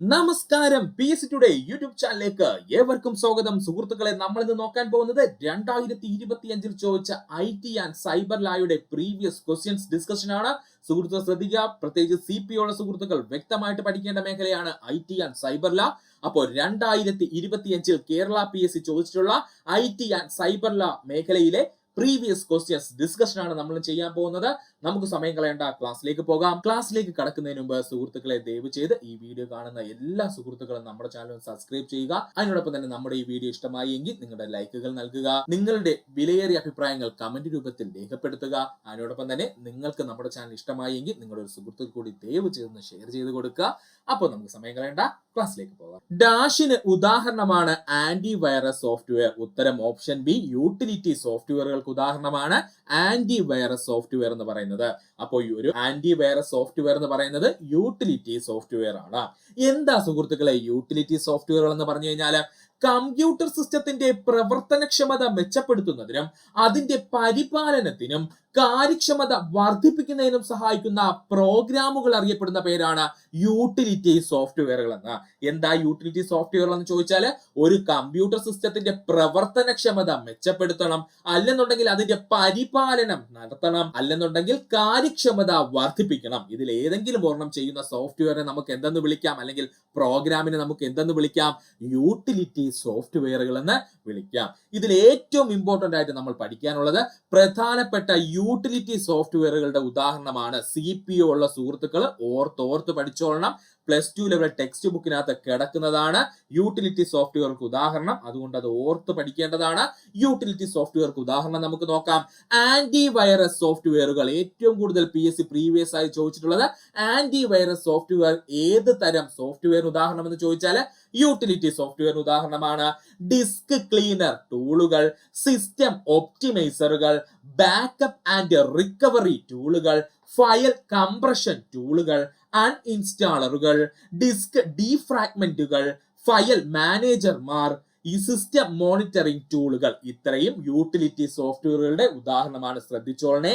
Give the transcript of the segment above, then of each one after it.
നമസ്കാരം, P S C today YouTube ചാനലിലേക്ക് ഏവർക്കും സ്വാഗതം. സുഹൃത്തുക്കളെ, നമ്മൾ ഇന്ന് നോക്കാൻ പോകുന്നത് 2025 ചോദിച്ച IT ആൻഡ് സൈബർ ലായുടെ പ്രീവിയസ് ക്വസ്റ്റ്യൻസ് ഡിസ്കഷൻ ആണ്. സുഹൃത്തുക്കൾ ശ്രദ്ധിക്കുക, പ്രത്യേകിച്ച് CP ഉള്ള സുഹൃത്തുക്കൾ വ്യക്തമായിട്ട് പഠിക്കേണ്ട മേഖലയാണ് IT ആൻഡ് സൈബർ ലാ. അപ്പോൾ 2025 കേരള PSC ചോദിച്ചിട്ടുള്ള IT ആൻഡ് സൈബർ ലാ മേഖലയിലെ പ്രീവിയസ് ക്വസ്റ്റ്യൻസ് ഡിസ്കഷൻ ആണ് നമ്മൾ ചെയ്യാൻ പോകുന്നത്. നമുക്ക് സമയം കളയേണ്ട, ക്ലാസ്സിലേക്ക് പോകാം. ക്ലാസ്സിലേക്ക് കടക്കുന്നതിന് മുമ്പ് സുഹൃത്തുക്കളെ, ദയവ് ചെയ്ത് ഈ വീഡിയോ കാണുന്ന എല്ലാ സുഹൃത്തുക്കളും നമ്മുടെ ചാനൽ സബ്സ്ക്രൈബ് ചെയ്യുക. അതിനോടൊപ്പം തന്നെ നമ്മുടെ ഈ വീഡിയോ ഇഷ്ടമായി എങ്കിൽ നിങ്ങളുടെ ലൈക്കുകൾ നൽകുക. നിങ്ങളുടെ വിലയേറിയ അഭിപ്രായങ്ങൾ കമന്റ് രൂപത്തിൽ രേഖപ്പെടുത്തുക. അതിനോടൊപ്പം തന്നെ നിങ്ങൾക്ക് നമ്മുടെ ചാനൽ ഇഷ്ടമായി എങ്കിൽ നിങ്ങളുടെ ഒരു സുഹൃത്തുക്കൾ കൂടി ദയവ് ചെയ്ത് ഷെയർ ചെയ്ത് കൊടുക്കുക. അപ്പോൾ നമുക്ക് സമയം കളയേണ്ട, ക്ലാസ്സിലേക്ക് പോകാം. ഡാഷിന് ഉദാഹരണമാണ് ആന്റി വൈറസ് സോഫ്റ്റ്വെയർ. ഉത്തരം ഓപ്ഷൻ ബി. യൂട്ടിലിറ്റി സോഫ്റ്റ്വെയറുകൾക്ക് ഉദാഹരണമാണ് ആന്റി വൈറസ് സോഫ്റ്റ്വെയർ എന്ന് പറയുന്നത്. അപ്പോൾ ഈ ഒരു ആന്റി വൈറസ് സോഫ്റ്റ്വെയർ എന്ന് പറയുന്നത് യൂട്ടിലിറ്റി സോഫ്റ്റ്വെയർ ആണ്. എന്താ സുഹൃത്തുക്കളെ യൂട്ടിലിറ്റി സോഫ്റ്റ്വെയർ എന്ന് പറഞ്ഞു കഴിഞ്ഞാൽ, കമ്പ്യൂട്ടർ സിസ്റ്റത്തിന്റെ പ്രവർത്തനക്ഷമത മെച്ചപ്പെടുത്തുന്നതിനും അതിന്റെ പരിപാലനത്തിനും കാര്യക്ഷമത വർദ്ധിപ്പിക്കുന്നതിനും സഹായിക്കുന്ന പ്രോഗ്രാമുകൾ അറിയപ്പെടുന്ന പേരാണ് യൂട്ടിലിറ്റി സോഫ്റ്റ്വെയറുകൾ എന്ന്. എന്താ യൂട്ടിലിറ്റി സോഫ്റ്റ്വെയർ എന്ന് ചോദിച്ചാൽ, ഒരു കമ്പ്യൂട്ടർ സിസ്റ്റത്തിന്റെ പ്രവർത്തനക്ഷമത മെച്ചപ്പെടുത്തണം, അല്ലെന്നുണ്ടെങ്കിൽ അതിന്റെ പരിപാലനം നടത്തണം, അല്ലെന്നുണ്ടെങ്കിൽ കാര്യക്ഷമത വർദ്ധിപ്പിക്കണം. ഇതിൽ ഏതെങ്കിലും ഒരെണ്ണം ചെയ്യുന്ന സോഫ്റ്റ്വെയറിനെ നമുക്ക് എന്തെന്ന് വിളിക്കാം, അല്ലെങ്കിൽ പ്രോഗ്രാമിനെ നമുക്ക് എന്തെന്ന് വിളിക്കാം? യൂട്ടിലിറ്റി സോഫ്റ്റ്വെയറുകൾ എന്ന് വിളിക്കാം. ഇതിൽ ഏറ്റവും ഇമ്പോർട്ടന്റ് ആയിട്ട് നമ്മൾ പഠിക്കാനുള്ളത് പ്രധാനപ്പെട്ട യൂട്ടിലിറ്റി സോഫ്റ്റ്വെയറുകളുടെ ഉദാഹരണമാണ്. CPU ഉള്ള സുഹൃത്തുക്കൾ ഓർത്ത് പഠിച്ചോളണം. +2 ലെവൽ ടെക്സ്റ്റ് ബുക്കിനകത്ത് കിടക്കുന്നതാണ് യൂട്ടിലിറ്റി സോഫ്റ്റ്വെയർക്ക് ഉദാഹരണം. അതുകൊണ്ട് അത് ഓർത്ത് പഠിക്കേണ്ടതാണ്. യൂട്ടിലിറ്റി സോഫ്റ്റ്വെയർക്ക് ഉദാഹരണം നമുക്ക് നോക്കാം. ആന്റി വൈറസ് സോഫ്റ്റ്വെയറുകൾ ഏറ്റവും കൂടുതൽ PSC പ്രീവിയസ് ആയി ചോദിച്ചിട്ടുള്ളത് ആന്റി വൈറസ് സോഫ്റ്റ്വെയർ. ഏത് തരം സോഫ്റ്റ്വെയർ ഉദാഹരണം എന്ന് ചോദിച്ചാൽ യൂട്ടിലിറ്റി സോഫ്റ്റ്വെയർ ഉദാഹരണമാണ് ഡിസ്ക് ക്ലീനർ ടൂളുകൾ, സിസ്റ്റം ഒപ്റ്റിമൈസറുകൾ, ബാക്കപ്പ് ആൻഡ് റിക്കവറി ടൂളുകൾ, ഫയൽ കംപ്രഷൻ ടൂളുകൾ, അൺഇൻസ്റ്റാളറുകൾ, ഡിസ്ക് ഡീഫ്രാഗ്മെന്റുകൾ, ഫയൽ മാനേജർമാർ, ഈ സിസ്റ്റം മോണിറ്ററിംഗ് ടൂളുകൾ. ഇത്രയും യൂട്ടിലിറ്റി സോഫ്റ്റ്വെയറുകളുടെ ഉദാഹരണമാണ്. ശ്രദ്ധിച്ചോളണേ.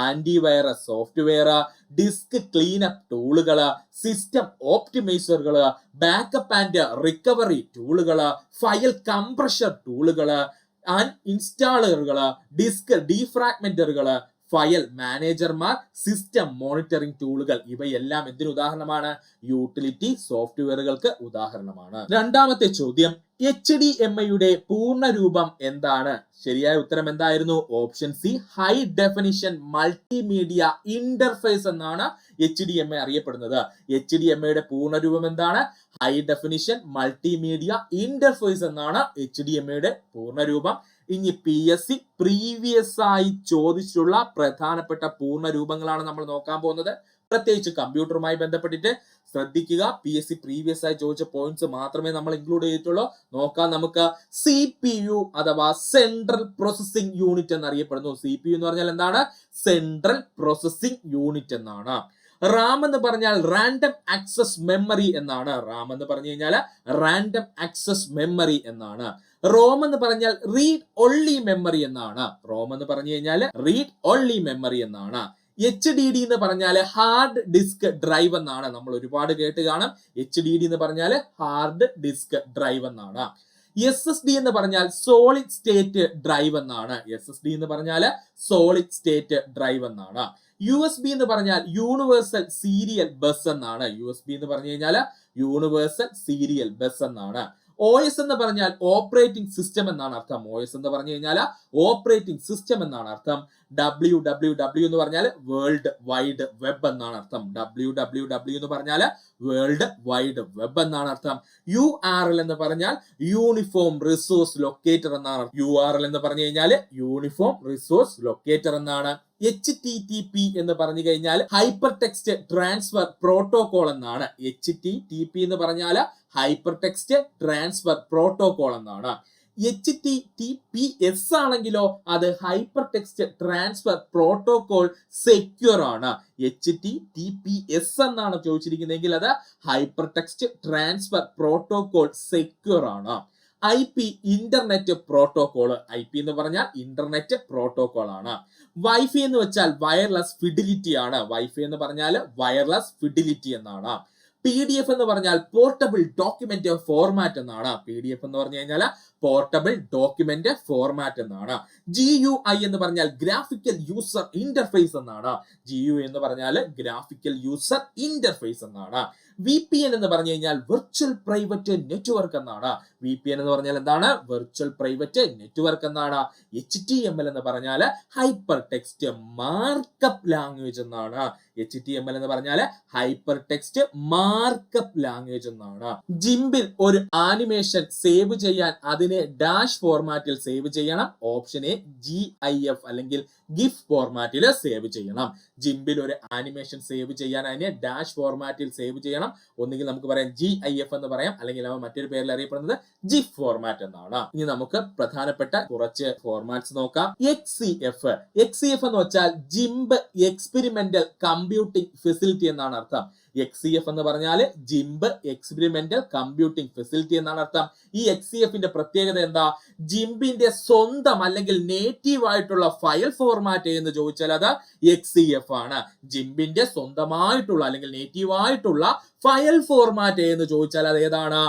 ആന്റിവൈറസ് സോഫ്റ്റ്വെയർ, ഡിസ്ക് ക്ലീനപ്പ് ടൂളുകൾ, സിസ്റ്റം ഓപ്റ്റിമൈസറുകൾ, ബാക്കപ്പ് ആൻഡ് റിക്കവറി ടൂളുകൾ, ഫയൽ കംപ്രഷർ ടൂളുകൾ, അൺഇൻസ്റ്റാളറുകൾ, ഡിസ്ക് ഡീഫ്രാഗ്മെന്ററുകൾ, ഫയൽ മാനേജർമാർ, സിസ്റ്റം മോണിറ്ററിംഗ് ടൂളുകൾ. ഇവയെല്ലാം എന്തിനു ഉദാഹരണമാണ്? യൂട്ടിലിറ്റി സോഫ്റ്റ്വെയറുകൾക്ക് ഉദാഹരണമാണ്. രണ്ടാമത്തെ ചോദ്യം, HDMI പൂർണ്ണ രൂപം എന്താണ്? ശരിയായ ഉത്തരം എന്തായിരുന്നു? Option C. High definition multimedia interface എന്നാണ് HDMI അറിയപ്പെടുന്നത്. HDMI പൂർണ്ണ രൂപം എന്താണ്? ഹൈ ഡെഫിനിഷൻ മൾട്ടിമീഡിയ ഇന്റർഫേസ് എന്നാണ് HDMI പൂർണ്ണ രൂപം. ഇനി PSC പ്രീവിയസ് ആയി ചോദിച്ചിട്ടുള്ള പ്രധാനപ്പെട്ട പൂർണ്ണ രൂപങ്ങളാണ് നമ്മൾ നോക്കാൻ പോകുന്നത്. പ്രത്യേകിച്ച് കമ്പ്യൂട്ടറുമായി ബന്ധപ്പെട്ടിട്ട് ശ്രദ്ധിക്കുക. PSC പ്രീവിയസ് ആയി ചോദിച്ച പോയിന്റ്സ് മാത്രമേ നമ്മൾ ഇൻക്ലൂഡ് ചെയ്തിട്ടുള്ളൂ. നോക്കാം നമുക്ക്. CPU അഥവാ സെൻട്രൽ പ്രോസസിംഗ് യൂണിറ്റ് എന്നറിയപ്പെടുന്നു. CPU എന്ന് പറഞ്ഞാൽ എന്താണ്? സെൻട്രൽ പ്രോസസിംഗ് യൂണിറ്റ് എന്നാണ്. റാം എന്ന് പറഞ്ഞാൽ റാൻഡം ആക്സസ് മെമ്മറി എന്നാണ്. റാം എന്ന് പറഞ്ഞു കഴിഞ്ഞാൽ റാൻഡം ആക്സസ് മെമ്മറി എന്നാണ്. റോം എന്ന് പറഞ്ഞാൽ റീഡ് ഓൺലി മെമ്മറി എന്നാണ്. റോം എന്ന് പറഞ്ഞു കഴിഞ്ഞാൽ റീഡ് ഓൺലി മെമ്മറി എന്നാണ്. HDD എന്ന് പറഞ്ഞാൽ ഹാർഡ് ഡിസ്ക് ഡ്രൈവ് എന്നാണ്. നമ്മൾ ഒരുപാട് കേട്ട് കാണും. HDD എന്ന് പറഞ്ഞാൽ ഹാർഡ് ഡിസ്ക് ഡ്രൈവ് എന്നാണ്. SSD എന്ന് പറഞ്ഞാൽ സോളിഡ് സ്റ്റേറ്റ് ഡ്രൈവ് എന്നാണ്. SSD എന്ന് പറഞ്ഞാൽ സോളിഡ് സ്റ്റേറ്റ് ഡ്രൈവ് എന്നാണ്. USB എന്ന് പറഞ്ഞാൽ യൂണിവേഴ്സൽ സീരിയൽ ബസ് എന്നാണ്. USB എന്ന് പറഞ്ഞു കഴിഞ്ഞാൽ യൂണിവേഴ്സൽ സീരിയൽ ബസ് എന്നാണ്. OS എന്ന് പറഞ്ഞാൽ ഓപ്പറേറ്റിംഗ് സിസ്റ്റം എന്നാണ് അർത്ഥം. OS എന്ന് പറഞ്ഞു കഴിഞ്ഞാൽ ഓപ്പറേറ്റിംഗ് സിസ്റ്റം എന്നാണ് അർത്ഥം. WWW എന്ന് പറഞ്ഞാൽ വേൾഡ് വൈഡ് വെബ് എന്നാണ് അർത്ഥം. WWW എന്ന് പറഞ്ഞാൽ വേൾഡ് വൈഡ് വെബ് എന്നാണ് അർത്ഥം. URL എന്ന് പറഞ്ഞാൽ യൂണിഫോം റിസോഴ്സ് ലൊക്കേറ്റർ എന്നാണ്. URL എന്ന് പറഞ്ഞു കഴിഞ്ഞാൽ യൂണിഫോം റിസോഴ്സ് ലൊക്കേറ്റർ എന്നാണ്. HTTP എന്ന് പറഞ്ഞു കഴിഞ്ഞാൽ ഹൈപ്പർ ടെക്സ്റ്റ് ട്രാൻസ്ഫർ പ്രോട്ടോകോൾ എന്നാണ്. HTTP എന്ന് പറഞ്ഞാൽ ഹൈപ്പർ ടെക്സ്റ്റ് ട്രാൻസ്ഫർ പ്രോട്ടോകോൾ എന്നാണ്. HTTPS ആണെങ്കിലോ അത് hyper text transfer protocol secure ആണ്. HTTPS എന്നാണ് ചോദിച്ചിരിക്കുന്നതെങ്കിൽ അത് hyper text transfer protocol secure ആണ്. IP internet protocol. IP എന്ന് പറഞ്ഞാൽ ഇന്റർനെറ്റ് പ്രോട്ടോകോൾ ആണ്. വൈഫൈ എന്ന് വെച്ചാൽ വയർലെസ് ഫിഡിലിറ്റി ആണ്. വൈഫൈ എന്ന് പറഞ്ഞാൽ വയർലെസ് ഫിഡിലിറ്റി എന്നാണ്. PDF എന്ന് പറഞ്ഞാൽ പോർട്ടബിൾ ഡോക്യുമെന്റ് ഫോർമാറ്റ് എന്നാണ്. PDF എന്ന് പറഞ്ഞു കഴിഞ്ഞാൽ പോർട്ടബിൾ ഡോക്യുമെന്റ് ഫോർമാറ്റ് എന്നാണ്. GUI എന്ന് പറഞ്ഞാൽ ഗ്രാഫിക്കൽ യൂസർ ഇന്റർഫേസ് എന്നാണ്. GUI എന്ന് പറഞ്ഞാൽ ഗ്രാഫിക്കൽ യൂസർ ഇന്റർഫേസ് എന്നാണ്. VPN എന്ന് പറഞ്ഞു കഴിഞ്ഞാൽ വെർച്വൽ പ്രൈവറ്റ് നെറ്റ്വർക്ക് എന്നാണ്. VPN എന്ന് പറഞ്ഞാൽ എന്താണ്? വെർച്വൽ പ്രൈവറ്റ് നെറ്റ്വർക്ക് എന്നാണ്. HTML എന്ന് പറഞ്ഞാൽ ഹൈപ്പർ ടെക്സ്റ്റ് മാർക്കപ്പ് ലാംഗ്വേജ് എന്നാണ്. HTML എന്ന് പറഞ്ഞാൽ ഹൈപ്പർ ടെക്സ്റ്റ് മാർക്കപ്പ് ലാംഗ്വേജ് എന്നാണ്. ജിംബിൽ ഒരു ആനിമേഷൻ സേവ് ചെയ്യാൻ അതിനെ ഡാഷ് ഫോർമാറ്റിൽ സേവ് ചെയ്യണം. ഓപ്ഷൻ എ GIF അല്ലെങ്കിൽ GIF ഫോർമാറ്റിൽ സേവ് ചെയ്യണം. ജിംബിൽ ഒരു ആനിമേഷൻ സേവ് ചെയ്യാൻ അതിനെ ഡാഷ് ഫോർമാറ്റിൽ സേവ് ചെയ്യണം. ഒന്നുകിൽ നമുക്ക് പറയാം GIF എന്ന് പറയാം, അല്ലെങ്കിൽ മറ്റൊരു പേരിൽ അറിയപ്പെടുന്നത് GIF ഫോർമാറ്റ് എന്നാണ്. ഇനി നമുക്ക് പ്രധാനപ്പെട്ട കുറച്ച് ഫോർമാറ്റ്സ് നോക്കാം. XCF എന്ന് വെച്ചാൽ ജിംബ് എക്സ്പെരിമെന്റൽ കമ്പ്യൂട്ടിംഗ് ഫെസിലിറ്റി എന്നാണ് അർത്ഥം. XCF എന്ന് പറഞ്ഞാൽ ജിംബ് എക്സ്പെരിമെന്റൽ കമ്പ്യൂട്ടിംഗ് ഫെസിലിറ്റി എന്നാണ് അർത്ഥം. ഈ XCFന്റെ പ്രത്യേകത എന്താ? ജിംബിന്റെ സ്വന്തം അല്ലെങ്കിൽ നേറ്റീവ് ആയിട്ടുള്ള ഫയൽ ഫോർമാറ്റ് എന്ന് ചോദിച്ചാൽ അത് XCF ആണ്. ജിംബിന്റെ സ്വന്തമായിട്ടുള്ള അല്ലെങ്കിൽ നേറ്റീവ് ആയിട്ടുള്ള ഫയൽ ഫോർമാറ്റ് എന്ന് ചോദിച്ചാൽ അത് ഏതാണ്?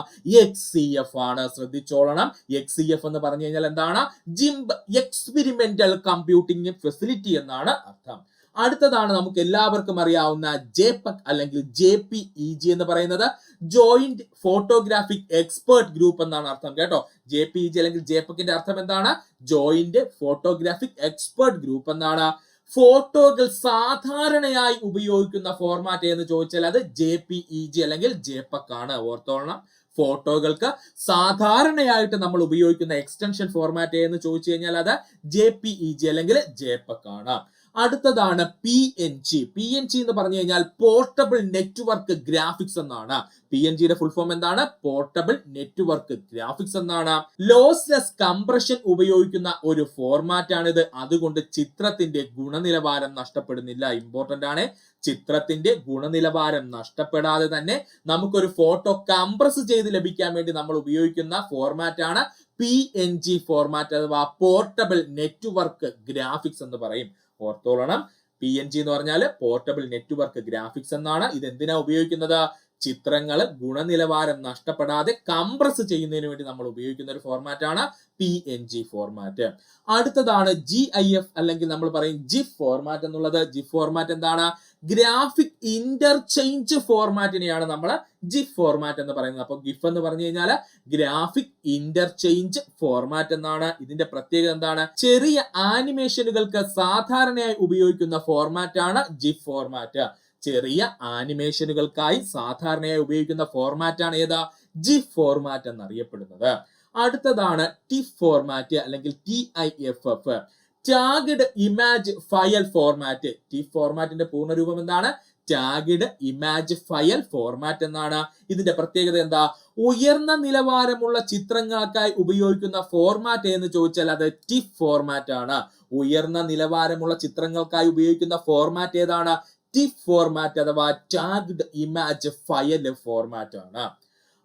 XCF ആണ്. ശ്രദ്ധിച്ചോളണം. XCF എന്ന് പറഞ്ഞു കഴിഞ്ഞാൽ എന്താണ്? ജിംബ് എക്സ്പെരിമെന്റൽ കമ്പ്യൂട്ടിംഗ് ഫെസിലിറ്റി എന്നാണ് അർത്ഥം. അടുത്തതാണ് നമുക്ക് എല്ലാവർക്കും അറിയാവുന്ന JPEG അല്ലെങ്കിൽ JPEG എന്ന് പറയുന്നത് ജോയിന്റ് ഫോട്ടോഗ്രാഫിക് എക്സ്പേർട്ട് ഗ്രൂപ്പ് എന്നാണ് അർത്ഥം കേട്ടോ. JPEG അല്ലെങ്കിൽ JPEGന്റെ അർത്ഥം എന്താണ്? ജോയിന്റ് ഫോട്ടോഗ്രാഫിക് എക്സ്പേർട്ട് ഗ്രൂപ്പ് എന്നാണ്. ഫോട്ടോകൾ സാധാരണയായി ഉപയോഗിക്കുന്ന ഫോർമാറ്റ് എന്ന് ചോദിച്ചാൽ അത് JPEG അല്ലെങ്കിൽ JPEG ആണ്. ഓർത്തോളണം. ഫോട്ടോകൾക്ക് സാധാരണയായിട്ട് നമ്മൾ ഉപയോഗിക്കുന്ന എക്സ്റ്റൻഷൻ ഫോർമാറ്റ് എന്ന് ചോദിച്ചു കഴിഞ്ഞാൽ അത് JPEG അല്ലെങ്കിൽ JPEG ആണ്. അടുത്തതാണ് PNG എന്ന് പറഞ്ഞു കഴിഞ്ഞാൽ പോർട്ടബിൾ നെറ്റ്വർക്ക് ഗ്രാഫിക്സ് എന്നാണ്. PNGയുടെ ഫുൾ ഫോം എന്താണ്? പോർട്ടബിൾ നെറ്റ്വർക്ക് ഗ്രാഫിക്സ് എന്നാണ്. ലോസ്ലെസ് കംപ്രഷൻ ഉപയോഗിക്കുന്ന ഒരു ഫോർമാറ്റ് ആണിത്. അതുകൊണ്ട് ചിത്രത്തിന്റെ ഗുണനിലവാരം നഷ്ടപ്പെടുന്നില്ല. ഇമ്പോർട്ടന്റ് ആണ്. ചിത്രത്തിന്റെ ഗുണനിലവാരം നഷ്ടപ്പെടാതെ തന്നെ നമുക്കൊരു ഫോട്ടോ കംപ്രസ് ചെയ്ത് ലഭിക്കാൻ വേണ്ടി നമ്മൾ ഉപയോഗിക്കുന്ന ഫോർമാറ്റ് ആണ് PNG ഫോർമാറ്റ് അഥവാ പോർട്ടബിൾ നെറ്റ്വർക്ക് ഗ്രാഫിക്സ് എന്ന് പറയും. ഓർത്തോളണം. PNG എന്ന് പറഞ്ഞാൽ പോർട്ടബിൾ നെറ്റ്വർക്ക് ഗ്രാഫിക്സ് എന്നാണ്. ഇത് എന്തിനാ ഉപയോഗിക്കുന്നത്? ചിത്രങ്ങൾ ഗുണനിലവാരം നഷ്ടപ്പെടാതെ കംപ്രസ് ചെയ്യുന്നതിന് വേണ്ടി നമ്മൾ ഉപയോഗിക്കുന്ന ഒരു ഫോർമാറ്റ് ആണ് PNG ഫോർമാറ്റ്. അടുത്തതാണ് GIF അല്ലെങ്കിൽ നമ്മൾ പറയും GIF ഫോർമാറ്റ് എന്നുള്ളത്. GIF ഫോർമാറ്റ് എന്താണ്? ഗ്രാഫിക് ഇന്റർചേഞ്ച് ഫോർമാറ്റിനെയാണ് നമ്മൾ GIF ഫോർമാറ്റ് എന്ന് പറയുന്നത്. അപ്പൊ GIF എന്ന് പറഞ്ഞു കഴിഞ്ഞാൽ ഗ്രാഫിക് ഇന്റർചേഞ്ച് ഫോർമാറ്റ് എന്നാണ്. ഇതിന്റെ പ്രത്യേകത എന്താണ്? ചെറിയ ആനിമേഷനുകൾക്ക് സാധാരണയായി ഉപയോഗിക്കുന്ന ഫോർമാറ്റ് ആണ് GIF ഫോർമാറ്റ്. ചെറിയ ആനിമേഷനുകൾക്കായി സാധാരണയായി ഉപയോഗിക്കുന്ന ഫോർമാറ്റ് ആണ് ഏതാ? GIF ഫോർമാറ്റ് എന്നറിയപ്പെടുന്നത്. അടുത്തതാണ് TIFF ഫോർമാറ്റ് അല്ലെങ്കിൽ TIFF, tagged image file format. TIFF ഫോർമാറ്റിന്റെ പൂർണ്ണരൂപം എന്താണ്? ടാഗ്ഡ് ഇമേജ് ഫയൽ ഫോർമാറ്റ് എന്നാണ്. ഇതിന്റെ പ്രത്യേകത എന്താ? ഉയർന്ന നിലവാരമുള്ള ചിത്രങ്ങൾക്കായി ഉപയോഗിക്കുന്ന ഫോർമാറ്റ് എന്ന് ചോദിച്ചാൽ അത് TIFF ഫോർമാറ്റ് ആണ്. ഉയർന്ന നിലവാരമുള്ള ചിത്രങ്ങൾക്കായി ഉപയോഗിക്കുന്ന ഫോർമാറ്റ് ഏതാണ്? TIFF ഫോർമാറ്റ് അഥവാ ടാഗ്ഡ് ഇമേജ് ഫയൽ ഫോർമാറ്റ് ആണ്.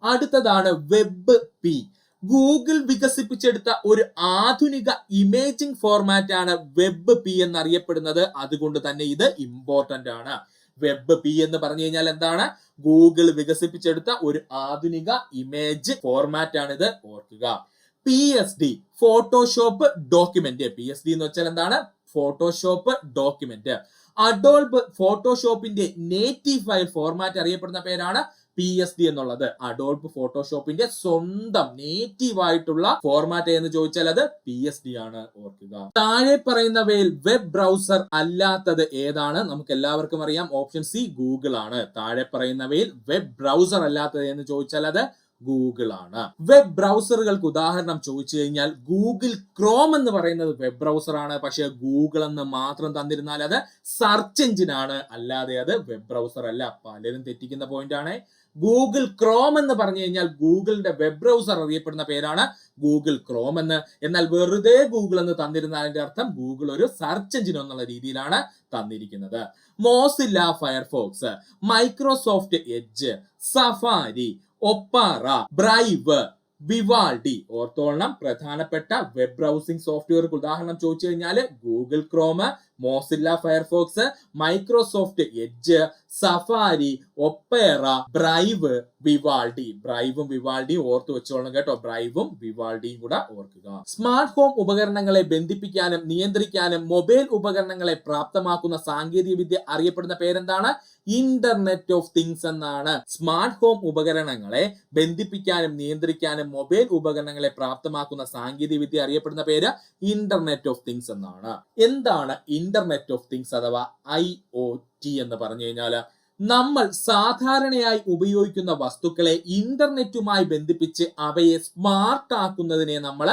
അടുത്തതാണ് WebP. ഗൂഗിൾ വികസിപ്പിച്ചെടുത്ത ഒരു ആധുനിക ഇമേജിംഗ് ഫോർമാറ്റ് ആണ് WebP എന്നറിയപ്പെടുന്നത്. അതുകൊണ്ട് തന്നെ ഇത് ഇമ്പോർട്ടന്റ് ആണ്. WebP എന്ന് പറഞ്ഞു കഴിഞ്ഞാൽ എന്താണ്? ഗൂഗിൾ വികസിപ്പിച്ചെടുത്ത ഒരു ആധുനിക ഇമേജ് ഫോർമാറ്റ് ആണ് ഇത്. ഓർക്കുക. PSD Photoshop document. PSD എന്ന് വെച്ചാൽ എന്താണ്? Photoshop document. അഡോൾബ് ഫോട്ടോഷോപ്പിന്റെ നേറ്റീവ് ഫയൽ ഫോർമാറ്റ് അറിയപ്പെടുന്ന പേരാണ് PSD എന്നുള്ളത്. അഡോൾബ് ഫോട്ടോഷോപ്പിന്റെ സ്വന്തം നേറ്റീവ് ആയിട്ടുള്ള ഫോർമാറ്റ് എന്ന് ചോദിച്ചാൽ അത് PSD ആണ്. ഓർക്കുക. താഴെ പറയുന്നവയിൽ വെബ് ബ്രൗസർ അല്ലാത്തത് ഏതാണ്? നമുക്ക് എല്ലാവർക്കും അറിയാം. ഓപ്ഷൻ സി ഗൂഗിൾ ആണ്. താഴെ പറയുന്നവയിൽ വെബ് ബ്രൗസർ അല്ലാത്തത് എന്ന് ചോദിച്ചാൽ അത് ഗൂഗിൾ ആണ്. വെബ് ബ്രൗസറുകൾക്ക് ഉദാഹരണം ചോദിച്ചു കഴിഞ്ഞാൽ ഗൂഗിൾ ക്രോം എന്ന് പറയുന്നത് വെബ് ബ്രൗസർ ആണ്. പക്ഷെ ഗൂഗിൾ എന്ന് മാത്രം തന്നിരുന്നാൽ അത് സെർച്ച് എഞ്ചിൻ ആണ്, അല്ലാതെ അത് വെബ് ബ്രൗസർ അല്ല. പലരും തെറ്റിക്കുന്ന പോയിന്റ് ആണ്. ഗൂഗിൾ ക്രോം എന്ന് പറഞ്ഞു കഴിഞ്ഞാൽ ഗൂഗിളിന്റെ വെബ് ബ്രൗസർ അറിയപ്പെടുന്ന പേരാണ് ഗൂഗിൾ ക്രോം എന്ന്. എന്നാൽ വെറുതെ ഗൂഗിൾ എന്ന് തന്നിരുന്നതിന്റെ അർത്ഥം ഗൂഗിൾ ഒരു സെർച്ച് എഞ്ചിൻ എന്നുള്ള രീതിയിലാണ് തന്നിരിക്കുന്നത്. Mozilla Firefox, Microsoft Edge, Safari, Opera, Brave, Vivaldi. ഓർത്തോളണം. പ്രധാനപ്പെട്ട വെബ് ബ്രൗസിംഗ് സോഫ്റ്റ്വെയർക്ക് ഉദാഹരണം ചോദിച്ചു കഴിഞ്ഞാൽ Google Chrome, Mozilla Firefox, Microsoft Edge, Safari, Opera, Brave, Vivaldi. ബ്രൈവും വിവാൾഡിയും ഓർത്തു വെച്ചോളണം കേട്ടോ. ബ്രൈവും വിവാൾഡിയും കൂടെ ഓർക്കുക. സ്മാർട്ട് ഹോം ഉപകരണങ്ങളെ ബന്ധിപ്പിക്കാനും നിയന്ത്രിക്കാനും മൊബൈൽ ഉപകരണങ്ങളെ പ്രാപ്തമാക്കുന്ന സാങ്കേതിക വിദ്യ അറിയപ്പെടുന്ന പേരെന്താണ്? ഇന്റർനെറ്റ് ഓഫ് തിങ്സ് എന്നാണ്. സ്മാർട്ട് ഹോം ഉപകരണങ്ങളെ ബന്ധിപ്പിക്കാനും നിയന്ത്രിക്കാനും മൊബൈൽ ഉപകരണങ്ങളെ പ്രാപ്തമാക്കുന്ന സാങ്കേതിക വിദ്യ അറിയപ്പെടുന്ന പേര് ഇന്റർനെറ്റ് ഓഫ് തിങ്സ് എന്നാണ്. എന്താണ് ഇന്റർനെറ്റ് ഓഫ് തിങ്സ് അഥവാ IoT എന്ന് പറഞ്ഞു കഴിഞ്ഞാല് നമ്മൾ സാധാരണയായി ഉപയോഗിക്കുന്ന വസ്തുക്കളെ ഇന്റർനെറ്റുമായി ബന്ധിപ്പിച്ച് അവയെ സ്മാർട്ട് ആക്കുന്നതിനെ നമ്മൾ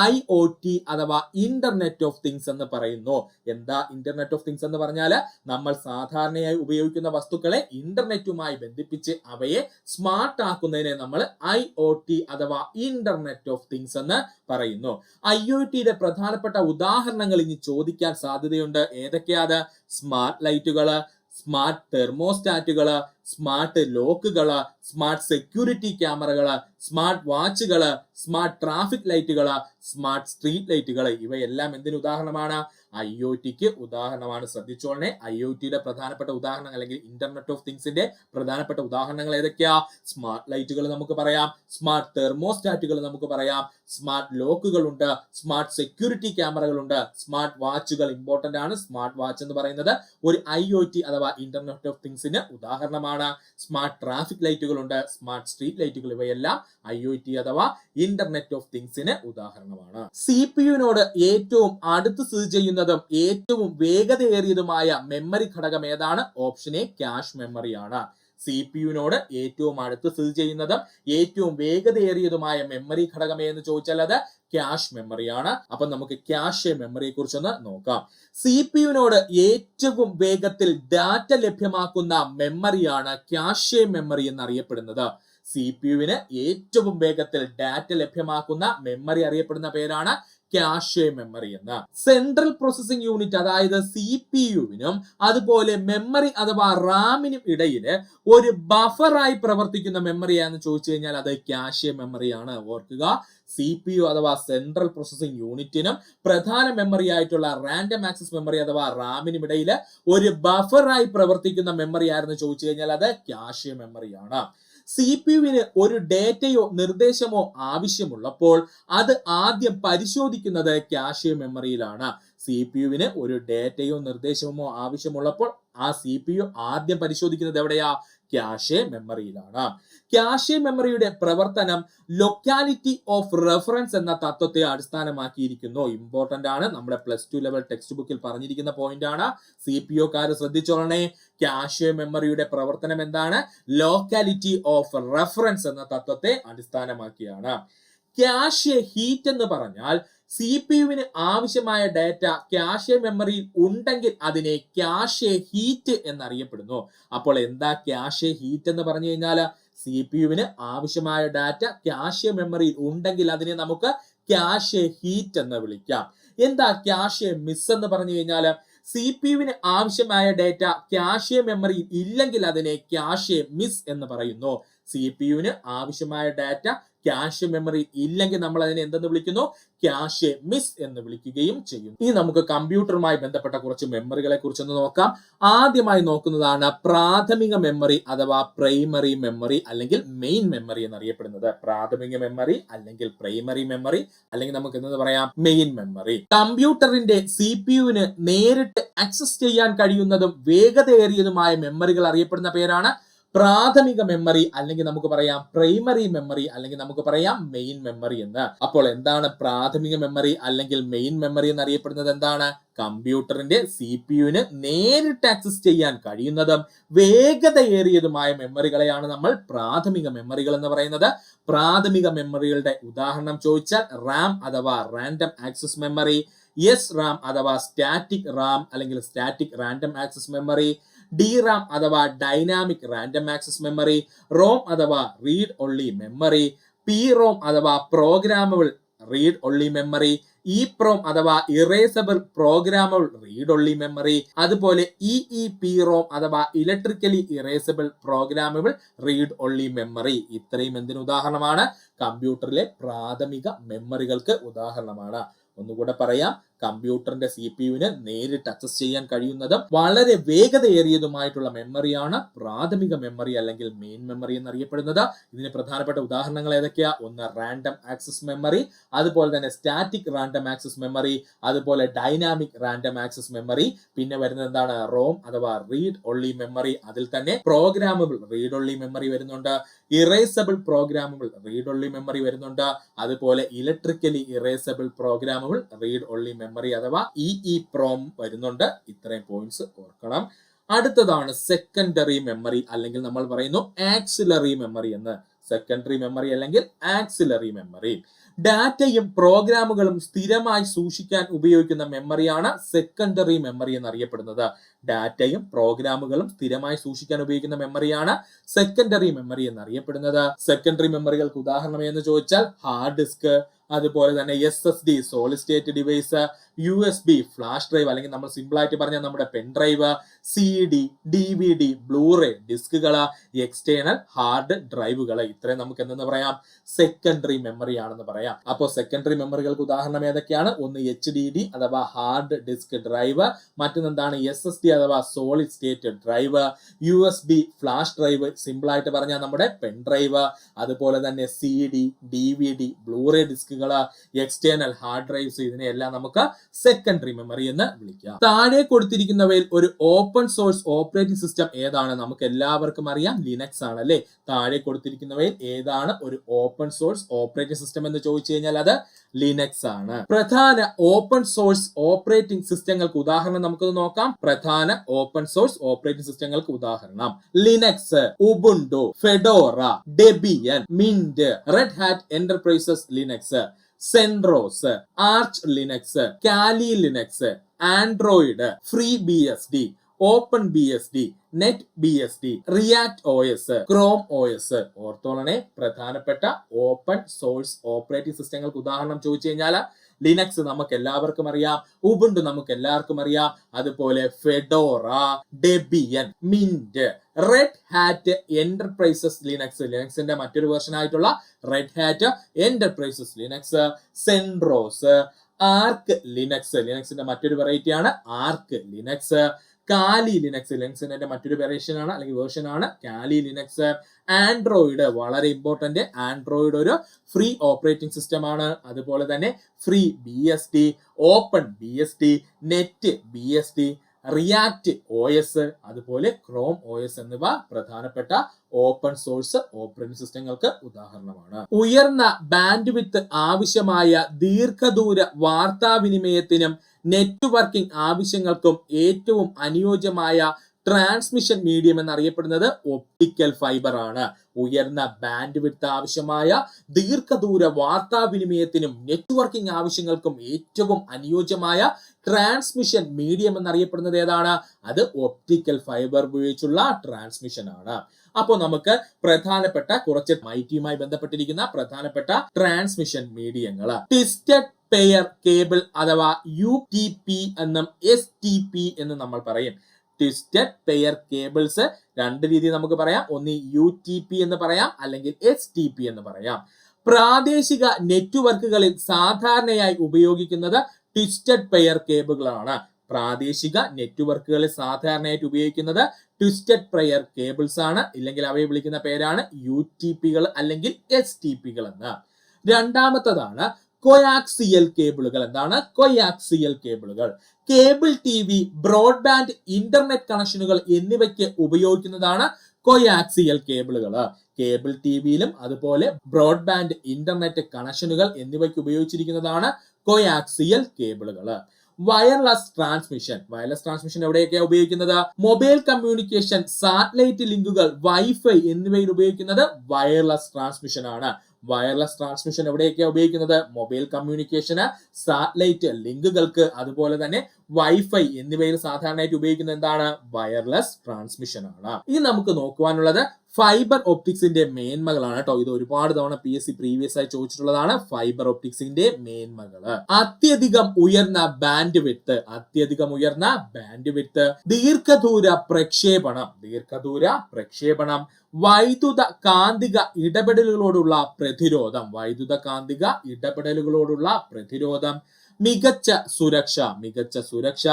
IoT അഥവാ ഇന്റർനെറ്റ് ഓഫ് തിങ്സ് എന്ന് പറയുന്നു. എന്താ ഇന്റർനെറ്റ് ഓഫ് തിങ്സ് എന്ന് പറഞ്ഞാൽ നമ്മൾ സാധാരണയായി ഉപയോഗിക്കുന്ന വസ്തുക്കളെ ഇന്റർനെറ്റുമായി ബന്ധിപ്പിച്ച് അവയെ സ്മാർട്ട് ആക്കുന്നതിനെ നമ്മൾ IoT അഥവാ ഇന്റർനെറ്റ് ഓഫ് തിങ്സ് എന്ന് പറയുന്നു. IoTയുടെ പ്രധാനപ്പെട്ട ഉദാഹരണങ്ങൾ ഇനി ചോദിക്കാൻ സാധ്യതയുണ്ട്. ഏതൊക്കെയാണ്? സ്മാർട്ട് ലൈറ്റുകള്, സ്മാർട്ട് തെർമോസ്റ്റാറ്റുകള്, സ്മാർട്ട് ലോക്കുകള്, സ്മാർട്ട് സെക്യൂരിറ്റി ക്യാമറകള്, സ്മാർട്ട് വാച്ചുകള്, സ്മാർട്ട് ട്രാഫിക് ലൈറ്റുകള്, സ്മാർട്ട് സ്ട്രീറ്റ് ലൈറ്റുകള്. ഇവയെല്ലാം എന്തിന് ഉദാഹരണമാണ്? IoTക്ക് ഉദാഹരണമാണ്. ശ്രദ്ധിച്ചോളണേ. IoTയുടെ പ്രധാനപ്പെട്ട ഉദാഹരണങ്ങൾ അല്ലെങ്കിൽ ഇന്റർനെറ്റ് ഓഫ് തിങ്സിന്റെ പ്രധാനപ്പെട്ട ഉദാഹരണങ്ങൾ ഏതൊക്കെയാ? സ്മാർട്ട് ലൈറ്റുകൾ നമുക്ക് പറയാം, സ്മാർട്ട് തെർമോസ്റ്റാറ്റുകൾ നമുക്ക് പറയാം, സ്മാർട്ട് ലോക്കുകൾ ഉണ്ട്, സ്മാർട്ട് സെക്യൂരിറ്റി ക്യാമറകൾ ഉണ്ട്, സ്മാർട്ട് വാച്ചുകൾ ഇമ്പോർട്ടന്റ് ആണ്. സ്മാർട്ട് വാച്ച് എന്ന് പറയുന്നത് ഒരു IoT അഥവാ ഇന്റർനെറ്റ് ഓഫ് തിങ്സിന് ഉദാഹരണമാണ്. സ്മാർട്ട് ട്രാഫിക് ലൈറ്റുകൾ ഉണ്ട്, സ്മാർട്ട് സ്ട്രീറ്റ് ലൈറ്റുകൾ, ഇവയെല്ലാം IoT അഥവാ ഇന്റർനെറ്റ് ഓഫ് തിങ്സിന് ഉദാഹരണമാണ്. CPUവിനോട് ഏറ്റവും അടുത്ത് സ്ഥിതി ചെയ്യുന്നതും ഏറ്റവും വേഗതയേറിയതുമായ മെമ്മറി ഘടകം ഏതാണ്? ഓപ്ഷൻ എ ക്യാഷ് മെമ്മറിയാണ്. CPUവിനോട് ഏറ്റവും അടുത്ത് സ്ഥിതി ചെയ്യുന്നതും ഏറ്റവും വേഗതയേറിയതുമായ മെമ്മറി ഘടകം എന്ന് ചോദിച്ചാൽ അത് ക്യാഷ് മെമ്മറിയാണ്. അപ്പൊ നമുക്ക് ക്യാഷ് മെമ്മറിയെ കുറിച്ചൊന്ന് നോക്കാം. CPUവിനോട് ഏറ്റവും വേഗത്തിൽ ഡാറ്റ ലഭ്യമാക്കുന്ന മെമ്മറിയാണ് ക്യാഷ് മെമ്മറി എന്നറിയപ്പെടുന്നത്. CPUവിന് ഏറ്റവും വേഗത്തിൽ ഡാറ്റ ലഭ്യമാക്കുന്ന മെമ്മറി അറിയപ്പെടുന്ന പേരാണ് ക്യാഷ് മെമ്മറി എന്ന്. സെൻട്രൽ പ്രോസസിംഗ് യൂണിറ്റ് അതായത് CPUവിനും അതുപോലെ മെമ്മറി അഥവാ റാമിനും ഇടയിൽ ഒരു ബഫറായി പ്രവർത്തിക്കുന്ന മെമ്മറിയാണെന്ന് ചോദിച്ചു കഴിഞ്ഞാൽ അത് ക്യാഷ് മെമ്മറിയാണ്. ഓർക്കുക, CPU അഥവാ സെൻട്രൽ പ്രോസസിംഗ് യൂണിറ്റിനും പ്രധാന മെമ്മറി ആയിട്ടുള്ള റാൻഡം ആക്സസ് മെമ്മറി അഥവാ റാമിനും ഇടയിൽ ഒരു ബഫറായി പ്രവർത്തിക്കുന്ന മെമ്മറി ആയിരുന്നു ചോദിച്ചു കഴിഞ്ഞാൽ അത് ക്യാഷ് മെമ്മറിയാണ്. CPUവിന് ഒരു ഡേറ്റയോ നിർദ്ദേശമോ ആവശ്യമുള്ളപ്പോൾ അത് ആദ്യം പരിശോധിക്കുന്നത് ക്യാഷ് മെമ്മറിയിലാണ്. CPUവിന് ഒരു ഡേറ്റയോ നിർദ്ദേശമോ ആവശ്യമുള്ളപ്പോൾ ആ CPU ആദ്യം പരിശോധിക്കുന്നത് എവിടെയാ? ക്യാഷ് മെമ്മറിയിലാണ്. ക്യാഷ് മെമ്മറിയുടെ പ്രവർത്തനം ലൊക്കാലിറ്റി ഓഫ് റെഫറൻസ് എന്ന തത്വത്തെ അടിസ്ഥാനമാക്കിയിരിക്കുന്നു. ഇമ്പോർട്ടന്റ് ആണ്. നമ്മുടെ +2 ലെവൽ ടെക്സ്റ്റ് ബുക്കിൽ പറഞ്ഞിരിക്കുന്ന പോയിന്റ് ആണ്. CPUക്കാര് ശ്രദ്ധിച്ചോളണേ. ക്യാഷ് മെമ്മറിയുടെ പ്രവർത്തനം എന്താണ്? ലൊക്കാലിറ്റി ഓഫ് റെഫറൻസ് എന്ന തത്വത്തെ അടിസ്ഥാനമാക്കിയാണ്. ക്യാഷ് ഹീറ്റ് എന്ന് പറഞ്ഞാൽ CPUവിന് ആവശ്യമായ ഡാറ്റ ക്യാഷ് മെമ്മറിയിൽ ഉണ്ടെങ്കിൽ അതിനെ ക്യാഷ് ഹീറ്റ് എന്നറിയപ്പെടുന്നു. അപ്പോൾ എന്താ ക്യാഷ് ഹീറ്റ് എന്ന് പറഞ്ഞു കഴിഞ്ഞാൽ CPUവിന് ആവശ്യമായ ഡാറ്റ ക്യാഷ് മെമ്മറിയിൽ ഉണ്ടെങ്കിൽ അതിനെ നമുക്ക് ക്യാഷ് ഹീറ്റ് എന്ന് വിളിക്കാം. എന്താ ക്യാഷ് മിസ് എന്ന് പറഞ്ഞു കഴിഞ്ഞാൽ CPUവിന് ആവശ്യമായ ഡാറ്റ ക്യാഷ് മെമ്മറിയിൽ ഇല്ലെങ്കിൽ അതിനെ ക്യാഷ് മിസ് എന്ന് പറയുന്നു. CPUവിന് ആവശ്യമായ ഡാറ്റ ക്യാഷ് മെമ്മറി ഇല്ലെങ്കിൽ നമ്മൾ അതിനെ എന്തെന്ന് വിളിക്കുന്നു? ക്യാഷ് മിസ് എന്ന് വിളിക്കുകയും ചെയ്യും. ഇനി നമുക്ക് കമ്പ്യൂട്ടറുമായി ബന്ധപ്പെട്ട കുറച്ച് മെമ്മറികളെ കുറിച്ചൊന്ന് നോക്കാം. ആദ്യമായി നോക്കുന്നതാണ് പ്രാഥമിക മെമ്മറി അഥവാ പ്രൈമറി മെമ്മറി അല്ലെങ്കിൽ മെയിൻ മെമ്മറി എന്നറിയപ്പെടുന്നത്. പ്രാഥമിക മെമ്മറി അല്ലെങ്കിൽ പ്രൈമറി മെമ്മറി അല്ലെങ്കിൽ നമുക്ക് എന്ത് പറയാം? Main memory. കമ്പ്യൂട്ടറിന്റെ CPUവിന് നേരിട്ട് ആക്സസ് ചെയ്യാൻ കഴിയുന്നതും വേഗതയേറിയതുമായ മെമ്മറികൾ അറിയപ്പെടുന്ന പേരാണ് പ്രാഥമിക മെമ്മറി അല്ലെങ്കിൽ നമുക്ക് പറയാം പ്രൈമറി മെമ്മറി അല്ലെങ്കിൽ നമുക്ക് പറയാം മെയിൻ മെമ്മറി എന്ന്. അപ്പോൾ എന്താണ് പ്രാഥമിക മെമ്മറി അല്ലെങ്കിൽ മെയിൻ മെമ്മറി എന്നറിയപ്പെടുന്നത്? എന്താണ്? കമ്പ്യൂട്ടറിന്റെ CPUവിന് നേരിട്ട് ആക്സസ് ചെയ്യാൻ കഴിയുന്നതും വേഗതയേറിയതുമായ മെമ്മറികളെയാണ് നമ്മൾ പ്രാഥമിക മെമ്മറികൾ എന്ന് പറയുന്നത്. പ്രാഥമിക മെമ്മറികളുടെ ഉദാഹരണം ചോദിച്ചാൽ റാം അഥവാ റാൻഡം ആക്സസ് മെമ്മറി, SRAM അഥവാ സ്റ്റാറ്റിക് റാം അല്ലെങ്കിൽ static random access memory, DRAM അഥവാ dynamic random access memory, ROM അഥവാ റീഡ് ഒൺലി മെമ്മറി, PROM അഥവാ programmable read only memory, EPROM അഥവാ erasable programmable read only memory, അതുപോലെ EEPROM അഥവാ electrically erasable programmable read only memory. ഇത്രയും എന്തിന് ഉദാഹരണമാണ്? കമ്പ്യൂട്ടറിലെ പ്രാഥമിക മെമ്മറികൾക്ക് ഉദാഹരണമാണ്. ഒന്നുകൂടെ പറയാം, കമ്പ്യൂട്ടറിന്റെ CPU-ന് നേരിട്ട് അക്സസ് ചെയ്യാൻ കഴിയുന്നതും വളരെ വേഗതയേറിയതുമായിട്ടുള്ള മെമ്മറിയാണ് പ്രാഥമിക മെമ്മറി അല്ലെങ്കിൽ മെയിൻ മെമ്മറി എന്നറിയപ്പെടുന്നത്. ഇതിന് പ്രധാനപ്പെട്ട ഉദാഹരണങ്ങൾ ഏതൊക്കെയാ? ഒന്ന് റാൻഡം ആക്സസ് മെമ്മറി, അതുപോലെ തന്നെ സ്റ്റാറ്റിക് റാൻഡം ആക്സസ് മെമ്മറി, അതുപോലെ ഡൈനാമിക് റാൻഡം ആക്സസ് മെമ്മറി. പിന്നെ വരുന്നത് എന്താണ്? റോം അഥവാ റീഡ് ഒൺലി മെമ്മറി. അതിൽ തന്നെ പ്രോഗ്രാമബിൾ റീഡ് ഒൺലി മെമ്മറി വരുന്നുണ്ട്, erasable programmable read only memory വരുന്നുണ്ട്, അതുപോലെ electrically erasable programmable read only memory അഥവാ EEPROM വരുന്നുണ്ട്. ഇത്രയും പോയിന്റ്സ് ഓർക്കണം. അടുത്തതാണ് സെക്കൻഡറി മെമ്മറി അല്ലെങ്കിൽ നമ്മൾ പറയുന്നു ആക്സിലറി മെമ്മറി എന്ന്. സെക്കൻഡറി മെമ്മറി അല്ലെങ്കിൽ ആക്സിലറി മെമ്മറി ഡാറ്റയും പ്രോഗ്രാമുകളും സ്ഥിരമായി സൂക്ഷിക്കാൻ ഉപയോഗിക്കുന്ന മെമ്മറിയാണ് സെക്കൻഡറി മെമ്മറി എന്നറിയപ്പെടുന്നത്. ഡാറ്റയും പ്രോഗ്രാമുകളും സ്ഥിരമായി സൂക്ഷിക്കാൻ ഉപയോഗിക്കുന്ന മെമ്മറിയാണ് സെക്കൻഡറി മെമ്മറി എന്നറിയപ്പെടുന്നത്. സെക്കൻഡറി മെമ്മറികൾക്ക് ഉദാഹരണം എന്ന് ചോദിച്ചാൽ ഹാർഡ് ഡിസ്ക്, അതുപോലെ തന്നെ SSD solid state device, USB flash drive അല്ലെങ്കിൽ നമ്മൾ സിമ്പിൾ ആയിട്ട് പറഞ്ഞാൽ നമ്മുടെ pen drive, CD, DVD, blu ray ഡിസ്കുകൾ, എക്സ്റ്റേണൽ ഹാർഡ് ഡ്രൈവുകൾ. ഇത്രയും നമുക്ക് എന്തെന്ന് പറയാം? സെക്കൻഡറി മെമ്മറി ആണെന്ന് പറയാം. അപ്പോൾ സെക്കൻഡറി മെമ്മറികൾക്ക് ഉദാഹരണം ഏതൊക്കെയാണ്? ഒന്ന് HDD അഥവാ ഹാർഡ് ഡിസ്ക് ഡ്രൈവ്, മറ്റൊന്നെന്താണ്? SSD അഥവാ solid state drive, USB flash drive simple ആയിട്ട് പറഞ്ഞാൽ നമ്മുടെ പെൻ ഡ്രൈവ്, അതുപോലെ തന്നെ CD, DVD, ബ്ലൂറേ ഡിസ്കുകൾ, എക്സ്റ്റേണൽ ഹാർഡ് ഡ്രൈവ്സ്. ഇതിനെയെല്ലാം നമുക്ക് സെക്കൻഡറി മെമ്മറി എന്ന് വിളിക്കാം. താഴെ കൊടുത്തിരിക്കുന്നവയിൽ ഒരു ഓപ്പൺ സോഴ്സ് ഓപ്പറേറ്റിംഗ് സിസ്റ്റം ഏതാണ്? നമുക്ക് എല്ലാവർക്കും അറിയാം ലിനക്സ് ആണ് അല്ലെ. താഴെ കൊടുത്തിരിക്കുന്നവയിൽ ഏതാണ് ഒരു ഓപ്പൺ സോഴ്സ് ഓപ്പറേറ്റിംഗ് സിസ്റ്റം എന്ന് ചോദിച്ചു കഴിഞ്ഞാൽ അത് ലിനക്സ് ആണ്. പ്രധാന ഓപ്പൺ സോഴ്സ് ഓപ്പറേറ്റിംഗ് സിസ്റ്റങ്ങൾക്ക് ഉദാഹരണം നമുക്ക് നോക്കാം. പ്രധാന ഓപ്പൺ സോഴ്സ് ഓപ്പറേറ്റിംഗ് സിസ്റ്റങ്ങൾക്ക് ഉദാഹരണം Linux, Ubuntu, Fedora, Debian, Mint, Red Hat Enterprises Linux, CentOS, Arch Linux, Kali Linux, Android, free BSD, open BSD, net BSD, react OS, Chrome OS. ഓർത്തോളണേ, പ്രധാനപ്പെട്ട open source operating സിസ്റ്റങ്ങൾക്ക് ഉദാഹരണം ചോദിച്ചു കഴിഞ്ഞാൽ Linux നമുക്ക് എല്ലാവർക്കും അറിയാം, ഉബുണ്ടു നമുക്ക് എല്ലാവർക്കും അറിയാം, അതുപോലെ Fedora, Debian, Mint, Red Hat Enterprises Linux, ലിനക്സിന്റെ മറ്റൊരു വേർഷൻ ആയിട്ടുള്ള Red Hat Enterprises Linux, CentOS, Arch Linux, ലിനക്സിന്റെ മറ്റൊരു വെറൈറ്റി ആണ് ആർക്ക് ലിനക്സ്, കാലി ലിനക്സ്, ലിനക്സിന്റെ മറ്റൊരു വേരിയേഷൻ ആണ് അല്ലെങ്കിൽ വേർഷൻ ആണ് കാലി ലിനക്സ്, ആൻഡ്രോയിഡ് വളരെ ഇമ്പോർട്ടന്റ്, ആൻഡ്രോയിഡ് ഒരു ഫ്രീ ഓപ്പറേറ്റിംഗ് സിസ്റ്റം ആണ്, അതുപോലെ തന്നെ free BSD, open BSD, net BSD, react OS, അതുപോലെ ക്രോം OS എന്നിവ പ്രധാനപ്പെട്ട ഓപ്പൺ സോഴ്സ് ഓപ്പറേറ്റിംഗ് സിസ്റ്റങ്ങൾക്ക് ഉദാഹരണമാണ്. ഉയർന്ന ബാൻഡ് വിഡ്ത്ത് ആവശ്യമായ ദീർഘദൂര വാർത്താവിനിമയത്തിനും നെറ്റ്വർക്കിംഗ് ആവശ്യങ്ങൾക്കും ഏറ്റവും അനുയോജ്യമായ ട്രാൻസ്മിഷൻ മീഡിയം എന്നറിയപ്പെടുന്നത് ഒപ്റ്റിക്കൽ ഫൈബർ ആണ്. ഉയർന്ന ബാൻഡ് വിഡ്ത്ത് ആവശ്യമായ ദീർഘദൂര വാർത്താവിനിമയത്തിനും നെറ്റ്വർക്കിംഗ് ആവശ്യങ്ങൾക്കും ഏറ്റവും അനുയോജ്യമായ ട്രാൻസ്മിഷൻ മീഡിയം എന്നറിയപ്പെടുന്നത് ഏതാണ്? അത് ഒപ്റ്റിക്കൽ ഫൈബർ ഉപയോഗിച്ചുള്ള ട്രാൻസ്മിഷൻ ആണ്. അപ്പോൾ നമുക്ക് പ്രധാനപ്പെട്ട കുറച്ച് ഐറ്റിയുമായി ബന്ധപ്പെട്ടിരിക്കുന്ന പ്രധാനപ്പെട്ട ട്രാൻസ്മിഷൻ മീഡിയങ്ങൾ ട്വിസ്റ്റഡ് പെയർ കേബിൾ അഥവാ UTP എന്നും STP എന്നും നമ്മൾ പറയും. ട്വിസ്റ്റഡ് പെയർ കേബിൾസ് രണ്ട് രീതിയിൽ നമുക്ക് പറയാം. ഒന്ന് UTP എന്ന് പറയാം, അല്ലെങ്കിൽ STP എന്ന് പറയാം. പ്രാദേശിക നെറ്റ്വർക്കുകളിൽ സാധാരണയായി ഉപയോഗിക്കുന്നത് ട്വിസ്റ്റഡ് പെയർ കേബിളുകളാണ്. പ്രാദേശിക നെറ്റ്വർക്കുകളിൽ സാധാരണയായിട്ട് ഉപയോഗിക്കുന്നത് ട്വിസ്റ്റഡ് പെയർ കേബിൾസ് ആണ്, ഇല്ലെങ്കിൽ അവയെ വിളിക്കുന്ന പേരാണ് UTPകൾ അല്ലെങ്കിൽ STPകൾ എന്ന്. രണ്ടാമത്തതാണ് കൊയാക്സിയൽ കേബിളുകൾ. എന്താണ് കൊയാക്സിയൽ കേബിളുകൾ? കേബിൾ TV, ബ്രോഡ്ബാൻഡ് ഇന്റർനെറ്റ് കണക്ഷനുകൾ എന്നിവയ്ക്ക് ഉപയോഗിക്കുന്നതാണ് കൊയാക്സിയൽ കേബിളുകൾ. കേബിൾ TVയിലും അതുപോലെ ബ്രോഡ്ബാൻഡ് ഇന്റർനെറ്റ് കണക്ഷനുകൾ എന്നിവയ്ക്ക് ഉപയോഗിച്ചിരിക്കുന്നതാണ് കൊയാക്സിയൽ കേബിളുകൾ. വയർലെസ് ട്രാൻസ്മിഷൻ, വയർലെസ് ട്രാൻസ്മിഷൻ എവിടെയൊക്കെയാണ് ഉപയോഗിക്കുന്നത്? മൊബൈൽ കമ്മ്യൂണിക്കേഷൻ, സാറ്റലൈറ്റ് ലിങ്കുകൾ, വൈഫൈ എന്നിവയിൽ ഉപയോഗിക്കുന്നത് വയർലെസ് ട്രാൻസ്മിഷൻ ആണ്. വയർലെസ് ട്രാൻസ്മിഷൻ എവിടെയൊക്കെയാണ് ഉപയോഗിക്കുന്നത്? മൊബൈൽ കമ്മ്യൂണിക്കേഷന്, സാറ്റലൈറ്റ് ലിങ്കുകൾക്ക്, അതുപോലെ തന്നെ വൈഫൈ എന്നിവയിൽ സാധാരണയായിട്ട് ഉപയോഗിക്കുന്നത് എന്താണ്? വയർലെസ് ട്രാൻസ്മിഷൻ ആണ്. ഇനി നമുക്ക് നോക്കുവാനുള്ളത് ഫൈബർ ഒപ്റ്റിക്സിന്റെ മേന്മകളാണ് കേട്ടോ. ഇത് ഒരുപാട് തവണ PSC പ്രീവിയസ് ആയി ചോദിച്ചിട്ടുള്ളതാണ്. ഫൈബർ ഒപ്റ്റിക്സിന്റെ മേന്മകള്: അത്യധികം ഉയർന്ന ബാൻഡ് വിഡ്ത്ത്, അത്യധികം ഉയർന്ന ബാൻഡ് വിഡ്ത്ത്, ദീർഘദൂര പ്രക്ഷേപണം, വൈദ്യുത കാന്തിക ഇടപെടലുകളോടുള്ള പ്രതിരോധം, മികച്ച സുരക്ഷ,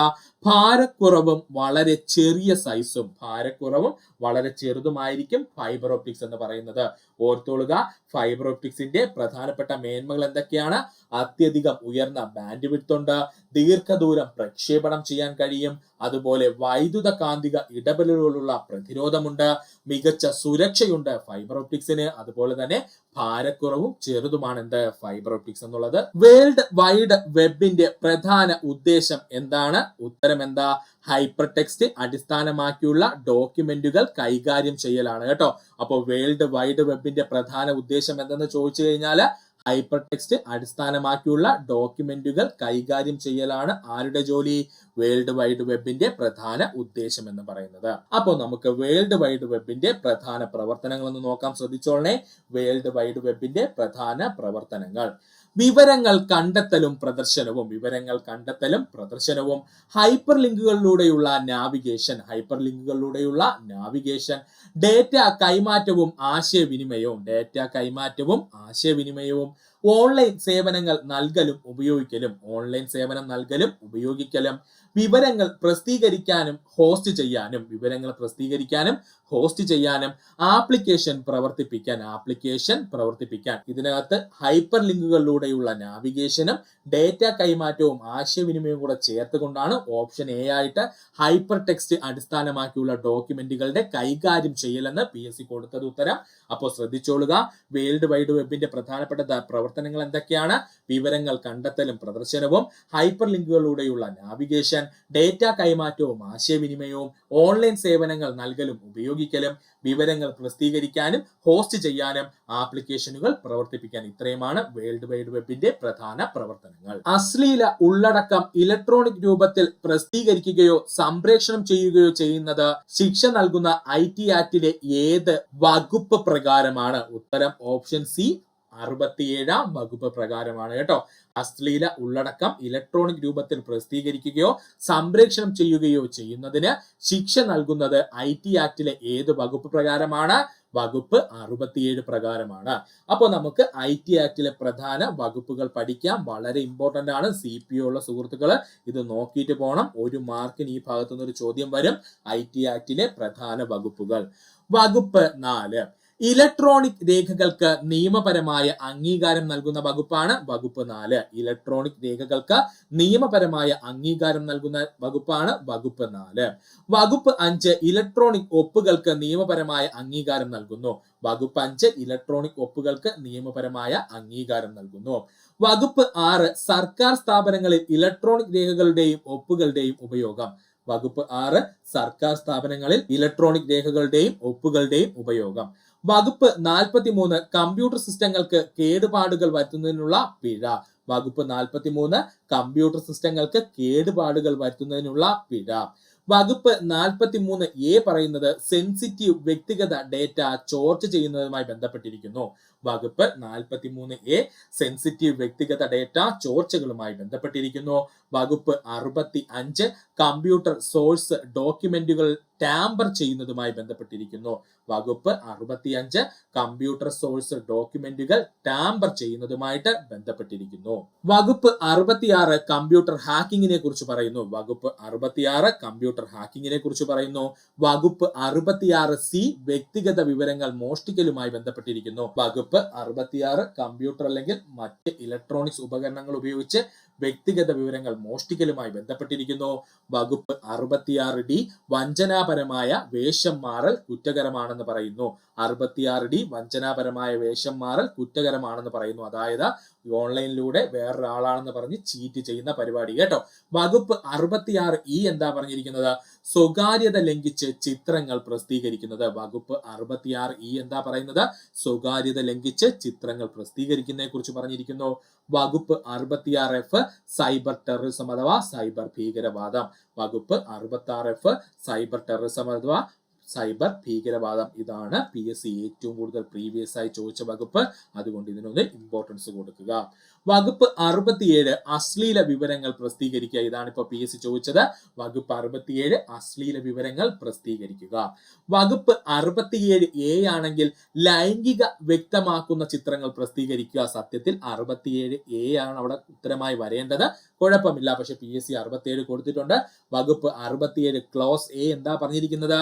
ഭാരക്കുറവും വളരെ ചെറിയ സൈസും, ഭാരക്കുറവും വളരെ ചെറുതുമായിരിക്കും ഫൈബർ ഒപ്റ്റിക്സ് എന്ന് പറയുന്നത്. ഓർത്തോളുക, ഫൈബർ ഒപ്റ്റിക്സിന്റെ പ്രധാനപ്പെട്ട മേന്മകൾ എന്തൊക്കെയാണ്? അത്യധികം ഉയർന്ന ബാൻഡ് വിഡ്ത്ത് ഉണ്ട്, ദീർഘദൂരം പ്രക്ഷേപണം ചെയ്യാൻ കഴിയും, അതുപോലെ വൈദ്യുത കാന്തിക ഇടപെടലുകളുള്ള പ്രതിരോധമുണ്ട്, മികച്ച സുരക്ഷയുണ്ട് ഫൈബർ ഒപ്റ്റിക്സിന്, അതുപോലെ തന്നെ ഭാരക്കുറവും ചെറുതുമാണ് എന്ത് ഫൈബർ ഒപ്റ്റിക്സ് എന്നുള്ളത്. വേൾഡ് വൈഡ് വെബിന്റെ പ്രധാന ഉദ്ദേശം എന്താണ്? ഉത്തരം എന്താ? ഹൈപ്പർ ടെക്സ്റ്റ് അടിസ്ഥാനമാക്കിയുള്ള ഡോക്യുമെന്റുകൾ കൈകാര്യം ചെയ്യലാണ് കേട്ടോ. അപ്പോൾ വേൾഡ് വൈഡ് വെബിന്റെ പ്രധാന ഉദ്ദേശം എന്തെന്ന് ചോദിച്ചു കഴിഞ്ഞാൽ ഹൈപ്പർ ടെക്സ്റ്റ് അടിസ്ഥാനമാക്കിയുള്ള ഡോക്യുമെന്റുകൾ കൈകാര്യം ചെയ്യലാണ് ആരുടെ ജോലി? വേൾഡ് വൈഡ് വെബിന്റെ പ്രധാന ഉദ്ദേശം എന്ന് പറയുന്നത്. അപ്പോൾ നമുക്ക് വേൾഡ് വൈഡ് വെബിന്റെ പ്രധാന പ്രവർത്തനങ്ങൾ ഒന്ന് നോക്കാം, ശ്രദ്ധിച്ചോളണേ. വേൾഡ് വൈഡ് വെബിന്റെ പ്രധാന പ്രവർത്തനങ്ങൾ: വിവരങ്ങൾ കണ്ടെത്തലും പ്രദർശനവും, ഹൈപ്പർ ലിങ്കുകളിലൂടെയുള്ള നാവിഗേഷൻ, ഡേറ്റ കൈമാറ്റവും ആശയവിനിമയവും, ഓൺലൈൻ സേവനങ്ങൾ നൽകലും ഉപയോഗിക്കലും, വിവരങ്ങൾ പ്രസിദ്ധീകരിക്കാനും ഹോസ്റ്റ് ചെയ്യാനും ആപ്ലിക്കേഷൻ പ്രവർത്തിപ്പിക്കാൻ. ഇതിനകത്ത് ഹൈപ്പർ ലിങ്കുകളിലൂടെയുള്ള നാവിഗേഷനും ഡേറ്റ കൈമാറ്റവും ആശയവിനിമയവും കൂടെ ചേർത്തുകൊണ്ടാണ് ഓപ്ഷൻ എ ആയിട്ട് ഹൈപ്പർ ടെക്സ്റ്റ് അടിസ്ഥാനമാക്കിയുള്ള ഡോക്യുമെന്റുകളുടെ കൈകാര്യം ചെയ്യലെന്ന് PSC കൊടുത്തത് ഉത്തരം. അപ്പോൾ ശ്രദ്ധിച്ചോളുക, വേൾഡ് വൈഡ് വെബിന്റെ പ്രധാനപ്പെട്ട പ്രവർത്തനങ്ങൾ എന്തൊക്കെയാണ്? വിവരങ്ങൾ കണ്ടെത്തലും പ്രദർശനവും, ഹൈപ്പർ ലിങ്കുകളിലൂടെയുള്ള നാവിഗേഷൻ, ഡേറ്റ കൈമാറ്റവും ആശയവിനിമയവും, ഓൺലൈൻ സേവനങ്ങൾ നൽകലും ഉപയോഗിക്കലും, വിവരങ്ങൾ പ്രസിദ്ധീകരിക്കാനും ഹോസ്റ്റ് ചെയ്യാനും ആപ്ലിക്കേഷനുകൾ പ്രവർത്തിപ്പിക്കാൻ. ഇത്രയുമാണ് വേൾഡ് വൈഡ് വെബിന്റെ പ്രധാന പ്രവർത്തനങ്ങൾ. അശ്ലീല ഉള്ളടക്കം ഇലക്ട്രോണിക് രൂപത്തിൽ പ്രസിദ്ധീകരിക്കുകയോ സംപ്രേഷണം ചെയ്യുകയോ ചെയ്യുന്നത് ശിക്ഷ നൽകുന്ന IT ആക്ടിലെ ഏത് വകുപ്പ് പ്രകാരമാണ്? ഉത്തരം ഓപ്ഷൻ സി, 67 വകുപ്പ് പ്രകാരമാണ് കേട്ടോ. അശ്ലീല ഉള്ളടക്കം ഇലക്ട്രോണിക് രൂപത്തിൽ പ്രസിദ്ധീകരിക്കുകയോ സംപ്രേഷണം ചെയ്യുകയോ ചെയ്യുന്നതിന് ശിക്ഷ നൽകുന്നത് IT ആക്ടിലെ ഏത് വകുപ്പ് പ്രകാരമാണ്? വകുപ്പ് 67 പ്രകാരമാണ്. അപ്പോൾ നമുക്ക് IT ആക്ടിലെ പ്രധാന വകുപ്പുകൾ പഠിക്കാം. വളരെ ഇമ്പോർട്ടന്റ് ആണ്. CPO ഉള്ള സുഹൃത്തുക്കൾ ഇത് നോക്കിയിട്ട് പോകണം. 1 മാർക്കിന് ഈ ഭാഗത്തു നിന്ന് ഒരു ചോദ്യം വരും. IT ആക്ടിലെ പ്രധാന വകുപ്പുകൾ. വകുപ്പ് 4 ഇലക്ട്രോണിക് രേഖകൾക്ക് നിയമപരമായ അംഗീകാരം നൽകുന്ന വകുപ്പാണ് വകുപ്പ് 4. ഇലക്ട്രോണിക് രേഖകൾക്ക് നിയമപരമായ അംഗീകാരം നൽകുന്ന വകുപ്പാണ് വകുപ്പ് 4. വകുപ്പ് 5 ഇലക്ട്രോണിക് ഒപ്പുകൾക്ക് നിയമപരമായ അംഗീകാരം നൽകുന്നു. വകുപ്പ് 5 ഇലക്ട്രോണിക് ഒപ്പുകൾക്ക് നിയമപരമായ അംഗീകാരം നൽകുന്നു. വകുപ്പ് 6 സർക്കാർ സ്ഥാപനങ്ങളിൽ ഇലക്ട്രോണിക് രേഖകളുടെയും ഒപ്പുകളുടെയും ഉപയോഗം. വകുപ്പ് 6 സർക്കാർ സ്ഥാപനങ്ങളിൽ ഇലക്ട്രോണിക് രേഖകളുടെയും ഒപ്പുകളുടെയും ഉപയോഗം. വകുപ്പ് 43 കമ്പ്യൂട്ടർ സിസ്റ്റങ്ങൾക്ക് കേടുപാടുകൾ വരുത്തുന്നതിനുള്ള പിഴ. വകുപ്പ് 43 കമ്പ്യൂട്ടർ സിസ്റ്റങ്ങൾക്ക് കേടുപാടുകൾ വരുത്തുന്നതിനുള്ള പിഴ. വകുപ്പ് 43A പറയുന്നത് സെൻസിറ്റീവ് വ്യക്തിഗത ഡേറ്റ ചോർച്ച ചെയ്യുന്നതുമായി ബന്ധപ്പെട്ടിരിക്കുന്നു. വകുപ്പ് 43A സെൻസിറ്റീവ് വ്യക്തിഗത ഡേറ്റ ചോർച്ചകളുമായി ബന്ധപ്പെട്ടിരിക്കുന്നു. വകുപ്പ് 65 കമ്പ്യൂട്ടർ സോഴ്സ് ഡോക്യുമെന്റുകൾ ടാമ്പർ ചെയ്യുന്നതുമായി ബന്ധപ്പെട്ടിരിക്കുന്നു. വകുപ്പ് 65 കമ്പ്യൂട്ടർ സോഴ്സ് ഡോക്യുമെന്റുകൾ ടാമ്പർ ചെയ്യുന്നതുമായിട്ട് ബന്ധപ്പെട്ടിരിക്കുന്നു. വകുപ്പ് 66 കമ്പ്യൂട്ടർ ഹാക്കിങ്ങിനെ കുറിച്ച് പറയുന്നു. വകുപ്പ് 66 കമ്പ്യൂട്ടർ ഹാക്കിങ്ങിനെ കുറിച്ച് പറയുന്നു. വകുപ്പ് 66C വ്യക്തിഗത വിവരങ്ങൾ മോഷ്ടിക്കലുമായി ബന്ധപ്പെട്ടിരിക്കുന്നു. വകുപ്പ് 66 കമ്പ്യൂട്ടർ അല്ലെങ്കിൽ മറ്റ് ഇലക്ട്രോണിക്സ് ഉപകരണങ്ങൾ ഉപയോഗിച്ച് വ്യക്തിഗത വിവരങ്ങൾ മോഷ്ടിക്കലുമായി ബന്ധപ്പെട്ടിരിക്കുന്നു. വകുപ്പ് 66D വഞ്ചനാപരമായ വേഷം മാറൽ കുറ്റകരമാണെന്ന് പറയുന്നു. 66D വഞ്ചനാപരമായ വേഷം മാറൽ കുറ്റകരമാണെന്ന് പറയുന്നു. അതായത് ഓൺലൈനിലൂടെ വേറൊരാളാണെന്ന് പറഞ്ഞ് ചീറ്റ് ചെയ്യുന്ന പരിപാടി കേട്ടോ. വകുപ്പ് 66E എന്താ പറഞ്ഞിരിക്കുന്നത്? സ്വകാര്യത ലംഘിച്ച് ചിത്രങ്ങൾ പ്രസിദ്ധീകരിക്കുന്നത്. വകുപ്പ് 66E എന്താ പറയുന്നത്? സ്വകാര്യത ലംഘിച്ച് ചിത്രങ്ങൾ പ്രസിദ്ധീകരിക്കുന്നതിനെ കുറിച്ച് പറഞ്ഞിരിക്കുന്നു. വകുപ്പ് 66F സൈബർ ടെററിസം അഥവാ സൈബർ ഭീകരവാദം. വകുപ്പ് 66F സൈബർ ടെററിസം അഥവാ സൈബർ ഭീകരവാദം. ഇതാണ് PSC ഏറ്റവും കൂടുതൽ പ്രീവിയസ് ആയി ചോദിച്ച വകുപ്പ്. അതുകൊണ്ട് ഇതിനൊന്ന് ഇമ്പോർട്ടൻസ് കൊടുക്കുക. വകുപ്പ് 67 അശ്ലീല വിവരങ്ങൾ പ്രസിദ്ധീകരിക്കുക. ഇതാണ് ഇപ്പോൾ PSC ചോദിച്ചത്. വകുപ്പ് 67 അശ്ലീല വിവരങ്ങൾ പ്രസിദ്ധീകരിക്കുക. വകുപ്പ് 67A ആണെങ്കിൽ ലൈംഗിക വ്യക്തമാക്കുന്ന ചിത്രങ്ങൾ പ്രസിദ്ധീകരിക്കുക. സത്യത്തിൽ 67A ആണ് അവിടെ ഉത്തരമായി വരേണ്ടത്. കുഴപ്പമില്ല, പക്ഷെ PSC 67 കൊടുത്തിട്ടുണ്ട്. വകുപ്പ് 67 ക്ലോസ് A എന്താ പറഞ്ഞിരിക്കുന്നത്?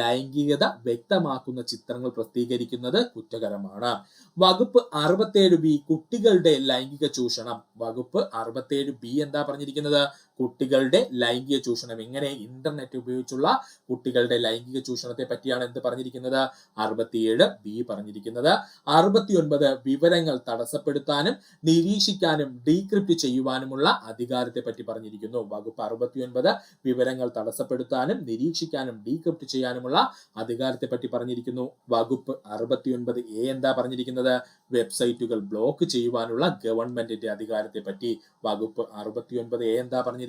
ലൈംഗികത വ്യക്തമാക്കുന്ന ചിത്രങ്ങൾ പ്രസിദ്ധീകരിക്കുന്നത് കുറ്റകരമാണ്. വകുപ്പ് 67B കുട്ടികളുടെ ലൈംഗിക ചൂഷണം. വകുപ്പ് 67B എന്താ പറഞ്ഞിരിക്കുന്നത്? കുട്ടികളുടെ ലൈംഗിക ചൂഷണം. എങ്ങനെ ഇന്റർനെറ്റ് ഉപയോഗിച്ചുള്ള കുട്ടികളുടെ ലൈംഗിക ചൂഷണത്തെ പറ്റിയാണ് എന്ത് പറഞ്ഞിരിക്കുന്നത്? 67B പറഞ്ഞിരിക്കുന്നത്. 69 വിവരങ്ങൾ തടസ്സപ്പെടുത്താനും നിരീക്ഷിക്കാനും ഡീക്രിപ്റ്റ് ചെയ്യുവാനുമുള്ള അധികാരത്തെ പറ്റി പറഞ്ഞിരിക്കുന്നു. വകുപ്പ് 69 വിവരങ്ങൾ തടസ്സപ്പെടുത്താനും നിരീക്ഷിക്കാനും ഡീക്രിപ്റ്റ് ചെയ്യാനുമുള്ള അധികാരത്തെ പറ്റി പറഞ്ഞിരിക്കുന്നു. വകുപ്പ് 69A എന്താ പറഞ്ഞിരിക്കുന്നത്? വെബ്സൈറ്റുകൾ ബ്ലോക്ക് ചെയ്യുവാനുള്ള ഗവൺമെന്റിന്റെ അധികാരത്തെ പറ്റി. വകുപ്പ് 69A എന്താ പറഞ്ഞിരിക്കുന്നത്?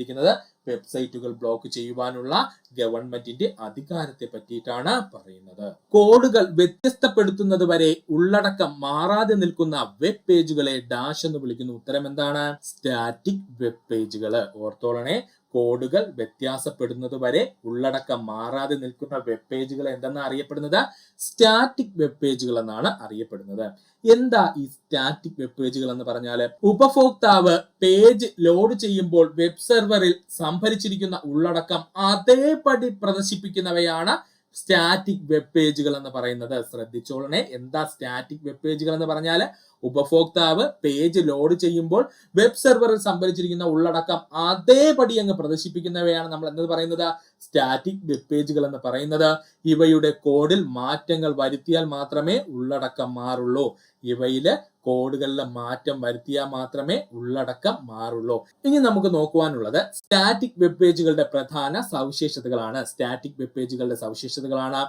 വെബ്സൈറ്റുകൾ ബ്ലോക്ക് ചെയ്യുവാനുള്ള ഗവൺമെന്റിന്റെ അധികാരത്തെ പറ്റിയിട്ടാണ് പറയുന്നത്. കോഡുകൾ വ്യത്യസ്തപ്പെടുത്തുന്നത് വരെ ഉള്ളടക്കം മാറാതെ നിൽക്കുന്ന വെബ് പേജുകളെ ഡാഷ് എന്ന് വിളിക്കുന്നു. ഉത്തരം എന്താണ്? സ്റ്റാറ്റിക് വെബ് പേജുകൾ. ഓർത്തോളണേ, കോഡുകൾ വ്യത്യാസപ്പെടുന്നത് വരെ ഉള്ളടക്കം മാറാതെ നിൽക്കുന്ന വെബ് പേജുകൾ എന്തെന്നാണ് അറിയപ്പെടുന്നത്? സ്റ്റാറ്റിക് വെബ് പേജുകൾ എന്നാണ് അറിയപ്പെടുന്നത്. എന്താ ഈ സ്റ്റാറ്റിക് വെബ് പേജുകൾ എന്ന് പറഞ്ഞാൽ? ഉപഭോക്താവ് പേജ് ലോഡ് ചെയ്യുമ്പോൾ വെബ് സെർവറിൽ സംഭരിച്ചിരിക്കുന്ന ഉള്ളടക്കം അതേപടി പ്രദർശിപ്പിക്കുന്നവയാണ് സ്റ്റാറ്റിക് വെബ് പേജുകൾ എന്ന് പറയുന്നത്. ശ്രദ്ധിച്ചോളണേ, എന്താ സ്റ്റാറ്റിക് വെബ് പേജുകൾ എന്ന് പറഞ്ഞാൽ? ഉപഭോക്താവ് പേജ് ലോഡ് ചെയ്യുമ്പോൾ വെബ് സെർവറിൽ സംഭരിച്ചിരിക്കുന്ന ഉള്ളടക്കം അതേപടി അങ്ങ് പ്രദർശിപ്പിക്കുന്നവയാണ് നമ്മൾ എന്ത് പറയുന്നത്? സ്റ്റാറ്റിക് വെബ് പേജുകൾ എന്ന് പറയുന്നത്. ഇവയുടെ കോഡിൽ മാറ്റങ്ങൾ വരുത്തിയാൽ മാത്രമേ ഉള്ളടക്കം മാറുള്ളൂ. ഇവയില് കോഡുകളിലെ മാറ്റം വരുത്തിയാൽ മാത്രമേ ഉള്ളടക്കം മാറുള്ളൂ. ഇനി നമുക്ക് നോക്കുവാനുള്ളത് സ്റ്റാറ്റിക് വെബ് പേജുകളുടെ പ്രധാന സവിശേഷതകളാണ്. സ്റ്റാറ്റിക് വെബ് പേജുകളുടെ സവിശേഷതകളാണ്: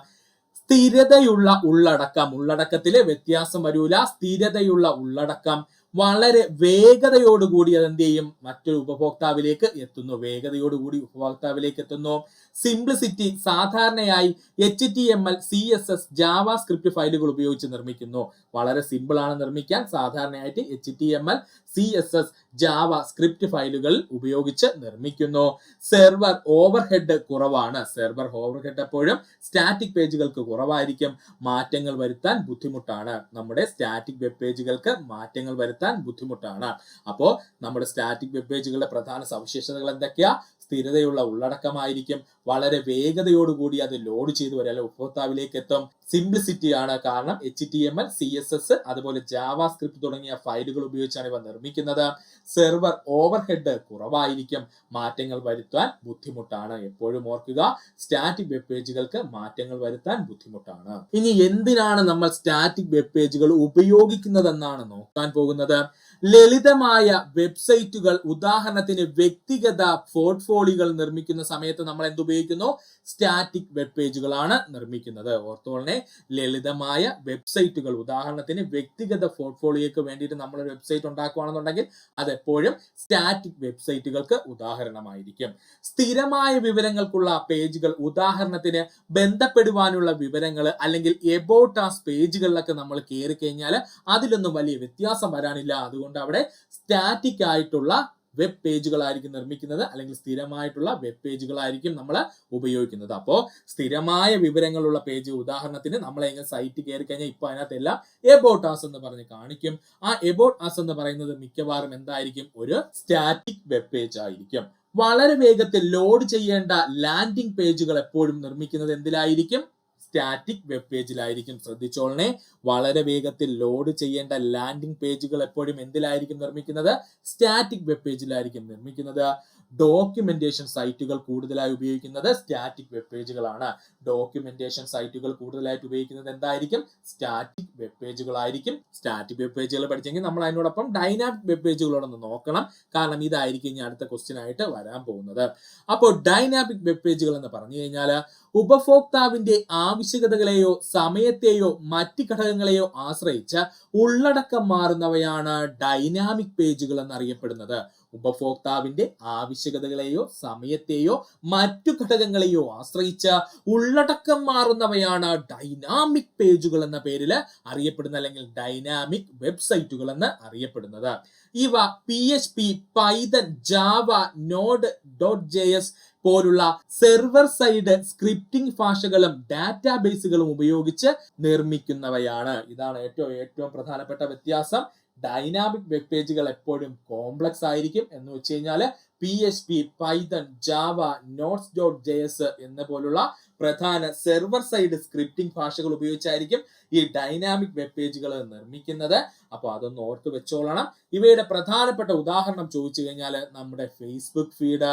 സ്ഥിരതയുള്ള ഉള്ളടക്കം. ഉള്ളടക്കത്തില് വ്യത്യാസം വരൂല. സ്ഥിരതയുള്ള ഉള്ളടക്കം. വളരെ വേഗതയോടുകൂടി അത് എന്ത് ചെയ്യും? മറ്റൊരു ഉപഭോക്താവിലേക്ക് എത്തുന്നു. വേഗതയോടുകൂടി ഉപഭോക്താവിലേക്ക് എത്തുന്നു. സിംപ്ലിസിറ്റി. സാധാരണയായി HTML, CSS, ജാവാസ്ക്രിപ്റ്റ് ഫയലുകൾ ഉപയോഗിച്ച് നിർമ്മിക്കുന്നു. വളരെ സിമ്പിൾ ആണ് നിർമ്മിക്കാൻ. സാധാരണയായിട്ട് HTML, CSS, ജാവാസ്ക്രിപ്റ്റ് ഫയലുകൾ ഉപയോഗിച്ച് നിർമ്മിക്കുന്നു. സെർവർ ഓവർഹെഡ് കുറവാണ്. സെർവർ ഓവർഹെഡ് എപ്പോഴും സ്റ്റാറ്റിക് പേജുകൾക്ക് കുറവായിരിക്കും. മാറ്റങ്ങൾ വരുത്താൻ ബുദ്ധിമുട്ടാണ്. നമ്മുടെ സ്റ്റാറ്റിക് വെബ് പേജുകൾക്ക് മാറ്റങ്ങൾ വരുത്താൻ ബുദ്ധിമുട്ടാണ്. അപ്പോൾ നമ്മുടെ സ്റ്റാറ്റിക് വെബ് പേജുകളുടെ പ്രധാന സവിശേഷതകൾ എന്തൊക്കെയാ? സ്ഥിരതയുള്ള ഉള്ളടക്കമായിരിക്കും. വളരെ വേഗതയോടുകൂടി അത് ലോഡ് ചെയ്തു വരെ ഉപഭോക്താവിലേക്ക് എത്തും. സിംപ്ലിസിറ്റി ആണ്. കാരണം HTML, CSS അതുപോലെ ജാവാസ്ക്രിപ്റ്റ് തുടങ്ങിയ ഫയലുകൾ ഉപയോഗിച്ചാണ് ഇവ നിർമ്മിക്കുന്നത്. സെർവർ ഓവർഹെഡ് കുറവായിരിക്കും. മാറ്റങ്ങൾ വരുത്താൻ ബുദ്ധിമുട്ടാണ്. എപ്പോഴും ഓർക്കുക, സ്റ്റാറ്റിക് വെബ് പേജുകൾക്ക് മാറ്റങ്ങൾ വരുത്താൻ ബുദ്ധിമുട്ടാണ്. ഇനി എന്തിനാണ് നമ്മൾ സ്റ്റാറ്റിക് വെബ് പേജുകൾ ഉപയോഗിക്കുന്നതെന്നാണ് നോക്കാൻ പോകുന്നത്. ലളിതമായ വെബ്സൈറ്റുകൾ, ഉദാഹരണത്തിന് വ്യക്തിഗത പോർട്ട്ഫോളിയോകൾ നിർമ്മിക്കുന്ന സമയത്ത് നമ്മൾ എന്ത് ഉപയോഗിക്കുന്നു? സ്റ്റാറ്റിക് വെബ് പേജുകളാണ് നിർമ്മിക്കുന്നത്. ഓർത്തോളനെ, ലളിതമായ വെബ്സൈറ്റുകൾ, ഉദാഹരണത്തിന് വ്യക്തിഗത പോർട്ട്ഫോളിയോക്ക് വേണ്ടിയിട്ട് നമ്മൾ ഒരു വെബ്സൈറ്റ് ഉണ്ടാക്കുകയാണെന്നുണ്ടെങ്കിൽ അതെപ്പോഴും സ്റ്റാറ്റിക് വെബ്സൈറ്റുകൾക്ക് ഉദാഹരണമായിരിക്കും. സ്ഥിരമായ വിവരങ്ങൾക്കുള്ള പേജുകൾ, ഉദാഹരണത്തിന് ബന്ധപ്പെടുവാനുള്ള വിവരങ്ങൾ അല്ലെങ്കിൽ എബൌട്ട് അസ് പേജുകളിലൊക്കെ നമ്മൾ കയറി കഴിഞ്ഞാൽ അതിലൊന്നും വലിയ വ്യത്യാസം വരാനില്ല. അതുകൊണ്ട് അവിടെ സ്റ്റാറ്റിക് ആയിട്ടുള്ള വെബ് പേജുകളായിരിക്കും നിർമ്മിക്കുന്നത്, അല്ലെങ്കിൽ സ്ഥിരമായിട്ടുള്ള വെബ് പേജുകളായിരിക്കും നമ്മൾ ഉപയോഗിക്കുന്നത്. അപ്പോൾ സ്ഥിരമായ വിവരങ്ങളുള്ള പേജ്, ഉദാഹരണത്തിന് നമ്മൾ എങ്ങനെ സൈറ്റ് കയറി കഴിഞ്ഞാൽ ഇപ്പൊ അതിനകത്തെല്ലാം എബൌട്ട് അസ് എന്ന് പറഞ്ഞ് കാണിക്കും. ആ എബൌട്ട് അസ് എന്ന് പറയുന്നത് മിക്കവാറും എന്തായിരിക്കും? ഒരു സ്റ്റാറ്റിക് വെബ് പേജ് ആയിരിക്കും. വളരെ വേഗത്തിൽ ലോഡ് ചെയ്യേണ്ട ലാൻഡിംഗ് പേജുകൾ എപ്പോഴും നിർമ്മിക്കുന്നത് എന്തിലായിരിക്കും? Static web പേജിലായിരിക്കും. ശ്രദ്ധിച്ചോളണേ, വളരെ വേഗത്തിൽ ലോഡ് ചെയ്യേണ്ട ലാൻഡിംഗ് പേജുകൾ എപ്പോഴും എന്തിലായിരിക്കും നിർമ്മിക്കുന്നത്? സ്റ്റാറ്റിക് വെബ് പേജിലായിരിക്കും നിർമ്മിക്കുന്നത്. ഡോക്യുമെന്റേഷൻ സൈറ്റുകൾ കൂടുതലായി ഉപയോഗിക്കുന്നത് സ്റ്റാറ്റിക് വെബ് പേജുകളാണ്. ഡോക്യുമെന്റേഷൻ സൈറ്റുകൾ കൂടുതലായിട്ട് ഉപയോഗിക്കുന്നത് എന്തായിരിക്കും? സ്റ്റാറ്റിക് വെബ് പേജുകളായിരിക്കും. സ്റ്റാറ്റിക് വെബ് പേജുകൾ പഠിച്ചെങ്കിൽ നമ്മൾ അതിനോടൊപ്പം ഡൈനാമിക് വെബ് പേജുകളോടൊന്ന് നോക്കണം. കാരണം ഇതായിരിക്കും ഇനി അടുത്ത ക്വസ്റ്റ്യൻ ആയിട്ട് വരാൻ പോകുന്നത്. അപ്പോൾ ഡൈനാമിക് വെബ് പേജുകൾ എന്ന് പറഞ്ഞു കഴിഞ്ഞാൽ ഉപഭോക്താവിന്റെ ആവശ്യകതകളെയോ സമയത്തെയോ മറ്റ് ഘടകങ്ങളെയോ ആശ്രയിച്ച് ഉള്ളടക്കം മാറുന്നവയാണ് ഡൈനാമിക് പേജുകൾ എന്നറിയപ്പെടുന്നത്. ഉപഭോക്താവിന്റെ ആവശ്യകതകളെയോ സമയത്തെയോ മറ്റു ഘടകങ്ങളെയോ ആശ്രയിച്ച് ഉള്ളടക്കം മാറുന്നവയാണ് ഡൈനാമിക് പേജുകൾ എന്ന പേരിൽ അറിയപ്പെടുന്ന അല്ലെങ്കിൽ ഡൈനാമിക് വെബ്സൈറ്റുകൾ എന്ന് അറിയപ്പെടുന്നത്. ഇവ PHP, പൈതൺ, ജാവ, Node.js പോലുള്ള സെർവർ സൈഡ് സ്ക്രിപ്റ്റിംഗ് ഭാഷകളും ഡാറ്റാബേസുകളും ഉപയോഗിച്ച് നിർമ്മിക്കുന്നവയാണ്. ഇതാണ് ഏറ്റവും പ്രധാനപ്പെട്ട വ്യത്യാസം. ഡൈനാമിക് വെബ് പേജുകൾ എപ്പോഴും കോംപ്ലക്സ് ആയിരിക്കും. എന്ന് വെച്ച് കഴിഞ്ഞാൽ PHP, പൈതൺ, ജാവ, Node.js എന്ന പോലുള്ള പ്രധാന സെർവർ സൈഡ് സ്ക്രിപ്റ്റിംഗ് ഭാഷകൾ ഉപയോഗിച്ചായിരിക്കും ഈ ഡൈനാമിക് വെബ് പേജുകൾ നിർമ്മിക്കുന്നത്. അപ്പോൾ അതൊന്ന് ഓർത്ത് വെച്ചോളണം. ഇവയുടെ പ്രധാനപ്പെട്ട ഉദാഹരണം ചോദിച്ചു കഴിഞ്ഞാൽ നമ്മുടെ ഫേസ്ബുക്ക് ഫീഡ്,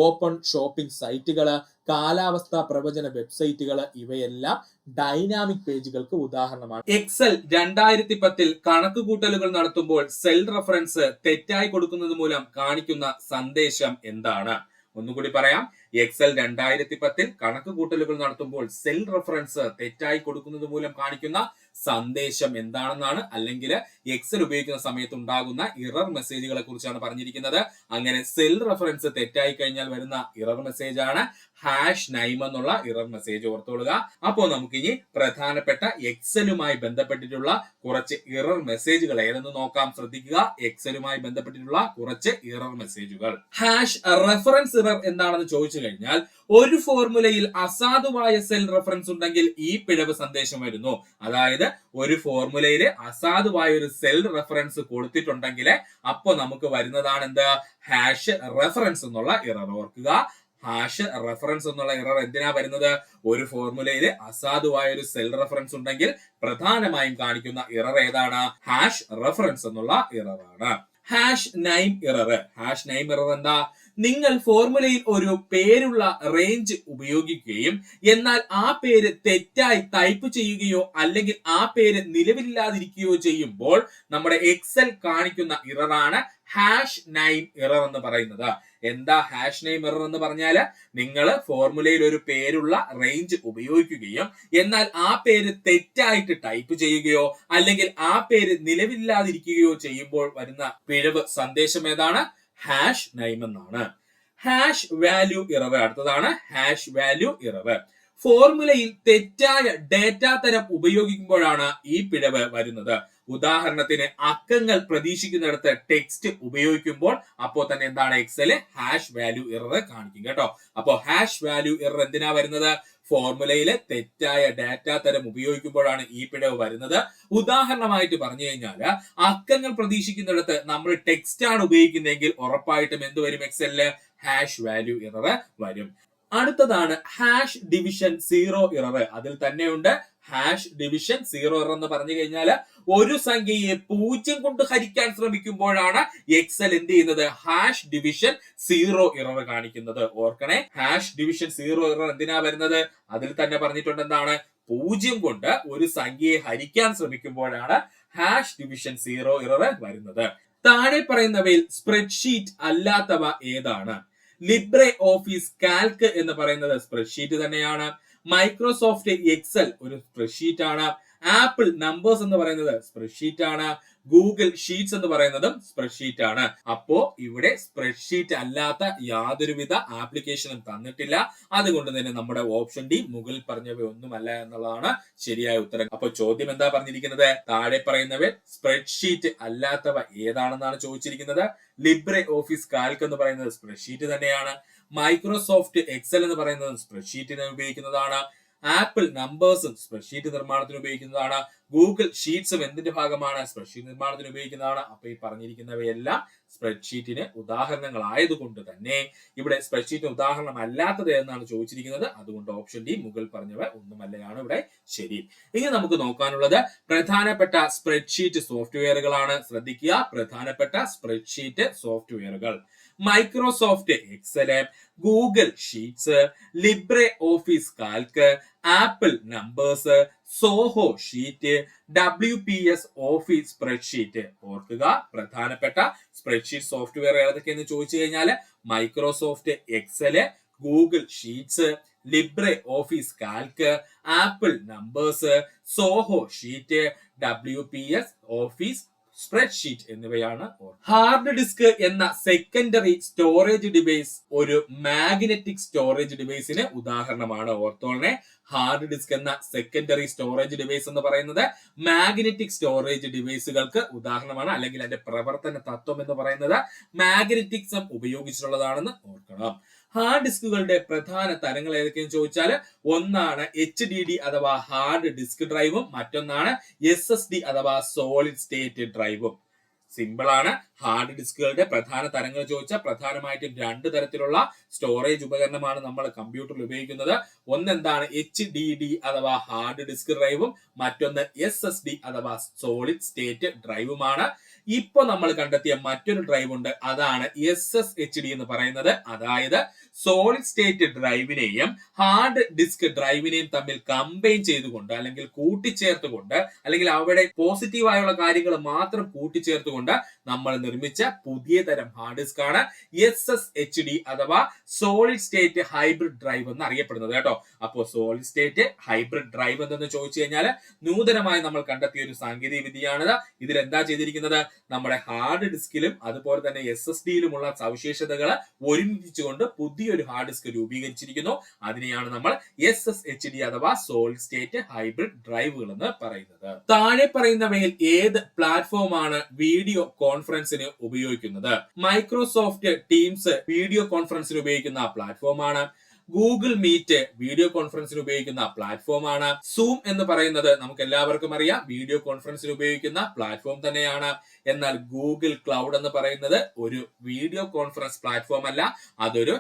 ഓപ്പൺ ഷോപ്പിംഗ് സൈറ്റുകൾ, കാലാവസ്ഥാ പ്രവചന വെബ്സൈറ്റുകൾ ഇവയെല്ലാം ഡൈനാമിക് പേജുകൾക്ക് ഉദാഹരണമാണ്. എക്സൽ 2010 കണക്കുകൂട്ടലുകൾ നടത്തുമ്പോൾ സെൽ റഫറൻസ് തെറ്റായി കൊടുക്കുന്നത് മൂലം കാണിക്കുന്ന സന്ദേശം എന്താണ്? ഒന്നുകൂടി പറയാം. എക്സൽ 2010 കണക്കുകൂട്ടലുകൾ നടത്തുമ്പോൾ സെൽ റഫറൻസ് തെറ്റായി കൊടുക്കുന്നത് മൂലം കാണിക്കുന്ന സന്ദേശം എന്താണെന്നാണ്, അല്ലെങ്കിൽ എക്സൽ ഉപയോഗിക്കുന്ന സമയത്ത് ഉണ്ടാകുന്ന ഇറർ മെസ്സേജുകളെ കുറിച്ചാണ് പറഞ്ഞിരിക്കുന്നത്. അങ്ങനെ സെൽ റഫറൻസ് തെറ്റായി കഴിഞ്ഞാൽ വരുന്ന ഇറർ മെസ്സേജ് ആണ് #name എന്നുള്ള ഇറർ മെസ്സേജ്. ഓർത്തോളുക. അപ്പോൾ നമുക്കിനി പ്രധാനപ്പെട്ട എക്സലുമായി ബന്ധപ്പെട്ടിട്ടുള്ള കുറച്ച് ഇറർ മെസ്സേജുകൾ ഏതെന്ന് നോക്കാം. ശ്രദ്ധിക്കുക. എക്സലുമായി ബന്ധപ്പെട്ടിട്ടുള്ള കുറച്ച് ഇറർ മെസ്സേജുകൾ. #റഫറൻസ് ഇറർ എന്താണെന്ന് ചോദിച്ചു കഴിഞ്ഞാൽ, ഒരു ഫോർമുലയിൽ അസാധുവായ സെൽ റഫറൻസ് ഉണ്ടെങ്കിൽ ഈ പിഴവ് സന്ദേശം വരുന്നു. അതായത് ഒരു ഫോർമുലയിൽ അസാധുവായ ഒരു സെൽ റഫറൻസ് കൊടുത്തിട്ടുണ്ടെങ്കിൽ അപ്പോൾ നമുക്ക് വരുന്നതാണ് എന്ത്? #റഫറൻസ് എന്നുള്ള ഇറർ. ഓർക്കുക. #റഫറൻസ് എന്നുള്ള ഇറർ എന്തിനാ വരുന്നത്? ഒരു ഫോർമുലയിൽ അസാധുവായ ഒരു സെൽ റഫറൻസ് ഉണ്ടെങ്കിൽ പ്രധാനമായും കാണിക്കുന്ന ഇറർ ഏതാണ്? #റഫറൻസ് എന്നുള്ള ഇറർ ആണ്. #name error. #name ഇറർ എന്താ? നിങ്ങൾ ഫോർമുലയിൽ ഒരു പേരുള്ള റേഞ്ച് ഉപയോഗിക്കുകയും എന്നാൽ ആ പേര് തെറ്റായി ടൈപ്പ് ചെയ്യുകയോ അല്ലെങ്കിൽ ആ പേര് നിലവിലില്ലാതിരിക്കുകയോ ചെയ്യുമ്പോൾ നമ്മുടെ എക്സൽ കാണിക്കുന്ന ഇററാണ് #name ഇറർ എന്ന് പറയുന്നത്. എന്താ #name ഇറർ എന്ന് പറഞ്ഞാല്, നിങ്ങൾ ഫോർമുലയിൽ ഒരു പേരുള്ള റേഞ്ച് ഉപയോഗിക്കുകയും എന്നാൽ ആ പേര് തെറ്റായിട്ട് ടൈപ്പ് ചെയ്യുകയോ അല്ലെങ്കിൽ ആ പേര് നിലവിലില്ലാതിരിക്കുകയോ ചെയ്യുമ്പോൾ വരുന്ന പിഴവ് സന്ദേശം ഏതാണ്? #name എന്നാണ്. #value error. അടുത്തതാണ് #value ഇറർ. ഫോർമുലയിൽ തെറ്റായ ഡേറ്റാ തരം ഉപയോഗിക്കുമ്പോഴാണ് ഈ പിഴവ് വരുന്നത്. ഉദാഹരണത്തിന് അക്കങ്ങൾ പ്രതീക്ഷിക്കുന്നിടത്ത് ടെക്സ്റ്റ് ഉപയോഗിക്കുമ്പോൾ അപ്പോൾ തന്നെ എന്താണ്? എക്സൽ #value ഇറർ കാണിക്കും കേട്ടോ. അപ്പോൾ #value ഇറർ എന്തിനാ വരുന്നത്? ഫോർമുലയിലെ തെറ്റായ ഡാറ്റാ തരം ഉപയോഗിക്കുമ്പോഴാണ് ഈ പിഴവ് വരുന്നത്. ഉദാഹരണമായിട്ട് പറഞ്ഞു കഴിഞ്ഞാൽ, അക്കങ്ങൾ പ്രതീക്ഷിക്കുന്നിടത്ത് നമ്മൾ ടെക്സ്റ്റ് ആണ് ഉപയോഗിക്കുന്നതെങ്കിൽ ഉറപ്പായിട്ടും എന്ത് വരും? എക്സലില് #value ഇറർ വരും. അടുത്തതാണ് #division 0 ഇറർ. അതിൽ തന്നെയുണ്ട് #division 0 ഇറർ എന്ന് പറഞ്ഞു കഴിഞ്ഞാൽ, ഒരു സംഖ്യയെ 0 കൊണ്ട് ഹരിക്കാൻ ശ്രമിക്കുമ്പോഴാണ് എക്സൽ എന്ത് ചെയ്യുന്നത്? #division 0 ഇറർ കാണിക്കുന്നത്. ഓർക്കണേ. #division 0 ഇറർ എന്തിനാ വരുന്നത്? അതിൽ തന്നെ പറഞ്ഞിട്ടുണ്ട് എന്താണ്? 0 കൊണ്ട് ഒരു സംഖ്യയെ ഹരിക്കാൻ ശ്രമിക്കുമ്പോഴാണ് #division 0 ഇറർ വരുന്നത്. താഴെ പറയുന്നവയിൽ സ്പ്രെഡ്ഷീറ്റ് അല്ലാത്തവ ഏതാണ്? ലിബ്രെ ഓഫീസ് കാൽക്ക് എന്ന് പറയുന്നത് സ്പ്രെഡ്ഷീറ്റ് തന്നെയാണ്. മൈക്രോസോഫ്റ്റ് എക്സൽ ഒരു സ്പ്രെഡ്ഷീറ്റ് ആണ്. ആപ്പിൾ നമ്പേഴ്സ് എന്ന് പറയുന്നത് സ്പ്രെഡ്ഷീറ്റ് ആണ്. ഗൂഗിൾ ഷീറ്റ്സ് എന്ന് പറയുന്നതും സ്പ്രെഡ്ഷീറ്റ് ആണ്. അപ്പോ ഇവിടെ സ്പ്രെഡ്ഷീറ്റ് അല്ലാത്ത യാതൊരുവിധ ആപ്ലിക്കേഷനും തന്നിട്ടില്ല. അതുകൊണ്ട് തന്നെ നമ്മുടെ ഓപ്ഷൻ ഡി മുകളിൽ പറഞ്ഞവ ഒന്നുമല്ല എന്നുള്ളതാണ് ശരിയായ ഉത്തരം. അപ്പൊ ചോദ്യം എന്താ പറഞ്ഞിരിക്കുന്നത്? താഴെ പറയുന്നവ സ്പ്രെഡ്ഷീറ്റ് അല്ലാത്തവ ഏതാണെന്നാണ് ചോദിച്ചിരിക്കുന്നത്. ലിബ്രെ ഓഫീസ് കാൽക്ക് എന്ന് പറയുന്നത് സ്പ്രെഡ്ഷീറ്റ് തന്നെയാണ്. മൈക്രോസോഫ്റ്റ് എക്സൽ എന്ന് പറയുന്നത് സ്പ്രെഡ്ഷീറ്റിന് ഉപയോഗിക്കുന്നതാണ്. ആപ്പിൾ നമ്പേഴ്സും സ്പ്രെഡ്ഷീറ്റ് നിർമ്മാണത്തിന് ഉപയോഗിക്കുന്നതാണ്. ഗൂഗിൾ ഷീറ്റ്സും എന്തിന്റെ ഭാഗമാണ്? സ്പ്രെഡ്ഷീറ്റ് നിർമ്മാണത്തിന് ഉപയോഗിക്കുന്നതാണ്. അപ്പൊ ഈ പറഞ്ഞിരിക്കുന്നവയെല്ലാം സ്പ്രെഡ്ഷീറ്റിന് ഉദാഹരണങ്ങൾ ആയതുകൊണ്ട് തന്നെ ഇവിടെ സ്പ്രെഡ്ഷീറ്റിന് ഉദാഹരണം അല്ലാത്തത് എന്നാണ് ചോദിച്ചിരിക്കുന്നത്. അതുകൊണ്ട് ഓപ്ഷൻ ഡി മുകളിൽ പറഞ്ഞവ ഒന്നുമല്ലയാണ് ഇവിടെ ശരി. ഇനി നമുക്ക് നോക്കാനുള്ളത് പ്രധാനപ്പെട്ട സ്പ്രെഡ്ഷീറ്റ് സോഫ്റ്റ്വെയറുകളാണ്. ശ്രദ്ധിക്കുക. പ്രധാനപ്പെട്ട സ്പ്രെഡ്ഷീറ്റ് സോഫ്റ്റ്വെയറുകൾ: Microsoft Excel, Google Sheets, LibreOffice Calc, Apple Numbers, Zoho Sheet, WPS Office spreadsheet. ഓർക്കുക, പ്രധാനപ്പെട്ട സ്പ്രെഡ്ഷീറ്റ് സോഫ്റ്റ്വെയർ ഏതൊക്കെയെന്ന് ചോദിച്ചു കഴിഞ്ഞാൽ Microsoft Excel, Google Sheets, LibreOffice Calc, Apple Numbers, Zoho Sheet, WPS Office spreadsheet എന്നിവയാണ്. Hard disk എന്ന secondary storage device ഒരു magnetic storage ഡിവൈസിന് ഉദാഹരണമാണ്. ഓർത്തോളനെ, ഹാർഡ് ഡിസ്ക് എന്ന സെക്കൻഡറി സ്റ്റോറേജ് ഡിവൈസ് എന്ന് പറയുന്നത് മാഗ്നറ്റിക് സ്റ്റോറേജ് ഡിവൈസുകൾക്ക് ഉദാഹരണമാണ്, അല്ലെങ്കിൽ അതിന്റെ പ്രവർത്തന തത്വം എന്ന് പറയുന്നത് മാഗ്നറ്റിക്സം ഉപയോഗിച്ചിട്ടുള്ളതാണെന്ന് ഓർക്കണം. ഹാർഡ് ഡിസ്കുകളുടെ പ്രധാന തരങ്ങൾ ഏതൊക്കെയെന്ന് ചോദിച്ചാൽ, ഒന്നാണ് HDD അഥവാ ഹാർഡ് ഡിസ്ക് ഡ്രൈവും, മറ്റൊന്നാണ് SSD അഥവാ സോളിഡ് സ്റ്റേറ്റ് ഡ്രൈവും. സിമ്പിൾ ആണ്. ഹാർഡ് ഡിസ്കുകളുടെ പ്രധാന തരങ്ങൾ ചോദിച്ചാൽ പ്രധാനമായിട്ടും രണ്ട് തരത്തിലുള്ള സ്റ്റോറേജ് ഉപകരണമാണ് നമ്മൾ കമ്പ്യൂട്ടറിൽ ഉപയോഗിക്കുന്നത്. ഒന്നെന്താണ് HDD അഥവാ ഹാർഡ് ഡിസ്ക് ഡ്രൈവും, മറ്റൊന്ന് SSD അഥവാ സോളിഡ് സ്റ്റേറ്റ് ഡ്രൈവുമാണ്. ഇപ്പൊ നമ്മൾ കണ്ടെത്തിയ മറ്റൊരു ഡ്രൈവ് ഉണ്ട്, അതാണ് SSHD എന്ന് പറയുന്നത്. അതായത് സോളിഡ് സ്റ്റേറ്റ് ഡ്രൈവിനെയും ഹാർഡ് ഡിസ്ക് ഡ്രൈവിനെയും തമ്മിൽ കമ്പൈൻ ചെയ്തുകൊണ്ട്, അല്ലെങ്കിൽ കൂട്ടിച്ചേർത്തുകൊണ്ട്, അല്ലെങ്കിൽ അവിടെ പോസിറ്റീവായുള്ള കാര്യങ്ങൾ മാത്രം കൂട്ടിച്ചേർത്തുകൊണ്ട് നമ്മൾ നിർമ്മിച്ച പുതിയ തരം ഹാർഡ് ഡിസ്ക് ആണ് SSHD അഥവാ സോളിഡ് സ്റ്റേറ്റ് ഹൈബ്രിഡ് ഡ്രൈവ് എന്ന് അറിയപ്പെടുന്നത് കേട്ടോ. അപ്പോൾ സോളിഡ് സ്റ്റേറ്റ് ഹൈബ്രിഡ് ഡ്രൈവ് എന്തെന്ന് ചോദിച്ചു കഴിഞ്ഞാൽ നൂതനമായി നമ്മൾ കണ്ടെത്തിയ ഒരു സാങ്കേതിക വിദ്യയാണിത്. ഇതിൽ എന്താ ചെയ്തിരിക്കുന്നത്, നമ്മുടെ ഹാർഡ് ഡിസ്കിലും അതുപോലെ തന്നെ SSDയിലുമുള്ള സവിശേഷതകൾ ഒരുമിപ്പിച്ചുകൊണ്ട് പുതിയൊരു ഹാർഡ് ഡിസ്ക് രൂപീകരിച്ചിരിക്കുന്നു. അതിനെയാണ് നമ്മൾ SSHD അഥവാ സോളിഡ് സ്റ്റേറ്റ് ഹൈബ്രിഡ് ഡ്രൈവുകൾ എന്ന് പറയുന്നത്. താഴെ പറയുന്നവയിൽ ഏത് പ്ലാറ്റ്ഫോമാണ് വീഡിയോ കോൺഫറൻസിന് ഉപയോഗിക്കുന്നത്? മൈക്രോസോഫ്റ്റ് ടീംസ് വീഡിയോ കോൺഫറൻസിന് ഉപയോഗിക്കുന്ന പ്ലാറ്റ്ഫോമാണ്. ഗൂഗിൾ മീറ്റ് വീഡിയോ കോൺഫറൻസിന് ഉപയോഗിക്കുന്ന പ്ലാറ്റ്ഫോമാണ്. സൂം എന്ന് പറയുന്നത് നമുക്ക് എല്ലാവർക്കും അറിയാം, വീഡിയോ കോൺഫറൻസിന് ഉപയോഗിക്കുന്ന പ്ലാറ്റ്ഫോം തന്നെയാണ്. എന്നാൽ ഗൂഗിൾ ക്ലൗഡ് എന്ന് പറയുന്നത് ഒരു വീഡിയോ കോൺഫറൻസ് പ്ലാറ്റ്ഫോം അല്ല, അതൊരു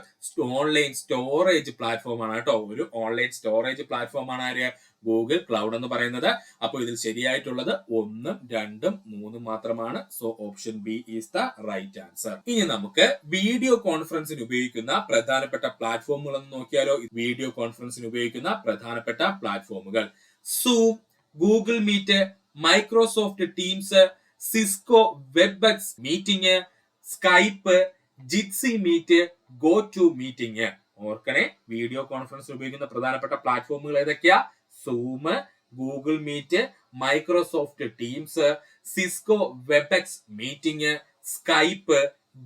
ഓൺലൈൻ സ്റ്റോറേജ് പ്ലാറ്റ്ഫോം ആണ് കേട്ടോ. ഒരു ഓൺലൈൻ സ്റ്റോറേജ് പ്ലാറ്റ്ഫോം ആണ് ആര്? ഗൂഗിൾ ക്ലൗഡ് എന്ന് പറയുന്നത്. അപ്പോൾ ഇതിൽ ശരിയായിട്ടുള്ളത് 1, 2, 3 മാത്രമാണ്. So option B is the right answer. ഇനി നമുക്ക് വീഡിയോ കോൺഫറൻസിന് ഉപയോഗിക്കുന്ന പ്രധാനപ്പെട്ട പ്ലാറ്റ്ഫോമുകൾ എന്ന് നോക്കിയാലോ. വീഡിയോ കോൺഫറൻസിന് ഉപയോഗിക്കുന്ന പ്രധാനപ്പെട്ട പ്ലാറ്റ്ഫോമുകൾ: Zoom, Google Meet, Microsoft Teams, Cisco WebEx meeting, Skype, Jitsi Meet, go to meeting. ഓർക്കണേ, വീഡിയോ കോൺഫറൻസ് ഉപയോഗിക്കുന്ന പ്രധാനപ്പെട്ട പ്ലാറ്റ്ഫോമുകൾ ഏതൊക്കെയാ? Zoom, Google Meet, Microsoft Teams, Cisco WebEx meeting, Skype,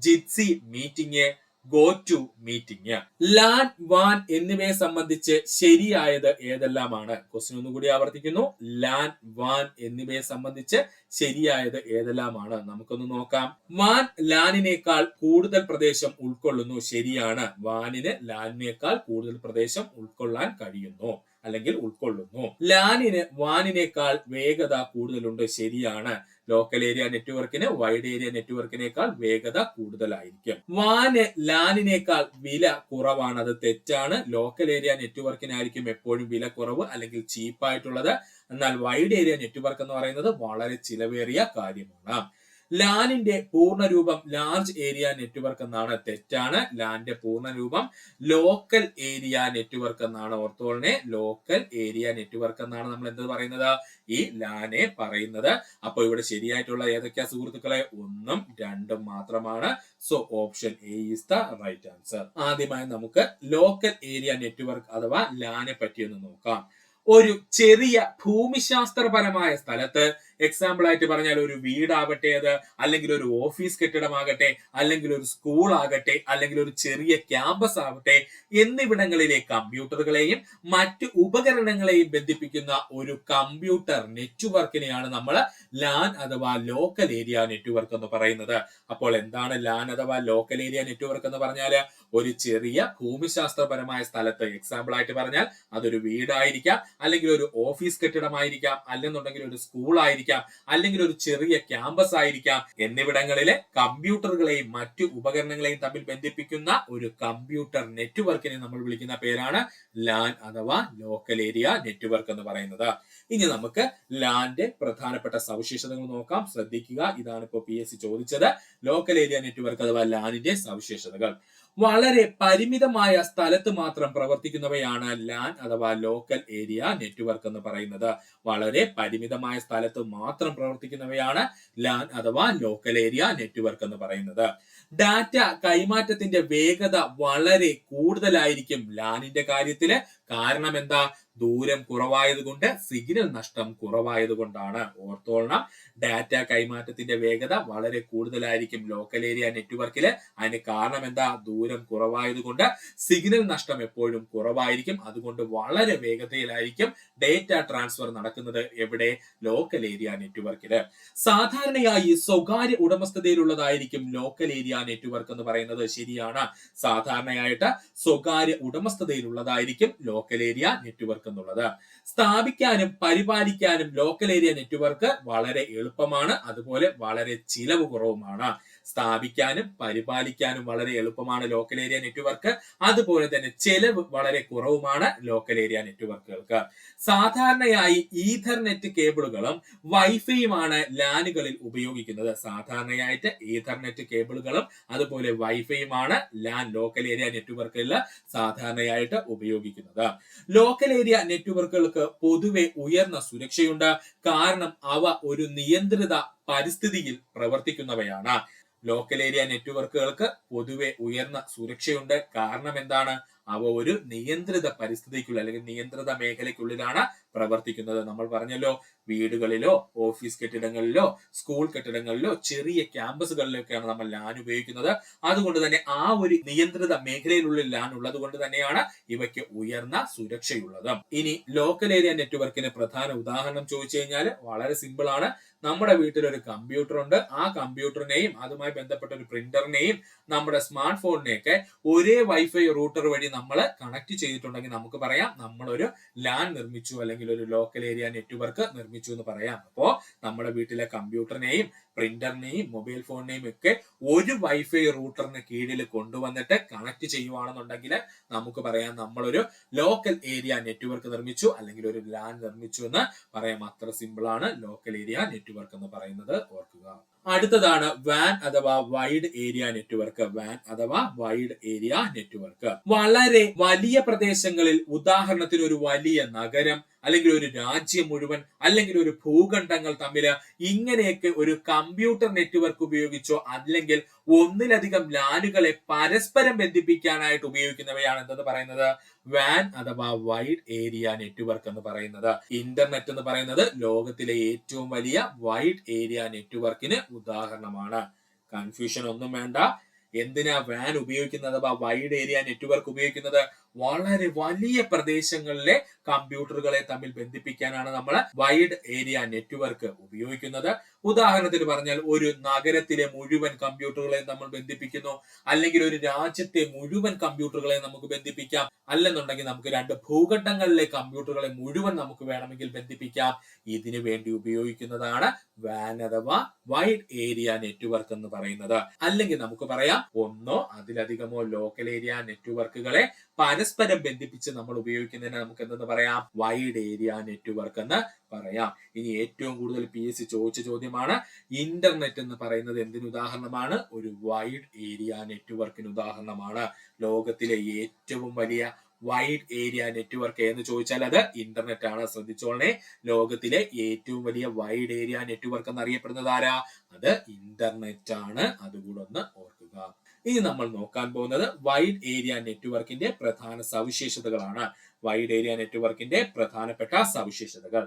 Jitsi meeting, go to meeting. LAN, വാൻ എന്നിവയെ സംബന്ധിച്ച് ശരിയായത് ഏതെല്ലാമാണ്? Question ഒന്നുകൂടി ആവർത്തിക്കുന്നു. ലാൻ, വാൻ എന്നിവയെ സംബന്ധിച്ച് ശരിയായത് ഏതെല്ലാമാണ്? നമുക്കൊന്ന് നോക്കാം. വാൻ ലാനിനേക്കാൾ കൂടുതൽ പ്രദേശം ഉൾക്കൊള്ളുന്നു. ശരിയാണ്. വാനിന് ലാനിനേക്കാൾ കൂടുതൽ പ്രദേശം ഉൾക്കൊള്ളാൻ കഴിയുന്നു, അല്ലെങ്കിൽ ഉൾക്കൊള്ളുന്നു. ലാനിന് വാനിനേക്കാൾ വേഗത കൂടുതലുണ്ട്. ശരിയാണ്. ലോക്കൽ ഏരിയ നെറ്റ്വർക്കിന് വൈഡ് ഏരിയ നെറ്റ്വർക്കിനേക്കാൾ വേഗത കൂടുതലായിരിക്കും. വാന് ലാനിനേക്കാൾ വില കുറവാണ്. അത് തെറ്റാണ്. ലോക്കൽ ഏരിയ നെറ്റ്വർക്കിനായിരിക്കും എപ്പോഴും വില കുറവ് അല്ലെങ്കിൽ ചീപ്പായിട്ടുള്ളത്. എന്നാൽ വൈഡ് ഏരിയ നെറ്റ്വർക്ക് എന്ന് പറയുന്നത് വളരെ ചിലവേറിയ കാര്യമാണ്. ലാനിന്റെ പൂർണ്ണരൂപം ലാർജ് ഏരിയ നെറ്റ്വർക്ക് എന്നാണ്. തെറ്റാണ്. ലാന്റെ പൂർണ്ണരൂപം ലോക്കൽ ഏരിയ നെറ്റ്വർക്ക് എന്നാണ്. ഓർത്തോളനെ, ലോക്കൽ ഏരിയ നെറ്റ്വർക്ക് എന്നാണ് നമ്മൾ എന്ത് പറയുന്നത്? ഈ ലാനെ പറയുന്നത്. അപ്പൊ ഇവിടെ ശരിയായിട്ടുള്ള ഏതൊക്കെയാ സുഹൃത്തുക്കളെ? 1, 2 മാത്രമാണ്. So option A is the right answer. ആദ്യമായി നമുക്ക് ലോക്കൽ ഏരിയ നെറ്റ്വർക്ക് അഥവാ ലാനെ പറ്റിയൊന്ന് നോക്കാം. ഒരു ചെറിയ ഭൂമിശാസ്ത്രപരമായ സ്ഥലത്ത്, എക്സാമ്പിൾ ആയിട്ട് പറഞ്ഞാൽ ഒരു വീടാവട്ടെ, അത് അല്ലെങ്കിൽ ഒരു ഓഫീസ് കെട്ടിടമാകട്ടെ, അല്ലെങ്കിൽ ഒരു സ്കൂൾ ആകട്ടെ, അല്ലെങ്കിൽ ഒരു ചെറിയ ക്യാമ്പസ് ആവട്ടെ, എന്നിവിടങ്ങളിലെ കമ്പ്യൂട്ടറുകളെയും മറ്റു ഉപകരണങ്ങളെയും ബന്ധിപ്പിക്കുന്ന ഒരു കമ്പ്യൂട്ടർ നെറ്റ്വർക്കിനെയാണ് നമ്മൾ ലാൻ അഥവാ ലോക്കൽ ഏരിയ നെറ്റ്വർക്ക് എന്ന് പറയുന്നത്. അപ്പോൾ എന്താണ് ലാൻ അഥവാ ലോക്കൽ ഏരിയ നെറ്റ്വർക്ക് എന്ന് പറഞ്ഞാൽ? ഒരു ചെറിയ ഭൂമിശാസ്ത്രപരമായ സ്ഥലത്ത്, എക്സാമ്പിൾ ആയിട്ട് പറഞ്ഞാൽ അതൊരു വീടായിരിക്കാം, അല്ലെങ്കിൽ ഒരു ഓഫീസ് കെട്ടിടമായിരിക്കാം, അല്ലെന്നുണ്ടെങ്കിൽ ഒരു സ്കൂൾ ആയിരിക്കാം, അല്ലെങ്കിൽ ഒരു ചെറിയ ക്യാമ്പസ് ആയിരിക്കാം, എന്നിവിടങ്ങളിലെ കമ്പ്യൂട്ടറുകളെയും മറ്റു ഉപകരണങ്ങളെയും തമ്മിൽ ബന്ധിപ്പിക്കുന്ന ഒരു കമ്പ്യൂട്ടർ നെറ്റ്വർക്കിനെ നമ്മൾ വിളിക്കുന്ന പേരാണ് ലാൻ അഥവാ ലോക്കൽ ഏരിയ നെറ്റ്വർക്ക് എന്ന് പറയുന്നത്. ഇനി നമുക്ക് ലാന്റെ പ്രധാനപ്പെട്ട സവിശേഷതകൾ നോക്കാം. ശ്രദ്ധിക്കുക, ഇതാണ് ഇപ്പോൾ PSC ചോദിച്ചത്. ലോക്കൽ ഏരിയ നെറ്റ്വർക്ക് അഥവാ ലാനിന്റെ സവിശേഷതകൾ. വളരെ പരിമിതമായ സ്ഥലത്ത് മാത്രം പ്രവർത്തിക്കുന്നവയാണ് ലാൻ അഥവാ ലോക്കൽ ഏരിയ നെറ്റ്വർക്ക് എന്ന് പറയുന്നത്. വളരെ പരിമിതമായ സ്ഥലത്ത് മാത്രം പ്രവർത്തിക്കുന്നവയാണ് ലാൻ അഥവാ ലോക്കൽ ഏരിയ നെറ്റ്വർക്ക് എന്ന് പറയുന്നത്. ഡാറ്റ കൈമാറ്റത്തിന്റെ വേഗത വളരെ കൂടുതലായിരിക്കും ലാനിന്റെ കാര്യത്തില്. കാരണം എന്താ? ദൂരം കുറവായതുകൊണ്ട്, സിഗ്നൽ നഷ്ടം കുറവായതുകൊണ്ടാണ്. ഓർത്തോളണം, ഡാറ്റ കൈമാറ്റത്തിന്റെ വേഗത വളരെ കൂടുതലായിരിക്കും ലോക്കൽ ഏരിയ നെറ്റ്വർക്കില്. അതിന് കാരണം എന്താ? ദൂരം കുറവായതുകൊണ്ട് സിഗ്നൽ നഷ്ടം എപ്പോഴും കുറവായിരിക്കും. അതുകൊണ്ട് വളരെ വേഗതയിലായിരിക്കും ഡേറ്റ ട്രാൻസ്ഫർ നടക്കുന്നത്. എവിടെ? ലോക്കൽ ഏരിയ നെറ്റ്വർക്കില്. സാധാരണയായി സ്വകാര്യ ഉടമസ്ഥതയിലുള്ളതായിരിക്കും ലോക്കൽ ഏരിയ നെറ്റ്വർക്ക് എന്ന് പറയുന്നത്. ശരിയാണ്, സാധാരണയായിട്ട് സ്വകാര്യ ഉടമസ്ഥതയിലുള്ളതായിരിക്കും ലോക്കൽ ഏരിയ നെറ്റ്വർക്ക് എന്നുള്ളത്. സ്ഥാപിക്കാനും പരിപാലിക്കാനും ലോക്കൽ ഏരിയ നെറ്റ്വർക്ക് വളരെ എളുപ്പമാണ്, അതുപോലെ വളരെ ചിലവ് കുറവുമാണ്. സ്ഥാപിക്കാനും പരിപാലിക്കാനും വളരെ എളുപ്പമാണ് ലോക്കൽ ഏരിയ നെറ്റ്വർക്ക്, അതുപോലെ തന്നെ ചെലവ് വളരെ കുറവുമാണ് ലോക്കൽ ഏരിയ നെറ്റ്വർക്കുകൾക്ക്. സാധാരണയായി ഈഥർനെറ്റ് കേബിളുകളും വൈഫൈയുമാണ് ലാനുകളിൽ ഉപയോഗിക്കുന്നത്. സാധാരണയായിട്ട് ഈഥർനെറ്റ് കേബിളുകളും അതുപോലെ വൈഫൈയുമാണ് ലാൻ ലോക്കൽ ഏരിയ നെറ്റ്വർക്കിൽ സാധാരണയായിട്ട് ഉപയോഗിക്കുന്നത്. ലോക്കൽ ഏരിയ നെറ്റ്വർക്കുകൾക്ക് പൊതുവെ ഉയർന്ന സുരക്ഷയുണ്ട്, കാരണം അവ ഒരു നിയന്ത്രിത പരിസ്ഥിതിയിൽ പ്രവർത്തിക്കുന്നവയാണ്. ലോക്കൽ ഏരിയ നെറ്റ്വർക്കുകൾക്ക് പൊതുവെ ഉയർന്ന സുരക്ഷയുണ്ട്, കാരണം എന്താണ്? അവ ഒരു നിയന്ത്രിത പരിസ്ഥിതിക്കുള്ളിൽ അല്ലെങ്കിൽ നിയന്ത്രിത മേഖലയ്ക്കുള്ളിലാണ് പ്രവർത്തിക്കുന്നത്. നമ്മൾ പറഞ്ഞല്ലോ, വീടുകളിലോ ഓഫീസ് കെട്ടിടങ്ങളിലോ സ്കൂൾ കെട്ടിടങ്ങളിലോ ചെറിയ ക്യാമ്പസുകളിലൊക്കെയാണ് നമ്മൾ ലാൻ ഉപയോഗിക്കുന്നത്. അതുകൊണ്ട് തന്നെ ആ ഒരു നിയന്ത്രിത മേഖലയിലുള്ളിൽ ലാൻ ഉള്ളത് കൊണ്ട് തന്നെയാണ് ഇവയ്ക്ക് ഉയർന്ന സുരക്ഷയുള്ളത്. ഇനി ലോക്കൽ ഏരിയ നെറ്റ്വർക്കിന് പ്രധാന ഉദാഹരണം ചോദിച്ചു കഴിഞ്ഞാൽ വളരെ സിമ്പിൾ ആണ്. നമ്മുടെ വീട്ടിൽ ഒരു കമ്പ്യൂട്ടർ ഉണ്ട്. ആ കമ്പ്യൂട്ടറിനെയും അതുമായി ബന്ധപ്പെട്ട ഒരു പ്രിന്ററിനെയും നമ്മുടെ സ്മാർട്ട് ഫോണിനെയൊക്കെ ഒരേ വൈഫൈ റൂട്ടർ വഴി നമ്മൾ കണക്ട് ചെയ്തിട്ടുണ്ടെങ്കിൽ നമുക്ക് പറയാം നമ്മളൊരു ലാൻ നിർമ്മിച്ചു, അല്ലെങ്കിൽ ഒരു ലോക്കൽ ഏരിയ നെറ്റ്വർക്ക് നിർമ്മിച്ചു എന്ന് പറയാം. അപ്പോ നമ്മുടെ വീട്ടിലെ കമ്പ്യൂട്ടറിനെയും പ്രിന്ററിനെയും മൊബൈൽ ഫോണിനെയും ഒക്കെ ഒരു വൈഫൈ റൂട്ടറിന് കീഴിൽ കൊണ്ടുവന്നിട്ട് കണക്ട് ചെയ്യുവാണെന്നുണ്ടെങ്കിൽ നമുക്ക് പറയാം നമ്മളൊരു ലോക്കൽ ഏരിയ നെറ്റ്വർക്ക് നിർമ്മിച്ചു, അല്ലെങ്കിൽ ഒരു ലാൻ നിർമ്മിച്ചു എന്ന് പറയാം. അത്ര സിമ്പിൾ ആണ് ലോക്കൽ ഏരിയ നെറ്റ്വർക്ക് എന്ന് പറയുന്നത്, ഓർക്കുക. അടുത്തതാണ് വാൻ അഥവാ വൈഡ് ഏരിയ നെറ്റ്വർക്ക്. വാൻ അഥവാ വൈഡ് ഏരിയ നെറ്റ്വർക്ക് വളരെ വലിയ പ്രദേശങ്ങളിൽ, ഉദാഹരണത്തിന് ഒരു വലിയ നഗരം അല്ലെങ്കിൽ ഒരു രാജ്യം മുഴുവൻ അല്ലെങ്കിൽ ഒരു ഭൂഖണ്ഡങ്ങൾ തമ്മിൽ ഇങ്ങനെയൊക്കെ ഒരു കമ്പ്യൂട്ടർ നെറ്റ്വർക്ക് ഉപയോഗിച്ചോ അല്ലെങ്കിൽ ഒന്നിലധികം ലാനുകളെ പരസ്പരം ബന്ധിപ്പിക്കാനായിട്ട് ഉപയോഗിക്കുന്നവയാണ് എന്തെന്ന് പറയുന്നത്? വാൻ അഥവാ വൈഡ് ഏരിയ നെറ്റ്വർക്ക് എന്ന് പറയുന്നത്. ഇന്റർനെറ്റ് എന്ന് പറയുന്നത് ലോകത്തിലെ ഏറ്റവും വലിയ വൈഡ് ഏരിയ നെറ്റ്വർക്കിന് ഉദാഹരണമാണ്. കൺഫ്യൂഷൻ ഒന്നും വേണ്ട. എന്തിനാ വാൻ ഉപയോഗിക്കുന്നത് അഥവാ വൈഡ് ഏരിയ നെറ്റ്വർക്ക് ഉപയോഗിക്കുന്നത്? വളരെ വലിയ പ്രദേശങ്ങളിലെ കമ്പ്യൂട്ടറുകളെ തമ്മിൽ ബന്ധിപ്പിക്കാനാണ് നമ്മൾ വൈഡ് ഏരിയ നെറ്റ്വർക്ക് ഉപയോഗിക്കുന്നത്. ഉദാഹരണത്തിന് പറഞ്ഞാൽ ഒരു നഗരത്തിലെ മുഴുവൻ കമ്പ്യൂട്ടറുകളെ നമ്മൾ ബന്ധിപ്പിക്കുന്നു, അല്ലെങ്കിൽ ഒരു രാജ്യത്തെ മുഴുവൻ കമ്പ്യൂട്ടറുകളെ നമുക്ക് ബന്ധിപ്പിക്കാം, അല്ലെന്നുണ്ടെങ്കിൽ നമുക്ക് രണ്ട് ഭൂഖണ്ഡങ്ങളിലെ കമ്പ്യൂട്ടറുകളെ മുഴുവൻ നമുക്ക് വേണമെങ്കിൽ ബന്ധിപ്പിക്കാം. ഇതിനു വേണ്ടി ഉപയോഗിക്കുന്നതാണ് വാൻ അഥവാ വൈഡ് ഏരിയ നെറ്റ്വർക്ക് എന്ന് പറയുന്നത്. അല്ലെങ്കിൽ നമുക്ക് പറയാം ഒന്നോ അതിലധികമോ ലോക്കൽ ഏരിയ നെറ്റ്വർക്കുകളെ പരസ്പരം ബന്ധിപ്പിച്ച് നമ്മൾ ഉപയോഗിക്കുന്നതിന് നമുക്ക് എന്തെന്ന് പറയാം? വൈഡ് ഏരിയ നെറ്റ്വർക്ക് എന്ന് പറയാം. ഇനി ഏറ്റവും കൂടുതൽ PSC ചോദിച്ച ചോദ്യമാണ്, ഇന്റർനെറ്റ് എന്ന് പറയുന്നത് എന്തിന് ഉദാഹരണമാണ്? ഒരു വൈഡ് ഏരിയ നെറ്റ്വർക്കിന് ഉദാഹരണമാണ്. ലോകത്തിലെ ഏറ്റവും വലിയ വൈഡ് ഏരിയ നെറ്റ്വർക്ക് എന്ന് ചോദിച്ചാൽ അത് ഇന്റർനെറ്റ് ആണ്. ശ്രദ്ധിച്ചോളേ, ലോകത്തിലെ ഏറ്റവും വലിയ വൈഡ് ഏരിയ നെറ്റ്വർക്ക് എന്നറിയപ്പെടുന്നത് ആരാ? അത് ഇന്റർനെറ്റ് ആണ്. അതുകൂടെ ഒന്ന് ഓർക്കുക. ഇനി നമ്മൾ നോക്കാൻ പോകുന്നത് വൈഡ് ഏരിയ നെറ്റ്വർക്കിന്റെ പ്രധാന സവിശേഷതകളാണ്. വൈഡ് ഏരിയ നെറ്റ്വർക്കിന്റെ പ്രധാനപ്പെട്ട സവിശേഷതകൾ: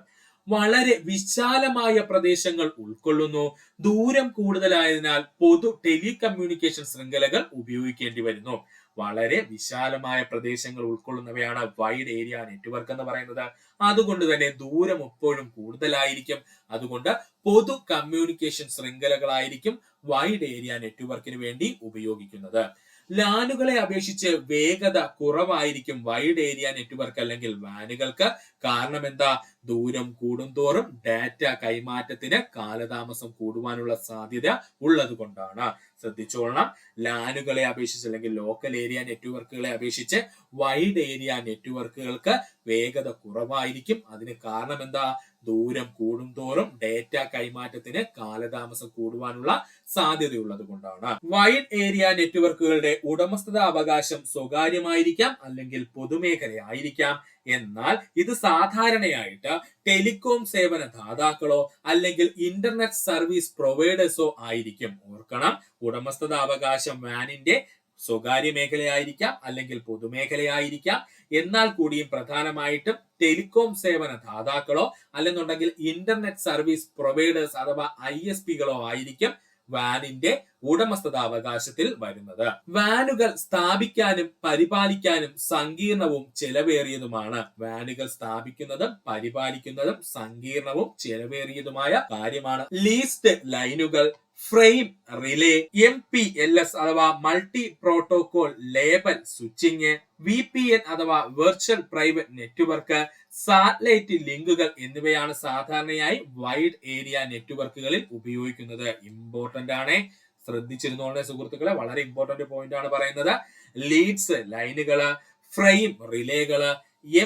വളരെ വിശാലമായ പ്രദേശങ്ങൾ ഉൾക്കൊള്ളുന്നു. ദൂരം കൂടുതലായതിനാൽ പൊതു ടെലികമ്മ്യൂണിക്കേഷൻ ശൃംഖലകൾ ഉപയോഗിക്കേണ്ടി വരുന്നു. വളരെ വിശാലമായ പ്രദേശങ്ങൾ ഉൾക്കൊള്ളുന്നവയാണ് വൈഡ് ഏരിയ നെറ്റ്വർക്ക് എന്ന് പറയുന്നത്. അതുകൊണ്ട് തന്നെ ദൂരം എപ്പോഴും കൂടുതലായിരിക്കും. അതുകൊണ്ട് പൊതു കമ്മ്യൂണിക്കേഷൻ ശൃംഖലകളായിരിക്കും വൈഡ് ഏരിയ നെറ്റ്വർക്കിന് വേണ്ടി ഉപയോഗിക്കുന്നത്. ലാനുകളെ അപേക്ഷിച്ച് വേഗത കുറവായിരിക്കും വൈഡ് ഏരിയ നെറ്റ്വർക്ക് അല്ലെങ്കിൽ വാനുകൾക്ക്. കാരണം എന്താ? ദൂരം കൂടുന്തോറും ഡാറ്റ കൈമാറ്റത്തിന് കാലതാമസം കൂടുവാനുള്ള സാധ്യത ഉള്ളത് കൊണ്ടാണ്. ശ്രദ്ധിച്ചോളണം, ലാനുകളെ അപേക്ഷിച്ച് അല്ലെങ്കിൽ ലോക്കൽ ഏരിയ നെറ്റ്വർക്കുകളെ അപേക്ഷിച്ച് വൈഡ് ഏരിയ നെറ്റ്വർക്കുകൾക്ക് വേഗത കുറവായിരിക്കും. അതിന് കാരണം എന്താ? ദൂരം കൂടുന്തോറും ഡേറ്റ കൈമാറ്റത്തിന് കാലതാമസം കൂടുവാനുള്ള സാധ്യതയുള്ളത് കൊണ്ടാണ്. വൈഡ് ഏരിയ നെറ്റ്വർക്കുകളുടെ ഉടമസ്ഥത അവകാശം സ്വകാര്യമായിരിക്കാം അല്ലെങ്കിൽ പൊതുമേഖലയായിരിക്കാം. എന്നാൽ ഇത് സാധാരണയായിട്ട് ടെലികോം സേവന ദാതാക്കളോ അല്ലെങ്കിൽ ഇന്റർനെറ്റ് സർവീസ് പ്രൊവൈഡേഴ്സോ ആയിരിക്കും. ഓർക്കണം, ഉടമസ്ഥത അവകാശം വാനിന്റെ സ്വകാര്യ മേഖലയായിരിക്കാം, അല്ലെങ്കിൽ പൊതുമേഖലയായിരിക്കാം. എന്നാൽ കൂടിയും പ്രധാനമായിട്ടും ടെലികോം സേവന ദാതാക്കളോ അല്ലെന്നുണ്ടെങ്കിൽ ഇന്റർനെറ്റ് സർവീസ് പ്രൊവൈഡേഴ്സ് അഥവാ ISPകളോ ആയിരിക്കും വാനിന്റെ ഉടമസ്ഥതാവകാശത്തിൽ വരുന്നത്. വാനുകൾ സ്ഥാപിക്കാനും പരിപാലിക്കാനും സങ്കീർണവും ചെലവേറിയതുമാണ്. വാനുകൾ സ്ഥാപിക്കുന്നതും പരിപാലിക്കുന്നതും സങ്കീർണവും ചെലവേറിയതുമായ കാര്യമാണ്. ലീസ്റ്റ് ലൈനുകൾ, ഫ്രെയിം റിലേ, MPLS അഥവാ multi protocol label switching, VPN അഥവാ വെർച്വൽ പ്രൈവറ്റ് നെറ്റ്വർക്ക്, സാറ്റലൈറ്റ് ലിങ്കുകൾ എന്നിവയാണ് സാധാരണയായി വൈഡ് ഏരിയ നെറ്റ്വർക്കുകളിൽ ഉപയോഗിക്കുന്നത്. ഇമ്പോർട്ടന്റ് ആണ്, ശ്രദ്ധിച്ചിരുന്നോളെ സുഹൃത്തുക്കളെ, വളരെ ഇമ്പോർട്ടന്റ് പോയിന്റ് ആണ് പറയുന്നത്. ലീഡ്സ് ലൈനുകള്, ഫ്രെയിം റിലേകള്,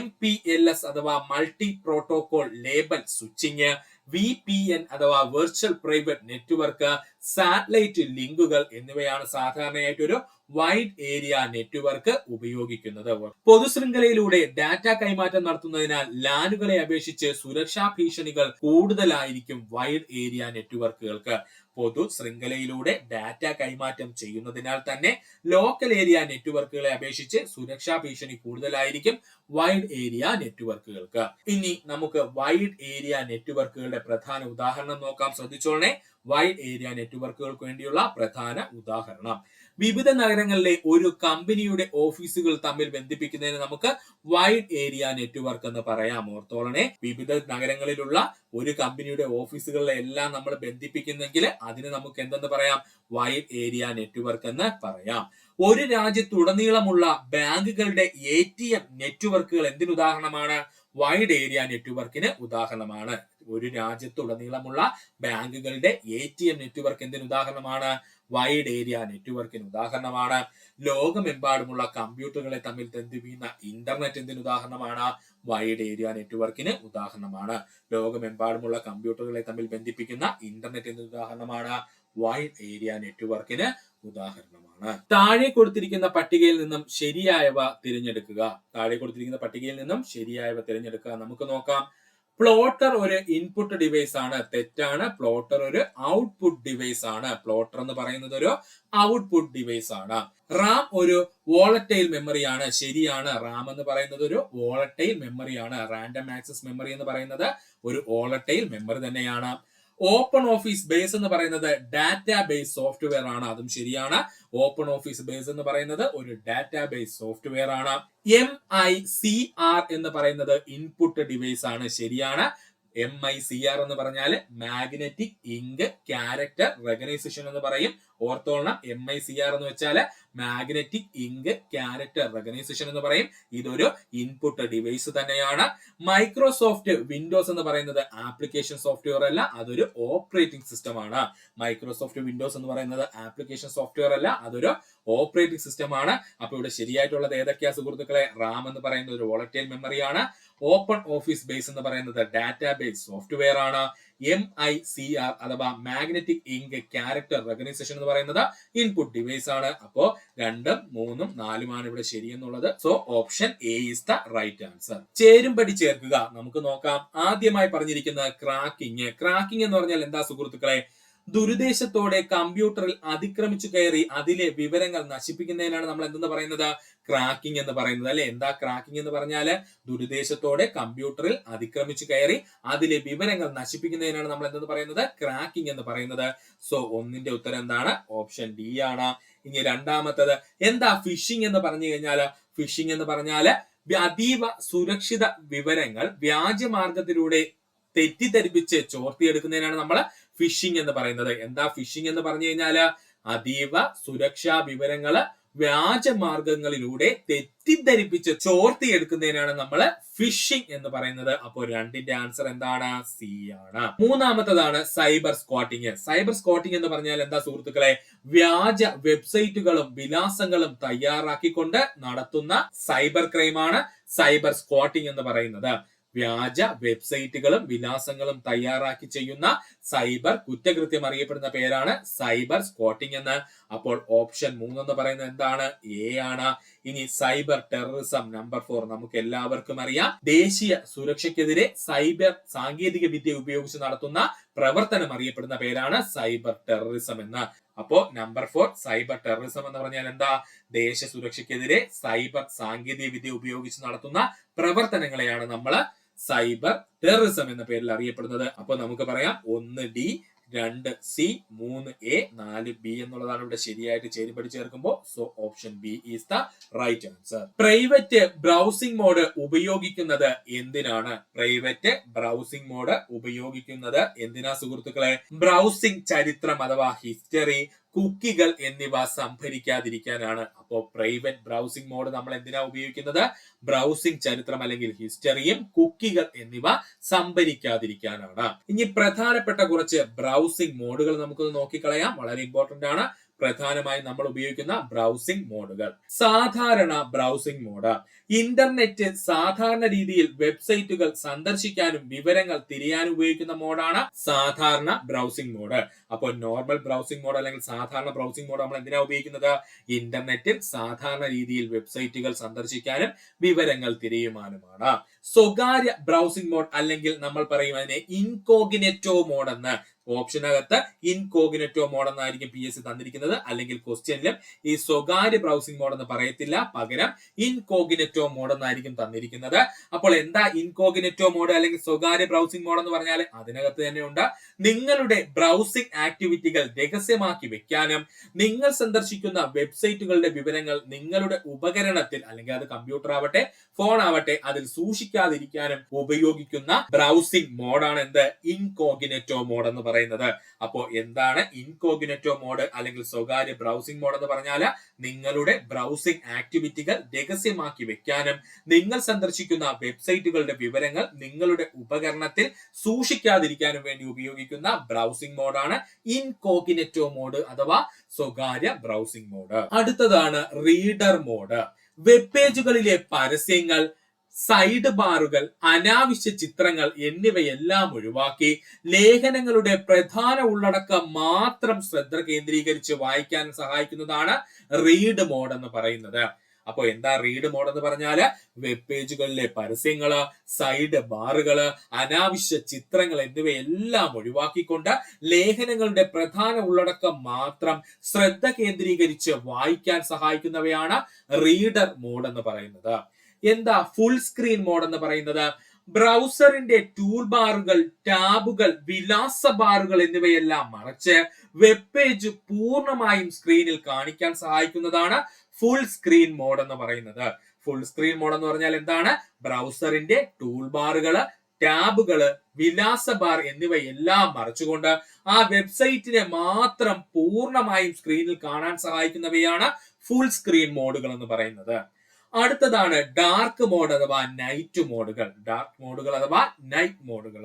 MPLS അഥവാ multi protocol label switching, VPN അഥവാ വെർച്വൽ പ്രൈവറ്റ് നെറ്റ്വർക്ക്, സാറ്റലൈറ്റ് ലിങ്കുകൾ എന്നിവയാണ് സാധാരണയായിട്ട് ഒരു വൈഡ് ഏരിയ നെറ്റ്വർക്ക് ഉപയോഗിക്കുന്നത്. പൊതുശൃംഖലയിലൂടെ ഡാറ്റ കൈമാറ്റം നടത്തുന്നതിനാൽ ലാനുകളെ അപേക്ഷിച്ച് സുരക്ഷാ ഭീഷണികൾ കൂടുതലായിരിക്കും വൈഡ് ഏരിയ നെറ്റ്വർക്കുകൾക്ക്. പൊതു ശൃംഖലയിലൂടെ ഡാറ്റ കൈമാറ്റം ചെയ്യുന്നതിനാൽ തന്നെ ലോക്കൽ ഏരിയ നെറ്റ്വർക്കുകളെ അപേക്ഷിച്ച് സുരക്ഷാ ഭീഷണി കൂടുതലായിരിക്കും വൈഡ് ഏരിയ നെറ്റ്വർക്കുകൾക്ക്. ഇനി നമുക്ക് വൈഡ് ഏരിയ നെറ്റ്വർക്കുകളുടെ പ്രധാന ഉദാഹരണം നോക്കാം. ശ്രദ്ധിച്ചോളേ, വൈഡ് ഏരിയ നെറ്റ്വർക്കുകൾക്ക് വേണ്ടിയുള്ള പ്രധാന ഉദാഹരണം. വിവിധ നഗരങ്ങളിലെ ഒരു കമ്പനിയുടെ ഓഫീസുകൾ തമ്മിൽ ബന്ധിപ്പിക്കുന്നതിന് നമുക്ക് വൈഡ് ഏരിയ നെറ്റ്വർക്ക് എന്ന് പറയാം. ഓർത്തോളനെ, വിവിധ നഗരങ്ങളിലുള്ള ഒരു കമ്പനിയുടെ ഓഫീസുകളെ എല്ലാം നമ്മൾ ബന്ധിപ്പിക്കുന്നെങ്കിൽ അതിന് നമുക്ക് എന്തെന്ന് പറയാം? വൈഡ് ഏരിയ നെറ്റ്വർക്ക് എന്ന് പറയാം. ഒരു രാജ്യത്തുടനീളമുള്ള ബാങ്കുകളുടെ ATM നെറ്റ്വർക്കുകൾ എന്തിനുദാഹരണമാണ്? വൈഡ് ഏരിയ നെറ്റ്വർക്കിന് ഉദാഹരണമാണ്. ഒരു രാജ്യത്തുടനീളമുള്ള ബാങ്കുകളുടെ ATM നെറ്റ്വർക്ക് എന്തിന് ഉദാഹരണമാണ്? വൈഡ് ഏരിയ നെറ്റ്വർക്കിന് ഉദാഹരണമാണ്. ലോകമെമ്പാടുമുള്ള കമ്പ്യൂട്ടറുകളെ തമ്മിൽ ബന്ധിപ്പിക്കുന്ന ഇന്റർനെറ്റ് എന്തിന് ഉദാഹരണമാണ്? വൈഡ് ഏരിയ നെറ്റ്വർക്കിന് ഉദാഹരണമാണ്. ലോകമെമ്പാടുമുള്ള കമ്പ്യൂട്ടറുകളെ തമ്മിൽ ബന്ധിപ്പിക്കുന്ന ഇന്റർനെറ്റ് എന്തിന് ഉദാഹരണമാണ്? വൈഡ് ഏരിയ നെറ്റ്വർക്കിന് ഉദാഹരണമാണ്. താഴെ കൊടുത്തിരിക്കുന്ന പട്ടികയിൽ നിന്നും ശരിയായവ തിരഞ്ഞെടുക്കുക. താഴെ കൊടുത്തിരിക്കുന്ന പട്ടികയിൽ നിന്നും ശരിയായവ തിരഞ്ഞെടുക്കുക. നമുക്ക് നോക്കാം. പ്ലോട്ടർ ഒരു ഇൻപുട്ട് ഡിവൈസ് ആണ്, തെറ്റാണ്. പ്ലോട്ടർ ഒരു ഔട്ട്പുട്ട് ഡിവൈസ് ആണ്. പ്ലോട്ടർ എന്ന് പറയുന്നത് ഒരു ഔട്ട്പുട്ട് ഡിവൈസ് ആണ്. റാം ഒരു വോളറ്റൈൽ മെമ്മറിയാണ്, ശരിയാണ്. റാം എന്ന് പറയുന്നത് ഒരു വോളറ്റൈൽ മെമ്മറിയാണ്. റാൻഡം ആക്സസ് മെമ്മറി എന്ന് പറയുന്നത് ഒരു വോളറ്റൈൽ മെമ്മറി തന്നെയാണ്. ഓപ്പൺ ഓഫീസ് ബേസ് എന്ന് പറയുന്നത് ഡാറ്റാ ബേസ് സോഫ്റ്റ്വെയർ ആണ്, അതും ശരിയാണ്. ഓപ്പൺ ഓഫീസ് ബേസ് എന്ന് പറയുന്നത് ഒരു ഡാറ്റാ ബേസ് സോഫ്റ്റ്വെയർ ആണ്. MICR എന്ന് പറയുന്നത് ഇൻപുട്ട് ഡിവൈസ് ആണ്, ശരിയാണ്. MICR എന്ന് പറഞ്ഞാൽ മാഗ്നറ്റിക് ഇങ്ക് ക്യാരക്ടർ റെക്കഗ്നൈസേഷൻ എന്ന് പറയും. ഓർത്തോളണം, MICR എന്ന് വെച്ചാൽ മാഗ്നറ്റിക് ഇങ്ക് ക്യാരക്ടർ റെക്കഗ്നൈസേഷൻ എന്ന് പറയും. ഇതൊരു ഇൻപുട്ട് ഡിവൈസ് തന്നെയാണ്. മൈക്രോസോഫ്റ്റ് വിൻഡോസ് എന്ന് പറയുന്നത് ആപ്ലിക്കേഷൻ സോഫ്റ്റ്വെയർ അല്ല, അതൊരു ഓപ്പറേറ്റിംഗ് സിസ്റ്റം ആണ്. മൈക്രോസോഫ്റ്റ് വിൻഡോസ് എന്ന് പറയുന്നത് ആപ്ലിക്കേഷൻ സോഫ്റ്റ്വെയർ അല്ല, അതൊരു ഓപ്പറേറ്റിംഗ് സിസ്റ്റം ആണ്. അപ്പൊ ഇവിടെ ശരിയായിട്ടുള്ളത് ഏതൊക്കെയാ സുഹൃത്തുക്കളെ? റാം എന്ന് പറയുന്നത് ഒരു വോളറ്റൈൽ മെമ്മറിയാണ്. ഓപ്പൺ ഓഫീസ് ബേസ് എന്ന് പറയുന്നത് ഡാറ്റാബേസ് സോഫ്റ്റ്വെയർ ആണ്. MICR അഥവാ മാഗ്നറ്റിക് ഇങ്ക് ക്യാരക്ടർ റെക്കഗ്നൈസേഷൻ എന്ന് പറയുന്നത് ഇൻപുട്ട് ഡിവൈസ് ആണ്. അപ്പോ 2, 3, 4 ഇവിടെ ശരിയെന്നുള്ളത്. So option A is the right answer. ചേരുംപടി ചേർക്കുക. നമുക്ക് നോക്കാം. ആദ്യമായി പറഞ്ഞിരിക്കുന്നത് ക്രാക്കിംഗ്. ക്രാക്കിംഗ് എന്ന് പറഞ്ഞാൽ എന്താ സുഹൃത്തുക്കളെ? ദുരുദ്ദേശത്തോടെ കമ്പ്യൂട്ടറിൽ അതിക്രമിച്ചു കയറി അതിലെ വിവരങ്ങൾ നശിപ്പിക്കുന്നതിനാണ് നമ്മൾ എന്തെന്ന് പറയുന്നത്? ക്രാക്കിംഗ് എന്ന് പറയുന്നത്, അല്ലെ? എന്താ ക്രാക്കിംഗ് എന്ന് പറഞ്ഞാല്? ദുരുദ്ദേശത്തോടെ കമ്പ്യൂട്ടറിൽ അതിക്രമിച്ചു കയറി അതിലെ വിവരങ്ങൾ നശിപ്പിക്കുന്നതിനാണ് നമ്മൾ എന്തെന്ന് പറയുന്നത്? ക്രാക്കിംഗ് എന്ന് പറയുന്നത്. സോ 1ന്റെ ഉത്തരം എന്താണ്? ഓപ്ഷൻ D ആണ്. ഇനി രണ്ടാമത്തത് എന്താ ഫിഷിംഗ് എന്ന് പറഞ്ഞു കഴിഞ്ഞാല്? ഫിഷിംഗ് എന്ന് പറഞ്ഞാല് അതീവ സുരക്ഷിത വിവരങ്ങൾ വ്യാജമാർഗത്തിലൂടെ തെറ്റിദ്ധരിപ്പിച്ച് ചോർത്തിയെടുക്കുന്നതിനാണ് നമ്മൾ ഫിഷിംഗ് എന്ന് പറയുന്നത്. എന്താ ഫിഷിംഗ് എന്ന് പറഞ്ഞു കഴിഞ്ഞാല്? അതീവ സുരക്ഷാ വിവരങ്ങള് വ്യാജമാർഗങ്ങളിലൂടെ തെറ്റിദ്ധരിപ്പിച്ച് ചോർത്തിയെടുക്കുന്നതിനാണ് നമ്മൾ ഫിഷിംഗ് എന്ന് പറയുന്നത്. അപ്പോൾ 2ന്റെ ആൻസർ എന്താണ്? C ആണ്. മൂന്നാമത്തതാണ് സൈബർ സ്ക്വാട്ടിംഗ്. സൈബർ സ്ക്വാട്ടിംഗ് എന്ന് പറഞ്ഞാൽ എന്താ സുഹൃത്തുക്കളെ? വ്യാജ വെബ്സൈറ്റുകളും വിലാസങ്ങളും തയ്യാറാക്കിക്കൊണ്ട് നടത്തുന്ന സൈബർ ക്രൈമാണ് സൈബർ സ്ക്വാട്ടിംഗ് എന്ന് പറയുന്നത്. വ്യാജ വെബ്സൈറ്റുകളും വിലാസങ്ങളും തയ്യാറാക്കി ചെയ്യുന്ന സൈബർ കുറ്റകൃത്യം അറിയപ്പെടുന്ന പേരാണ് സൈബർ സ്ക്വാട്ടിംഗ് എന്ന്. അപ്പോൾ ഓപ്ഷൻ 3 എന്ന് പറയുന്നത് എന്താണ്? A ആണ്. ഇനി സൈബർ ടെററിസം നമ്പർ 4 നമുക്ക് എല്ലാവർക്കും അറിയാം. ദേശീയ സുരക്ഷയ്ക്കെതിരെ സൈബർ സാങ്കേതിക വിദ്യ ഉപയോഗിച്ച് നടത്തുന്ന പ്രവർത്തനം അറിയപ്പെടുന്ന പേരാണ് സൈബർ ടെററിസം എന്ന്. അപ്പോ നമ്പർ 4 സൈബർ ടെററിസം എന്ന് പറഞ്ഞാൽ എന്താ? ദേശ സുരക്ഷയ്ക്കെതിരെ സൈബർ സാങ്കേതിക വിദ്യ ഉപയോഗിച്ച് നടത്തുന്ന പ്രവർത്തനങ്ങളെയാണ് നമ്മൾ സൈബർ ടെററിസം എന്ന പേരിൽ അറിയപ്പെടുന്നത്. അപ്പൊ നമുക്ക് പറയാം 1D 2C 3A 4B എന്നുള്ളതാണ് ഇവിടെ ശരിയായിട്ട് ചേരുപടി ചേർക്കുമ്പോൾ. So option B is the right answer. Private browsing mode ഉപയോഗിക്കുന്നത് എന്തിനാണ്? പ്രൈവറ്റ് ബ്രൗസിംഗ് മോഡ് ഉപയോഗിക്കുന്നത് എന്തിനാ സുഹൃത്തുക്കളെ? ബ്രൗസിംഗ് ചരിത്രം അഥവാ ഹിസ്റ്ററി, കുക്കികൾ എന്നിവ സംഭരിക്കാതിരിക്കാനാണ്. അപ്പോ പ്രൈവറ്റ് ബ്രൗസിംഗ് മോഡ് നമ്മൾ എന്തിനാ ഉപയോഗിക്കുന്നത്? ബ്രൗസിംഗ് ചരിത്രം അല്ലെങ്കിൽ ഹിസ്റ്ററിയും കുക്കികൾ എന്നിവ സംഭരിക്കാതിരിക്കാനാണ്. ഇനി പ്രധാനപ്പെട്ട കുറച്ച് ബ്രൗസിംഗ് മോഡുകൾ നമുക്കൊന്ന് നോക്കിക്കളയാം. വളരെ ഇമ്പോർട്ടന്റ് ആണ്. പ്രധാനമായും നമ്മൾ ഉപയോഗിക്കുന്ന ബ്രൗസിംഗ് മോഡുകൾ. സാധാരണ ബ്രൗസിംഗ് മോഡ് ഇന്റർനെറ്റ് സാധാരണ രീതിയിൽ വെബ്സൈറ്റുകൾ സന്ദർശിക്കാനും വിവരങ്ങൾ തിരയാനും ഉപയോഗിക്കുന്ന മോഡാണ് സാധാരണ ബ്രൗസിംഗ് മോഡ്. അപ്പോൾ നോർമൽ ബ്രൗസിംഗ് മോഡ് അല്ലെങ്കിൽ സാധാരണ ബ്രൗസിംഗ് മോഡ് നമ്മൾ എന്തിനാ ഉപയോഗിക്കുന്നത്? ഇന്റർനെറ്റിൽ സാധാരണ രീതിയിൽ വെബ്സൈറ്റുകൾ സന്ദർശിക്കാനും വിവരങ്ങൾ തിരയുവാനുമാണ്. സ്വകാര്യ ബ്രൗസിംഗ് മോഡ് അല്ലെങ്കിൽ നമ്മൾ പറയും അതിനെ ഇൻകോഗ്നിറ്റോ മോഡ് എന്ന്. ഓപ്ഷനകത്ത് ഇൻകോഗ്നിറ്റോ മോഡ് എന്നായിരിക്കും PSC തന്നിരിക്കുന്നത്. അല്ലെങ്കിൽ ക്വസ്റ്റ്യനിലും ഈ സ്വകാര്യ ബ്രൗസിംഗ് മോഡ് എന്ന് പറയത്തില്ല, പകരം ഇൻകോഗ്നിറ്റോ മോഡ് എന്നായിരിക്കും തന്നിരിക്കുന്നത്. അപ്പോൾ എന്താ ഇൻകോഗ്നിറ്റോ മോഡ് അല്ലെങ്കിൽ സ്വകാര്യ ബ്രൗസിംഗ് മോഡ് എന്ന് പറഞ്ഞാൽ? അതിനകത്ത് തന്നെ ഉണ്ട് നിങ്ങളുടെ ബ്രൗസിംഗ് ആക്ടിവിറ്റികൾ രഹസ്യമാക്കി വെക്കാനും നിങ്ങൾ സന്ദർശിക്കുന്ന വെബ്സൈറ്റുകളുടെ വിവരങ്ങൾ നിങ്ങളുടെ ഉപകരണത്തിൽ അല്ലെങ്കിൽ അത് കമ്പ്യൂട്ടർ ആവട്ടെ ഫോൺ ആവട്ടെ അതിൽ സൂക്ഷിക്കാതിരിക്കാനും ഉപയോഗിക്കുന്ന ബ്രൗസിംഗ് മോഡാണ് എന്ത്? ഇൻകോഗ്നിറ്റോ മോഡ് എന്ന് പറയുന്നത്. അപ്പോ എന്താണ് ഇൻകോഗ്നിറ്റോ മോഡ് അല്ലെങ്കിൽ സ്വകാര്യ ബ്രൗസിംഗ് മോഡ് എന്ന് പറഞ്ഞാൽ? നിങ്ങളുടെ ബ്രൗസിംഗ് ആക്ടിവിറ്റികൾ രഹസ്യമാക്കി വെക്കാനും നിങ്ങൾ സന്ദർശിക്കുന്ന വെബ്സൈറ്റുകളുടെ വിവരങ്ങൾ നിങ്ങളുടെ ഉപകരണത്തിൽ സൂക്ഷിക്കാതിരിക്കാനും വേണ്ടി ഉപയോഗിക്കുന്ന ബ്രൗസിംഗ് മോഡാണ് ഇൻകോഗ്നിറ്റോ മോഡ് അഥവാ സ്വകാര്യ ബ്രൗസിംഗ് മോഡ്. അടുത്തതാണ് റീഡർ മോഡ്. വെബ് പേജുകളിലെ പരസ്യങ്ങൾ, സൈഡ് ബാറുകൾ, അനാവശ്യ ചിത്രങ്ങൾ എന്നിവയെല്ലാം ഒഴിവാക്കി ലേഖനങ്ങളുടെ പ്രധാന ഉള്ളടക്കം മാത്രം ശ്രദ്ധ കേന്ദ്രീകരിച്ച് വായിക്കാൻ സഹായിക്കുന്നതാണ് റീഡ് മോഡ് എന്ന് പറയുന്നത്. അപ്പൊ എന്താ റീഡ് മോഡ് എന്ന് പറഞ്ഞാല്? വെബ് പേജുകളിലെ പരസ്യങ്ങള്, സൈഡ് ബാറുകള്, അനാവശ്യ ചിത്രങ്ങൾ എന്നിവയെല്ലാം ഒഴിവാക്കിക്കൊണ്ട് ലേഖനങ്ങളുടെ പ്രധാന ഉള്ളടക്കം മാത്രം ശ്രദ്ധ കേന്ദ്രീകരിച്ച് വായിക്കാൻ സഹായിക്കുന്നവയാണ് റീഡർ മോഡ് എന്ന് പറയുന്നത്. എന്താ ഫുൾ സ്ക്രീൻ മോഡ് എന്ന് പറയുന്നത്? ബ്രൗസറിന്റെ ടൂൾ ബാറുകൾ, ടാബുകൾ, വിലാസ ബാറുകൾ എന്നിവയെല്ലാം മറച്ച് വെബ് പേജ് പൂർണ്ണമായും സ്ക്രീനിൽ കാണിക്കാൻ സഹായിക്കുന്നതാണ് ഫുൾ സ്ക്രീൻ മോഡ് എന്ന് പറയുന്നത്. ഫുൾ സ്ക്രീൻ മോഡ് എന്ന് പറഞ്ഞാൽ എന്താണ്? ബ്രൗസറിന്റെ ടൂൾ ബാറുകള്, ടാബുകള്, വിലാസ ബാർ എന്നിവയെല്ലാം മറച്ചുകൊണ്ട് ആ വെബ്സൈറ്റിനെ മാത്രം പൂർണ്ണമായും സ്ക്രീനിൽ കാണാൻ സഹായിക്കുന്നവയാണ് ഫുൾ സ്ക്രീൻ മോഡുകൾ എന്ന് പറയുന്നത്. അടുത്തതാണ് ഡാർക്ക് മോഡ് അഥവാ നൈറ്റ് മോഡുകൾ. ഡാർക്ക് മോഡുകൾ അഥവാ നൈറ്റ് മോഡുകൾ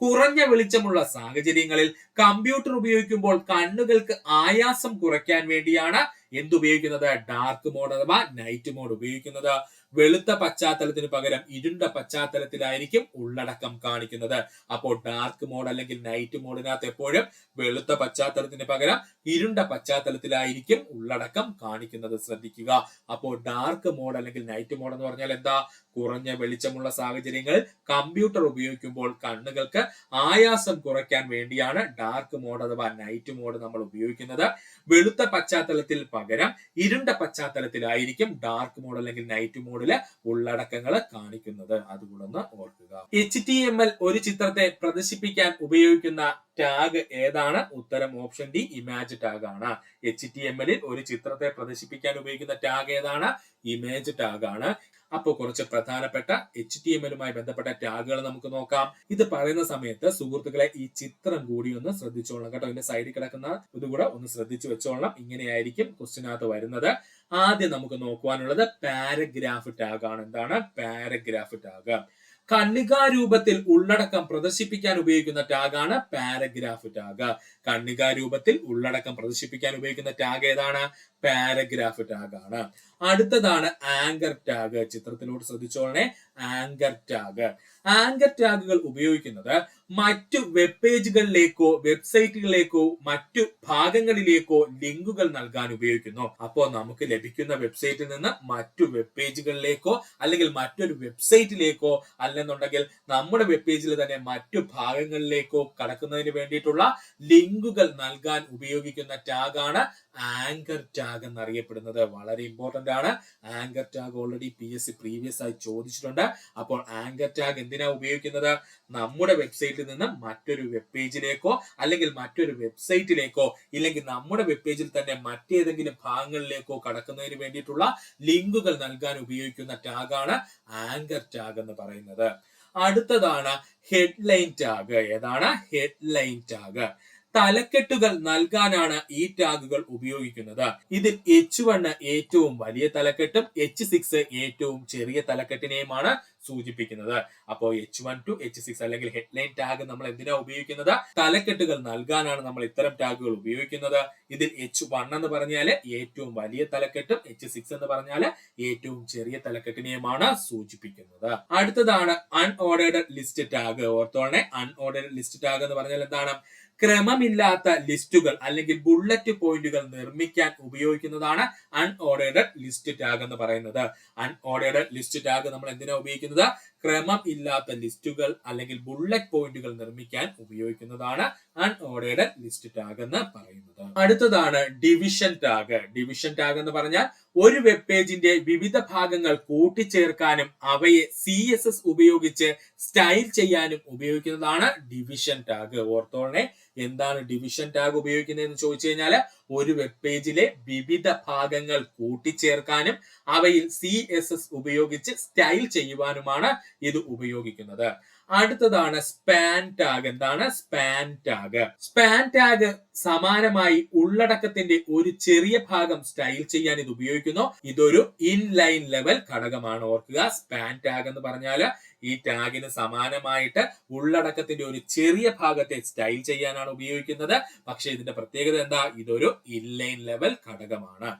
കുറഞ്ഞ വെളിച്ചമുള്ള സാഹചര്യങ്ങളിൽ കമ്പ്യൂട്ടർ ഉപയോഗിക്കുമ്പോൾ കണ്ണുകൾക്ക് ആയാസം കുറയ്ക്കാൻ വേണ്ടിയാണ് എന്തുപയോഗിക്കുന്നത്? ഡാർക്ക് മോഡ് അഥവാ നൈറ്റ് മോഡ് ഉപയോഗിക്കുന്നത്. വെളുത്ത പശ്ചാത്തലത്തിന് പകരം ഇരുണ്ട പശ്ചാത്തലത്തിലായിരിക്കും ഉള്ളടക്കം കാണിക്കുന്നത്. അപ്പോൾ ഡാർക്ക് മോഡ് അല്ലെങ്കിൽ നൈറ്റ് മോഡിനകത്ത് എപ്പോഴും വെളുത്ത പശ്ചാത്തലത്തിന് പകരം ഇരുണ്ട പശ്ചാത്തലത്തിലായിരിക്കും ഉള്ളടക്കം കാണിക്കുന്നത്. ശ്രദ്ധിക്കുക. അപ്പോൾ ഡാർക്ക് മോഡ് അല്ലെങ്കിൽ നൈറ്റ് മോഡ് എന്ന് പറഞ്ഞാൽ എന്താ? കുറഞ്ഞ വെളിച്ചമുള്ള സാഹചര്യങ്ങളിൽ കമ്പ്യൂട്ടർ ഉപയോഗിക്കുമ്പോൾ കണ്ണുകൾക്ക് ആയാസം കുറയ്ക്കാൻ വേണ്ടിയാണ് ഡാർക്ക് മോഡ് അഥവാ നൈറ്റ് മോഡ് നമ്മൾ ഉപയോഗിക്കുന്നത്. വെളുത്ത പശ്ചാത്തലത്തിൽ പകരം ഇരുണ്ട പശ്ചാത്തലത്തിലായിരിക്കും ഡാർക്ക് മോഡ് അല്ലെങ്കിൽ നൈറ്റ് മോഡിലെ ഉള്ളടക്കങ്ങൾ കാണിക്കുന്നത്. അതുകൊണ്ടൊന്ന് ഓർക്കുക. HTML ഒരു ചിത്രത്തെ പ്രദർശിപ്പിക്കാൻ ഉപയോഗിക്കുന്ന ടാഗ് ഏതാണ്? ഉത്തരം ഓപ്ഷൻ ഡി ഇമേജ് ടാഗ് ആണ്. HTML ഒരു ചിത്രത്തെ പ്രദർശിപ്പിക്കാൻ ഉപയോഗിക്കുന്ന ടാഗ് ഏതാണ്? ഇമേജ് ടാഗ് ആണ്. അപ്പോൾ കുറച്ച് പ്രധാനപ്പെട്ട HTMLുമായി ബന്ധപ്പെട്ട ടാഗുകൾ നമുക്ക് നോക്കാം. ഇത് പറയുന്ന സമയത്ത് സുഹൃത്തുക്കളെ ഈ ചിത്രം കൂടി ഒന്ന് ശ്രദ്ധിച്ചോളണം കേട്ടോ. ഇതിന്റെ സൈഡിൽ കിടക്കുന്ന ഇതുകൂടെ ഒന്ന് ശ്രദ്ധിച്ചു വെച്ചോളണം. ഇങ്ങനെയായിരിക്കും ക്വസ്റ്റ്യനകത്ത് വരുന്നത്. ആദ്യം നമുക്ക് നോക്കുവാനുള്ളത് പാരഗ്രാഫ് ടാഗ് ആണ്. എന്താണ് പാരഗ്രാഫ് ടാഗ്? കണ്ണികാരൂപത്തിൽ ഉള്ളടക്കം പ്രദർശിപ്പിക്കാൻ ഉപയോഗിക്കുന്ന ടാഗാണ് പാരഗ്രാഫ് ടാഗ്. കണ്ണികാരൂപത്തിൽ ഉള്ളടക്കം പ്രദർശിപ്പിക്കാൻ ഉപയോഗിക്കുന്ന ടാഗ് ഏതാണ്? പാരഗ്രാഫ് ടാഗ് ആണ്. അടുത്തതാണ് ആങ്കർ ടാഗ്. ചിത്രത്തിലൂടെ ശ്രദ്ധിച്ചോളണേ. Anchor tag. ആങ്കർ ടാഗുകൾ ഉപയോഗിക്കുന്നത് മറ്റു വെബ് പേജുകളിലേക്കോ വെബ്സൈറ്റുകളിലേക്കോ മറ്റു ഭാഗങ്ങളിലേക്കോ ലിങ്കുകൾ നൽകാൻ ഉപയോഗിക്കുന്നു. അപ്പോൾ നമുക്ക് ലഭിക്കുന്ന വെബ്സൈറ്റിൽ നിന്ന് മറ്റു വെബ് പേജുകളിലേക്കോ അല്ലെങ്കിൽ മറ്റൊരു വെബ്സൈറ്റിലേക്കോ അല്ലെന്നുണ്ടെങ്കിൽ നമ്മുടെ വെബ് പേജിൽ തന്നെ മറ്റു ഭാഗങ്ങളിലേക്കോ കടക്കുന്നതിന് വേണ്ടിയിട്ടുള്ള ലിങ്കുകൾ നൽകാൻ ഉപയോഗിക്കുന്ന ടാഗാണ് ആങ്കർ ടാഗ് എന്നറിയപ്പെടുന്നത്. വളരെ ഇമ്പോർട്ടന്റ് ആണ്. Anchor tag already PSC previous ആയി ചോദിച്ചിട്ടുണ്ട്. അപ്പോൾ ആങ്കർ ടാഗ് എന്തിനാ ഉപയോഗിക്കുന്നത്? നമ്മുടെ വെബ്സൈറ്റിൽ നിന്ന് മറ്റൊരു വെബ് പേജിലേക്കോ അല്ലെങ്കിൽ മറ്റൊരു വെബ്സൈറ്റിലേക്കോ ഇല്ലെങ്കിൽ നമ്മുടെ വെബ് പേജിൽ തന്നെ മറ്റേതെങ്കിലും ഭാഗങ്ങളിലേക്കോ കടക്കുന്നതിന് വേണ്ടിയിട്ടുള്ള ലിങ്കുകൾ നൽകാൻ ഉപയോഗിക്കുന്ന ടാഗാണ് ആങ്കർ ടാഗ് എന്ന് പറയുന്നത്. അടുത്തതാണ് ഹെഡ്ലൈൻ ടാഗ്. ഏതാണ്? Headline tag. തലക്കെട്ടുകൾ നൽകാനാണ് ഈ ടാഗുകൾ ഉപയോഗിക്കുന്നത്. ഇതിൽ H1 ഏറ്റവും വലിയ തലക്കെട്ടും H6 ഏറ്റവും ചെറിയ തലക്കെട്ടിനെയുമാണ് സൂചിപ്പിക്കുന്നത്. അപ്പോൾ H1 to H6 അല്ലെങ്കിൽ ഹെഡ്ലൈൻ ടാഗ് നമ്മൾ എന്തിനാ ഉപയോഗിക്കുന്നത്? തലക്കെട്ടുകൾ നൽകാനാണ് നമ്മൾ ഇത്തരം ടാഗുകൾ ഉപയോഗിക്കുന്നത്. ഇതിൽ H1 എന്ന് പറഞ്ഞാൽ ഏറ്റവും വലിയ തലക്കെട്ടും H6 എന്ന് പറഞ്ഞാൽ ഏറ്റവും ചെറിയ തലക്കെട്ടിനെയുമാണ് സൂചിപ്പിക്കുന്നത്. അടുത്തതാണ് അൺഓർഡേർഡ് ലിസ്റ്റ് ടാഗ്. ഓർത്തോണേ, അൺഓർഡേർഡ് ലിസ്റ്റ് ടാഗ് എന്ന് പറഞ്ഞാൽ എന്താണ്? ക്രമമില്ലാത്ത ലിസ്റ്റുകൾ അല്ലെങ്കിൽ ബുള്ളറ്റ് പോയിന്റുകൾ നിർമ്മിക്കാൻ ഉപയോഗിക്കുന്നതാണ് അൺഓർഡേർഡ് ലിസ്റ്റ് ടാഗ് എന്ന് പറയുന്നത്. അൺഓർഡേർഡ് ലിസ്റ്റ് ടാഗ് നമ്മൾ എന്തിനാ ഉപയോഗിക്കുന്നത്? ക്രമം ഇല്ലാത്ത ലിസ്റ്റുകൾ അല്ലെങ്കിൽ ബുള്ളറ്റ് പോയിന്റുകൾ നിർമ്മിക്കാൻ ഉപയോഗിക്കുന്നതാണ് അൺഓർഡേർഡ് ലിസ്റ്റ് ടാഗ് എന്ന് പറയുന്നത്. അടുത്തതാണ് ഡിവിഷൻ ടാഗ്. ഡിവിഷൻ ടാഗ് എന്ന് പറഞ്ഞാൽ ഒരു വെബ് പേജിന്റെ വിവിധ ഭാഗങ്ങൾ കൂട്ടിച്ചേർക്കാനും അവയെ CSS ഉപയോഗിച്ച് സ്റ്റൈൽ ചെയ്യാനും ഉപയോഗിക്കുന്നതാണ് ഡിവിഷൻ ടാഗ്. ഓർത്തോളെ, എന്താണ് ഡിവിഷൻ ടാഗ് ഉപയോഗിക്കുന്നതെന്ന് ചോദിച്ചു കഴിഞ്ഞാൽ ഒരു വെബ് പേജിലെ വിവിധ ഭാഗങ്ങൾ കൂട്ടിച്ചേർക്കാനും അവയിൽ CSS ഉപയോഗിച്ച് സ്റ്റൈൽ ചെയ്യുവാനുമാണ് ഇത് ഉപയോഗിക്കുന്നത്. അടുത്തതാണ് സ്പാൻ ടാഗ്. എന്താണ് സ്പാൻ ടാഗ്? സ്പാൻ ടാഗ് സമാനമായി ഉള്ളടക്കത്തിന്റെ ഒരു ചെറിയ ഭാഗം സ്റ്റൈൽ ചെയ്യാൻ ഇത് ഉപയോഗിക്കുന്നു. ഇതൊരു ഇൻലൈൻ ലെവൽ ഘടകമാണ്. ഓർക്കുക, സ്പാൻ ടാഗ് എന്ന് പറഞ്ഞാൽ ഈ ടാഗിന് സമാനമായിട്ട് ഉള്ളടക്കത്തിന്റെ ഒരു ചെറിയ ഭാഗത്തെ സ്റ്റൈൽ ചെയ്യാനാണ് ഉപയോഗിക്കുന്നത്. പക്ഷെ ഇതിന്റെ പ്രത്യേകത എന്താ? ഇതൊരു ഇൻലൈൻ ലെവൽ ഘടകമാണ്.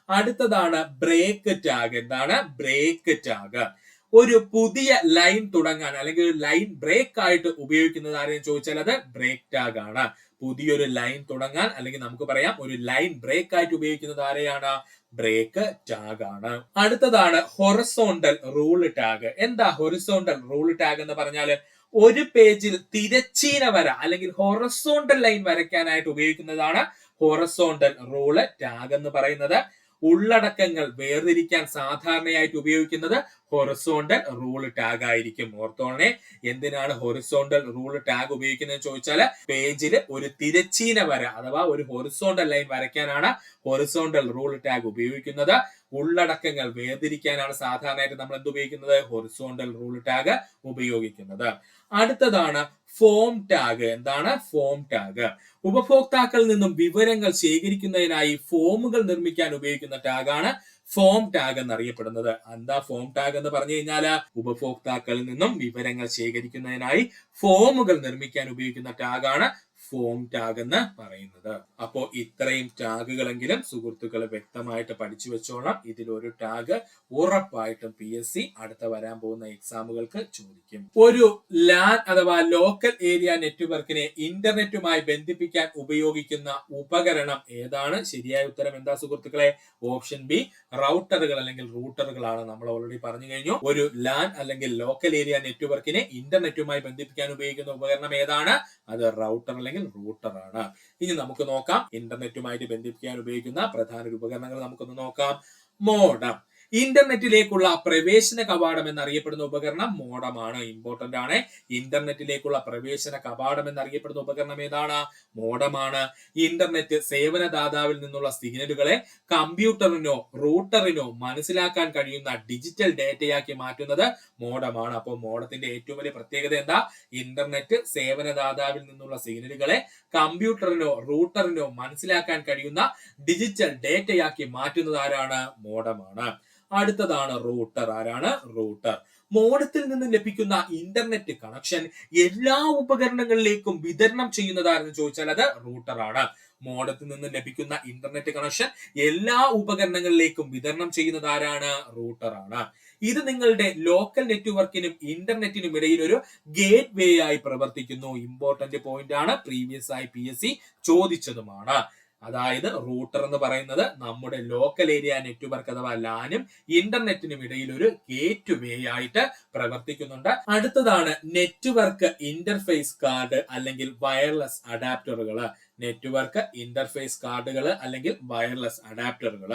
അടുത്തതാണ് ബ്രേക്ക് ടാഗ്. എന്താണ് ബ്രേക്ക് ടാഗ്? ഒരു പുതിയ ലൈൻ തുടങ്ങാൻ അല്ലെങ്കിൽ ഒരു ലൈൻ ബ്രേക്ക് ആയിട്ട് ഉപയോഗിക്കുന്നത് ആരെയും ചോദിച്ചാൽ അത് ബ്രേക്ക് ടാഗ് ആണ്. പുതിയൊരു ലൈൻ തുടങ്ങാൻ അല്ലെങ്കിൽ നമുക്ക് പറയാം ഒരു ലൈൻ ബ്രേക്ക് ആയിട്ട് ഉപയോഗിക്കുന്നത് ആരെയാണ്? ബ്രേക്ക് ടാഗ് ആണ്. അടുത്തതാണ് ഹൊറിസോണ്ടൽ റൂൾ ടാഗ്. എന്താ ഹൊറിസോണ്ടൽ റൂൾ ടാഗ് എന്ന് പറഞ്ഞാൽ ഒരു പേജിൽ തിരശ്ചീന വര അല്ലെങ്കിൽ ഹൊറിസോണ്ടൽ ലൈൻ വരയ്ക്കാനായിട്ട് ഉപയോഗിക്കുന്നതാണ് ഹൊറിസോണ്ടൽ റൂൾ ടാഗ് എന്ന് പറയുന്നത്. ഉള്ളടക്കങ്ങൾ വേർതിരിക്കാൻ സാധാരണയായിട്ട് ഉപയോഗിക്കുന്നത് ഹൊറിസോണ്ടൽ റൂൾ ടാഗ് ആയിരിക്കും. ഓർത്തോണേ, എന്തിനാണ് ഹൊറിസോണ്ടൽ റൂൾ ടാഗ് ഉപയോഗിക്കുന്നത് ചോദിച്ചാൽ പേജിൽ ഒരു തിരശ്ചീന വര അഥവാ ഒരു ഹൊറിസോണ്ടൽ ലൈൻ വരയ്ക്കാനാണ് ഹൊറിസോണ്ടൽ റൂൾ ടാഗ് ഉപയോഗിക്കുന്നത്. ഉള്ളടക്കങ്ങൾ വേർതിരിക്കാനാണ് സാധാരണയായിട്ട് നമ്മൾ എന്ത് ഉപയോഗിക്കുന്നത്? ഹൊറിസോണ്ടൽ റൂൾ ടാഗ് ഉപയോഗിക്കുന്നത്. അടുത്തതാണ് ഫോം ടാഗ്. എന്താണ് ഫോം ടാഗ്? ഉപഭോക്താക്കളിൽ നിന്നും വിവരങ്ങൾ ശേഖരിക്കുന്നതിനായി ഫോമുകൾ നിർമ്മിക്കാൻ ഉപയോഗിക്കുന്ന ടാഗാണ് ഫോം ടാഗ് എന്നറിയപ്പെടുന്നത്. എന്താ ഫോം ടാഗ് എന്ന് പറഞ്ഞു കഴിഞ്ഞാൽ ഉപഭോക്താക്കളിൽ നിന്നും വിവരങ്ങൾ ശേഖരിക്കുന്നതിനായി ഫോമുകൾ നിർമ്മിക്കാൻ ഉപയോഗിക്കുന്ന ടാഗാണ് ഫോം ടാഗ് എന്ന് പറയുന്നത്. അപ്പോ ഇത്രയും ടാഗുകളെങ്കിലും സുഹൃത്തുക്കൾ വ്യക്തമായിട്ട് പഠിച്ചു വെച്ചോളാം. ഇതിലൊരു ടാഗ് ഉറപ്പായിട്ടും PSC അടുത്ത വരാൻ പോകുന്ന എക്സാമുകൾക്ക് ചോദിക്കും. ഒരു LAN അഥവാ ലോക്കൽ ഏരിയ നെറ്റ്വർക്കിനെ ഇന്റർനെറ്റുമായി ബന്ധിപ്പിക്കാൻ ഉപയോഗിക്കുന്ന ഉപകരണം ഏതാണ്? ശരിയായ ഉത്തരം എന്താ സുഹൃത്തുക്കളെ? ഓപ്ഷൻ ബി, റൗട്ടറുകൾ അല്ലെങ്കിൽ റൂട്ടറുകളാണ്. നമ്മൾ ഓൾറെഡി പറഞ്ഞു കഴിഞ്ഞു. ഒരു LAN അല്ലെങ്കിൽ ലോക്കൽ ഏരിയ നെറ്റ്വർക്കിനെ ഇന്റർനെറ്റുമായി ബന്ധിപ്പിക്കാൻ ഉപയോഗിക്കുന്ന ഉപകരണം ഏതാണ്? അത് റൗട്ടർ അല്ലെങ്കിൽ റൂട്ടർ ആണ്. ഇനി നമുക്ക് നോക്കാം ഇന്റർനെറ്റുമായിട്ട് ബന്ധിപ്പിക്കാൻ ഉപയോഗിക്കുന്ന പ്രധാന ഉപകരണങ്ങൾ നമുക്കൊന്ന് നോക്കാം. മോഡം. ഇന്റർനെറ്റിലേക്കുള്ള പ്രവേശന കവാടം എന്നറിയപ്പെടുന്ന ഉപകരണം മോഡമാണ്. ഇമ്പോർട്ടന്റ് ആണ്. ഇന്റർനെറ്റിലേക്കുള്ള പ്രവേശന കവാടം എന്നറിയപ്പെടുന്ന ഉപകരണം ഏതാണ്? മോഡമാണ്. ഇന്റർനെറ്റ് സേവനദാതാവിൽ നിന്നുള്ള സിഗ്നലുകളെ കമ്പ്യൂട്ടറിനോ റൂട്ടറിനോ മനസ്സിലാക്കാൻ കഴിയുന്ന ഡിജിറ്റൽ ഡേറ്റയാക്കി മാറ്റുന്നത് മോഡമാണ്. അപ്പോൾ മോഡത്തിന്റെ ഏറ്റവും വലിയ പ്രത്യേകത എന്താ? ഇന്റർനെറ്റ് സേവനദാതാവിൽ നിന്നുള്ള സിഗ്നലുകളെ കമ്പ്യൂട്ടറിനോ റൂട്ടറിനോ മനസ്സിലാക്കാൻ കഴിയുന്ന ഡിജിറ്റൽ ഡേറ്റയാക്കി മാറ്റുന്നത് ആരാണ്? മോഡമാണ്. അടുത്തതാണ് റൂട്ടർ. ആരാണ്? റൂട്ടർ. മോഡത്തിൽ നിന്ന് ലഭിക്കുന്ന ഇന്റർനെറ്റ് കണക്ഷൻ എല്ലാ ഉപകരണങ്ങളിലേക്കും വിതരണം ചെയ്യുന്നതാരെന്ന് ചോദിച്ചാൽ അത് റൂട്ടർ ആണ്. മോഡത്തിൽ നിന്ന് ലഭിക്കുന്ന ഇന്റർനെറ്റ് കണക്ഷൻ എല്ലാ ഉപകരണങ്ങളിലേക്കും വിതരണം ചെയ്യുന്നത് ആരാണ്? റൂട്ടറാണ്. ഇത് നിങ്ങളുടെ ലോക്കൽ നെറ്റ്വർക്കിനും ഇന്റർനെറ്റിനും ഇടയിൽ ഒരു ഗേറ്റ് വേ ആയി പ്രവർത്തിക്കുന്നു. ഇമ്പോർട്ടന്റ് പോയിന്റ് ആണ്, പ്രീവിയസ് ആയി PSC ചോദിച്ചതുമാണ്. അതായത് റൂട്ടർ എന്ന് പറയുന്നത് നമ്മുടെ ലോക്കൽ ഏരിയ നെറ്റ്വർക്ക് അഥവാ ലാനും ഇന്റർനെറ്റിനും ഇടയിൽ ഒരു ഗേറ്റ് വേ ആയിട്ട് പ്രവർത്തിക്കുന്നുണ്ട്. അടുത്തതാണ് നെറ്റ്വർക്ക് ഇന്റർഫേസ് കാർഡ് അല്ലെങ്കിൽ വയർലെസ് അഡാപ്റ്ററുകൾ. നെറ്റ്വർക്ക് ഇന്റർഫേസ് കാർഡുകൾ അല്ലെങ്കിൽ വയർലെസ് അഡാപ്റ്ററുകൾ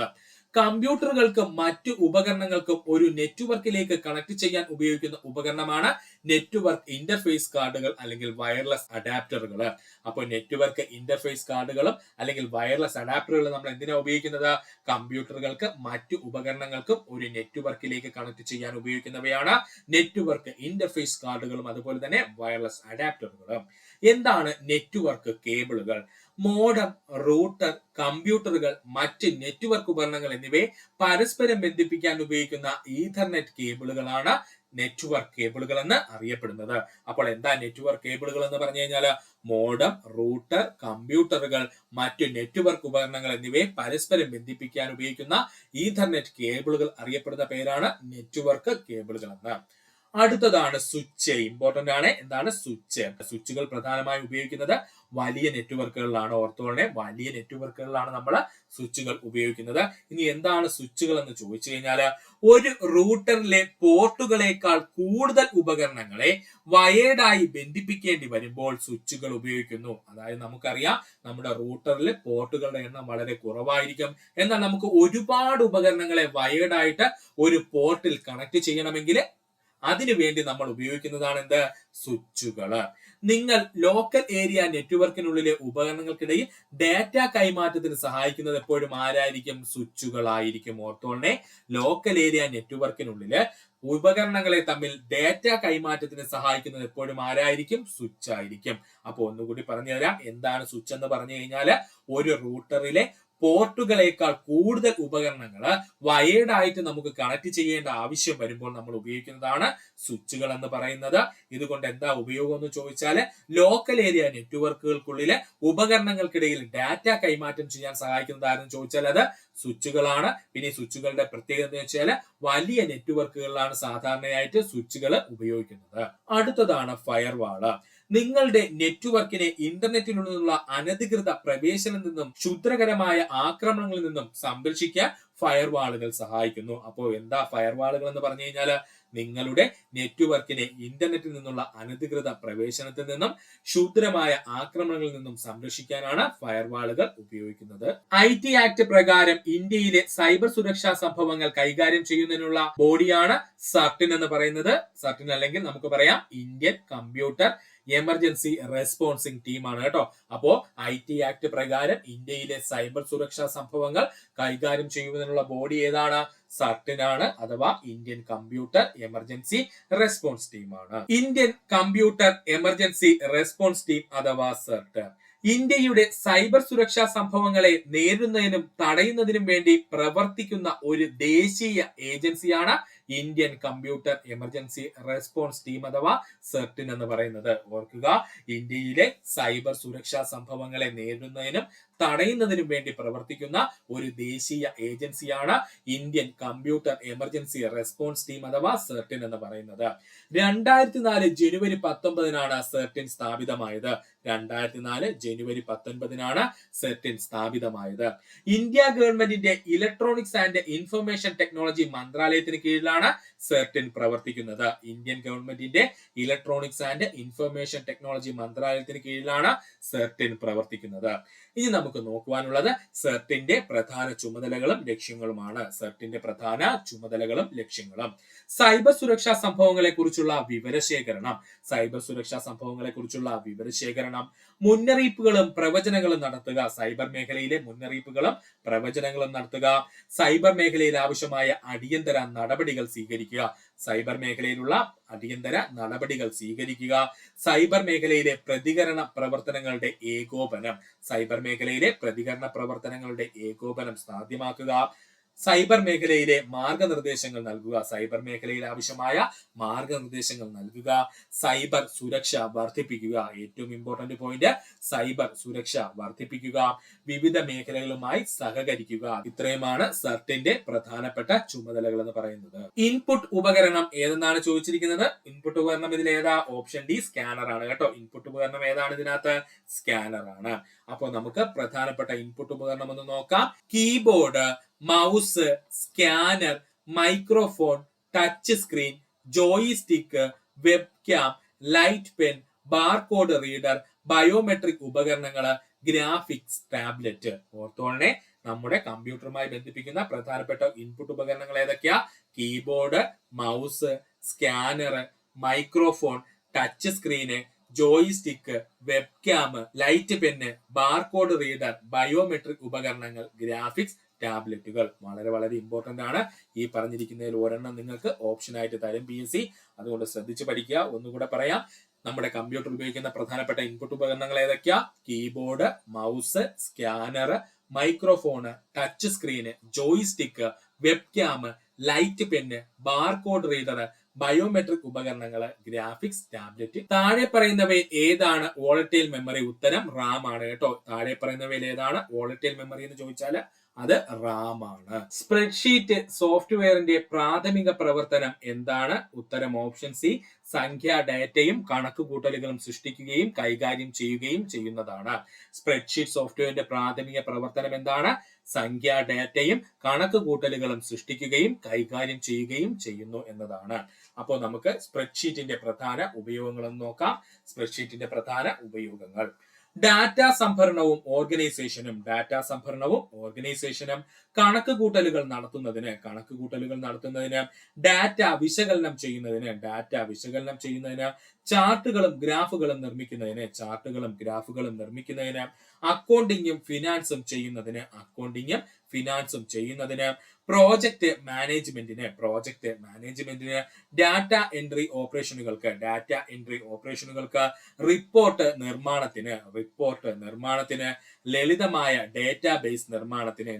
കമ്പ്യൂട്ടറുകൾക്കും മറ്റു ഉപകരണങ്ങൾക്കും ഒരു നെറ്റ്വർക്കിലേക്ക് കണക്ട് ചെയ്യാൻ ഉപയോഗിക്കുന്ന ഉപകരണമാണ് നെറ്റ്വർക്ക് ഇന്റർഫേസ് കാർഡുകൾ അല്ലെങ്കിൽ വയർലെസ് അഡാപ്റ്ററുകൾ. അപ്പോൾ നെറ്റ്വർക്ക് ഇന്റർഫേസ് കാർഡുകളും അല്ലെങ്കിൽ വയർലെസ് അഡാപ്റ്ററുകളും നമ്മൾ എന്തിനാ ഉപയോഗിക്കുന്നത്? കമ്പ്യൂട്ടറുകൾക്ക് മറ്റു ഉപകരണങ്ങൾക്കും ഒരു നെറ്റ്വർക്കിലേക്ക് കണക്ട് ചെയ്യാൻ ഉപയോഗിക്കുന്നവയാണ് നെറ്റ്വർക്ക് ഇന്റർഫേസ് കാർഡുകളും അതുപോലെ തന്നെ വയർലെസ് അഡാപ്റ്ററുകളും. എന്താണ് നെറ്റ്വർക്ക് കേബിളുകൾ? മോഡം, റൂട്ടർ, കമ്പ്യൂട്ടറുകൾ, മറ്റ് നെറ്റ്വർക്ക് ഉപകരണങ്ങൾ എന്നിവയെ പരസ്പരം ബന്ധിപ്പിക്കാൻ ഉപയോഗിക്കുന്ന ഈഥർനെറ്റ് കേബിളുകളാണ് നെറ്റ്വർക്ക് കേബിളുകൾ എന്ന് അറിയപ്പെടുന്നത്. അപ്പോൾ എന്താ നെറ്റ്വർക്ക് കേബിളുകൾ എന്ന് പറഞ്ഞു കഴിഞ്ഞാൽ മോഡം, റൂട്ടർ, കമ്പ്യൂട്ടറുകൾ, മറ്റു നെറ്റ്വർക്ക് ഉപകരണങ്ങൾ എന്നിവയെ പരസ്പരം ബന്ധിപ്പിക്കാൻ ഉപയോഗിക്കുന്ന ഈഥർനെറ്റ് കേബിളുകൾ അറിയപ്പെടുന്ന പേരാണ് നെറ്റ്വർക്ക് കേബിളുകൾ എന്ന്. അടുത്തതാണ് സ്വിച്ച്. ഇമ്പോർട്ടന്റ് ആണ്. എന്താണ് സ്വിച്ച്? സ്വിച്ചുകൾ പ്രധാനമായും ഉപയോഗിക്കുന്നത് വലിയ നെറ്റ്വർക്കുകളിലാണ്. ഓർത്തോളെ, വലിയ നെറ്റ്വർക്കുകളിലാണ് നമ്മൾ സ്വിച്ചുകൾ ഉപയോഗിക്കുന്നത്. ഇനി എന്താണ് സ്വിച്ചുകൾ എന്ന് ചോദിച്ചു കഴിഞ്ഞാൽ ഒരു റൂട്ടറിലെ പോർട്ടുകളേക്കാൾ കൂടുതൽ ഉപകരണങ്ങളെ വയേർഡായി ബന്ധിപ്പിക്കേണ്ടി വരുമ്പോൾ സ്വിച്ചുകൾ ഉപയോഗിക്കുന്നു. അതായത് നമുക്കറിയാം നമ്മുടെ റൂട്ടറിൽ പോർട്ടുകളുടെ എണ്ണം വളരെ കുറവായിരിക്കും. എന്നാൽ നമുക്ക് ഒരുപാട് ഉപകരണങ്ങളെ വയേർഡായിട്ട് ഒരു പോർട്ടിൽ കണക്ട് ചെയ്യണമെങ്കിൽ അതിനുവേണ്ടി നമ്മൾ ഉപയോഗിക്കുന്നതാണ് എന്ത്? സ്വിച്ചുകൾ. നിങ്ങൾ ലോക്കൽ ഏരിയ നെറ്റ്വർക്കിനുള്ളിലെ ഉപകരണങ്ങൾക്കിടയിൽ ഡാറ്റ കൈമാറ്റത്തിന് സഹായിക്കുന്നത് എപ്പോഴും ആരായിരിക്കും? സ്വിച്ചുകളായിരിക്കും. ഓർത്തോളെ, ലോക്കൽ ഏരിയ നെറ്റ്വർക്കിനുള്ളില് ഉപകരണങ്ങളെ തമ്മിൽ ഡാറ്റ കൈമാറ്റത്തിന് സഹായിക്കുന്നത് എപ്പോഴും ആരായിരിക്കും? സ്വിച്ച് ആയിരിക്കും. അപ്പൊ ഒന്നുകൂടി പറഞ്ഞു തരാം. എന്താണ് സ്വിച്ച് എന്ന് പറഞ്ഞു കഴിഞ്ഞാൽ ഒരു റൂട്ടറിലെ പോർട്ടുകളേക്കാൾ കൂടുതൽ ഉപകരണങ്ങൾ വയേർഡ് ആയിട്ട് നമുക്ക് കണക്ട് ചെയ്യേണ്ട ആവശ്യം വരുമ്പോൾ നമ്മൾ ഉപയോഗിക്കുന്നതാണ് സ്വിച്ചുകൾ എന്ന് പറയുന്നത്. ഇതുകൊണ്ട് എന്താ ഉപയോഗം എന്ന് ചോദിച്ചാൽ ലോക്കൽ ഏരിയ നെറ്റ്വർക്കുകൾക്കുള്ളിലെ ഉപകരണങ്ങൾക്കിടയിൽ ഡാറ്റ കൈമാറ്റം ചെയ്യാൻ സഹായിക്കുന്നത് ആരെന്ന് ചോദിച്ചാൽ അത് സ്വിച്ചുകളാണ്. പിന്നെ സ്വിച്ചുകളുടെ പ്രത്യേകത എന്ന് വെച്ചാൽ വലിയ നെറ്റ്വർക്കുകളിലാണ് സാധാരണയായിട്ട് സ്വിച്ചുകൾ ഉപയോഗിക്കുന്നത്. അടുത്തതാണ് ഫയർവാള്. നിങ്ങളുടെ നെറ്റ്വർക്കിനെ ഇന്റർനെറ്റിൽ നിന്നുള്ള അനധികൃത പ്രവേശനത്തിൽ നിന്നും ക്ഷുദ്രകരമായ ആക്രമണങ്ങളിൽ നിന്നും സംരക്ഷിക്കാൻ ഫയർവാളുകൾ സഹായിക്കുന്നു. അപ്പോൾ എന്താ ഫയർവാളുകൾ എന്ന് പറഞ്ഞു കഴിഞ്ഞാൽ നിങ്ങളുടെ നെറ്റ്വർക്കിനെ ഇന്റർനെറ്റിൽ നിന്നുള്ള അനധികൃത പ്രവേശനത്തിൽ നിന്നും ക്ഷുദ്രമായ ആക്രമണങ്ങളിൽ നിന്നും സംരക്ഷിക്കാനാണ് ഫയർവാളുകൾ ഉപയോഗിക്കുന്നത്. IT ആക്ട് പ്രകാരം ഇന്ത്യയിലെ സൈബർ സുരക്ഷാ സംഭവങ്ങൾ കൈകാര്യം ചെയ്യുന്നതിനുള്ള ബോഡിയാണ് സർട്ടിൻ എന്ന് പറയുന്നത്. സർട്ടിൻ അല്ലെങ്കിൽ നമുക്ക് പറയാം ഇന്ത്യൻ കമ്പ്യൂട്ടർ എമർജൻസി റെസ്പോൺസിംഗ് ടീമാണ് കേട്ടോ. അപ്പോ IT ആക്ട് പ്രകാരം ഇന്ത്യയിലെ സൈബർ സുരക്ഷാ സംഭവങ്ങൾ കൈകാര്യം ചെയ്യുന്നതിനുള്ള ബോഡി ഏതാണ്? സർട്ടിനാണ്, അഥവാ ഇന്ത്യൻ കമ്പ്യൂട്ടർ എമർജൻസി റെസ്പോൺസ് ടീമാണ്. Indian computer emergency response team അഥവാ സർട്ട് ഇന്ത്യയുടെ സൈബർ സുരക്ഷാ സംഭവങ്ങളെ നേരിടുന്നതിനും തടയുന്നതിനും വേണ്ടി പ്രവർത്തിക്കുന്ന ഒരു ദേശീയ ഏജൻസിയാണ് Indian computer emergency response team അഥവാ സർട്ടിൻ എന്ന് പറയുന്നത്. ഓർക്കുക, ഇന്ത്യയിലെ സൈബർ സുരക്ഷാ സംഭവങ്ങളെ നേരിടുന്നതിനും തടയുന്നതിനും വേണ്ടി പ്രവർത്തിക്കുന്ന ഒരു ദേശീയ ഏജൻസിയാണ് Indian computer emergency response team അഥവാ സർട്ടിൻ എന്ന് പറയുന്നത്. 2004 ജനുവരി 19 സർട്ടിൻ സ്ഥാപിതമായത്. 2004 ജനുവരി 19 സർട്ടിൻ സ്ഥാപിതമായത്. ഇന്ത്യ ഗവൺമെന്റിന്റെ ഇലക്ട്രോണിക്സ് ആൻഡ് ഇൻഫർമേഷൻ ടെക്നോളജി മന്ത്രാലയത്തിന് കീഴിലാണ് സർട്ടിൻ പ്രവർത്തിക്കുന്നത്. ഇന്ത്യൻ ഗവൺമെന്റിന്റെ ഇലക്ട്രോണിക്സ് ആൻഡ് ഇൻഫർമേഷൻ ടെക്നോളജി മന്ത്രാലയത്തിന് കീഴിലാണ് സർട്ടിൻ പ്രവർത്തിക്കുന്നത്. ഇനി നമുക്ക് നോക്കുവാനുള്ളത് സർട്ടിന്റെ പ്രധാന ചുമതലകളും ലക്ഷ്യങ്ങളുമാണ്. സർട്ടിന്റെ പ്രധാന ചുമതലകളും ലക്ഷ്യങ്ങളും: സൈബർ സുരക്ഷാ സംഭവങ്ങളെ കുറിച്ചുള്ള വിവരശേഖരണം. സൈബർ സുരക്ഷാ സംഭവങ്ങളെ കുറിച്ചുള്ള വിവരശേഖരണം, മുന്നറിയിപ്പുകളും പ്രവചനങ്ങളും നടത്തുക. സൈബർ മേഖലയിലെ മുന്നറിയിപ്പുകളും പ്രവചനങ്ങളും നടത്തുക. സൈബർ മേഖലയിൽ ആവശ്യമായ അടിയന്തര നടപടികൾ സ്വീകരിക്കുക. സൈബർ മേഖലയിലുള്ള അടിയന്തര നടപടികൾ സ്വീകരിക്കുക. സൈബർ മേഖലയിലെ പ്രതികരണ പ്രവർത്തനങ്ങളുടെ ഏകോപനം. സൈബർ മേഖലയിലെ പ്രതികരണ പ്രവർത്തനങ്ങളുടെ ഏകോപനം സാധ്യമാക്കുക. സൈബർ മേഖലയിലെ മാർഗനിർദ്ദേശങ്ങൾ നൽകുക. സൈബർ മേഖലയിൽ ആവശ്യമായ മാർഗനിർദ്ദേശങ്ങൾ നൽകുക. സൈബർ സുരക്ഷ വർദ്ധിപ്പിക്കുക. ഏറ്റവും ഇമ്പോർട്ടന്റ് പോയിന്റ്, സൈബർ സുരക്ഷ വർദ്ധിപ്പിക്കുക. വിവിധ മേഖലകളുമായി സഹകരിക്കുക. ഇത്രയുമാണ് സെർട്ടിന്റെ പ്രധാനപ്പെട്ട ചുമതലകൾ എന്ന് പറയുന്നത്. ഇൻപുട്ട് ഉപകരണം ഏതെന്നാണ് ചോദിച്ചിരിക്കുന്നത്. ഇൻപുട്ട് ഉപകരണം ഇതിൽ ഏതാ? ഓപ്ഷൻ ഡി, സ്കാനർ ആണ് കേട്ടോ. ഇൻപുട്ട് ഉപകരണം ഏതാണ് ഇതിനകത്ത്? സ്കാനർ ആണ്. അപ്പോൾ നമുക്ക് പ്രധാനപ്പെട്ട ഇൻപുട്ട് ഉപകരണം ഒന്ന് നോക്കാം. Keyboard, mouse, scanner, microphone, touch screen, joystick, web cam, light pen, barcode reader, biometric ഉപകരണങ്ങള്, ഗ്രാഫിക്സ് ടാബ്ലറ്റ്. ഓർത്തോളനെ, നമ്മുടെ കമ്പ്യൂട്ടറുമായി ബന്ധിപ്പിക്കുന്ന പ്രധാനപ്പെട്ട ഇൻപുട്ട് ഉപകരണങ്ങൾ ഏതൊക്കെയാ? Keyboard, mouse, scanner, microphone, touch screen, joystick, web cam, light pen, barcode reader, biometric ഉപകരണങ്ങൾ, graphics ടാബ്ലറ്റുകൾ. വളരെ വളരെ important ആണ്. ഈ പറഞ്ഞിരിക്കുന്നതിൽ ഒരെണ്ണം നിങ്ങൾക്ക് ഓപ്ഷൻ ആയിട്ട് തരും PSC. അതുകൊണ്ട് ശ്രദ്ധിച്ച് പഠിക്കുക. ഒന്നുകൂടെ പറയാം. നമ്മുടെ കമ്പ്യൂട്ടർ ഉപയോഗിക്കുന്ന പ്രധാനപ്പെട്ട ഇൻപുട്ട് ഉപകരണങ്ങൾ ഏതൊക്കെയാ? Keyboard, mouse, scanner, microphone, touch screen, joystick, web cam, light pen, barcode reader, biometric ഉപകരണങ്ങൾ, ഗ്രാഫിക്സ് ടാബ്ലറ്റ്. താഴെ പറയുന്നവയിൽ ഏതാണ് വോളറ്റൈൽ മെമ്മറി? ഉത്തരം റാം ആണ് കേട്ടോ. താഴെ പറയുന്നവയിൽ ഏതാണ് വോളറ്റൈൽ മെമ്മറി എന്ന് ചോദിച്ചാൽ അത് റാം ആണ്. സ്പ്രെഡ്ഷീറ്റ് സോഫ്റ്റ്വെയറിന്റെ പ്രാഥമിക പ്രവർത്തനം എന്താണ്? ഉത്തരം ഓപ്ഷൻ സി, സംഖ്യാ ഡാറ്റയും കണക്കുകൂട്ടലുകളും സൃഷ്ടിക്കുകയും കൈകാര്യം ചെയ്യുകയും ചെയ്യുന്നതാണ്. സ്പ്രെഡ്ഷീറ്റ് സോഫ്റ്റ്വെയറിന്റെ പ്രാഥമിക പ്രവർത്തനം എന്താണ്? സംഖ്യാ ഡാറ്റയും കണക്കുകൂട്ടലുകളും സൃഷ്ടിക്കുകയും കൈകാര്യം ചെയ്യുകയും ചെയ്യുന്നു എന്നതാണ്. അപ്പോൾ നമുക്ക് സ്പ്രെഡ്ഷീറ്റിന്റെ പ്രധാന ഉപയോഗങ്ങൾ നോക്കാം. സ്പ്രെഡ്ഷീറ്റിന്റെ പ്രധാന ഉപയോഗങ്ങൾ: ഡാറ്റാ സംഭരണവും ഓർഗനൈസേഷനും. ഡാറ്റാ സംഭരണവും ഓർഗനൈസേഷനും. കണക്കുകൂട്ടലുകൾ നടത്തുന്നതിന്. ഡാറ്റ വിശകലനം ചെയ്യുന്നതിന്. ചാർട്ടുകളും ഗ്രാഫുകളും നിർമ്മിക്കുന്നതിന്. അക്കൗണ്ടിങ്ങും ഫിനാൻസും ചെയ്യുന്നതിന്. പ്രോജക്റ്റ് മാനേജ്മെന്റിന്. Data entry ഓപ്പറേഷനുകൾക്ക്. റിപ്പോർട്ട് നിർമ്മാണത്തിന്. ലളിതമായ ഡാറ്റാബേസ് നിർമ്മാണത്തിന്.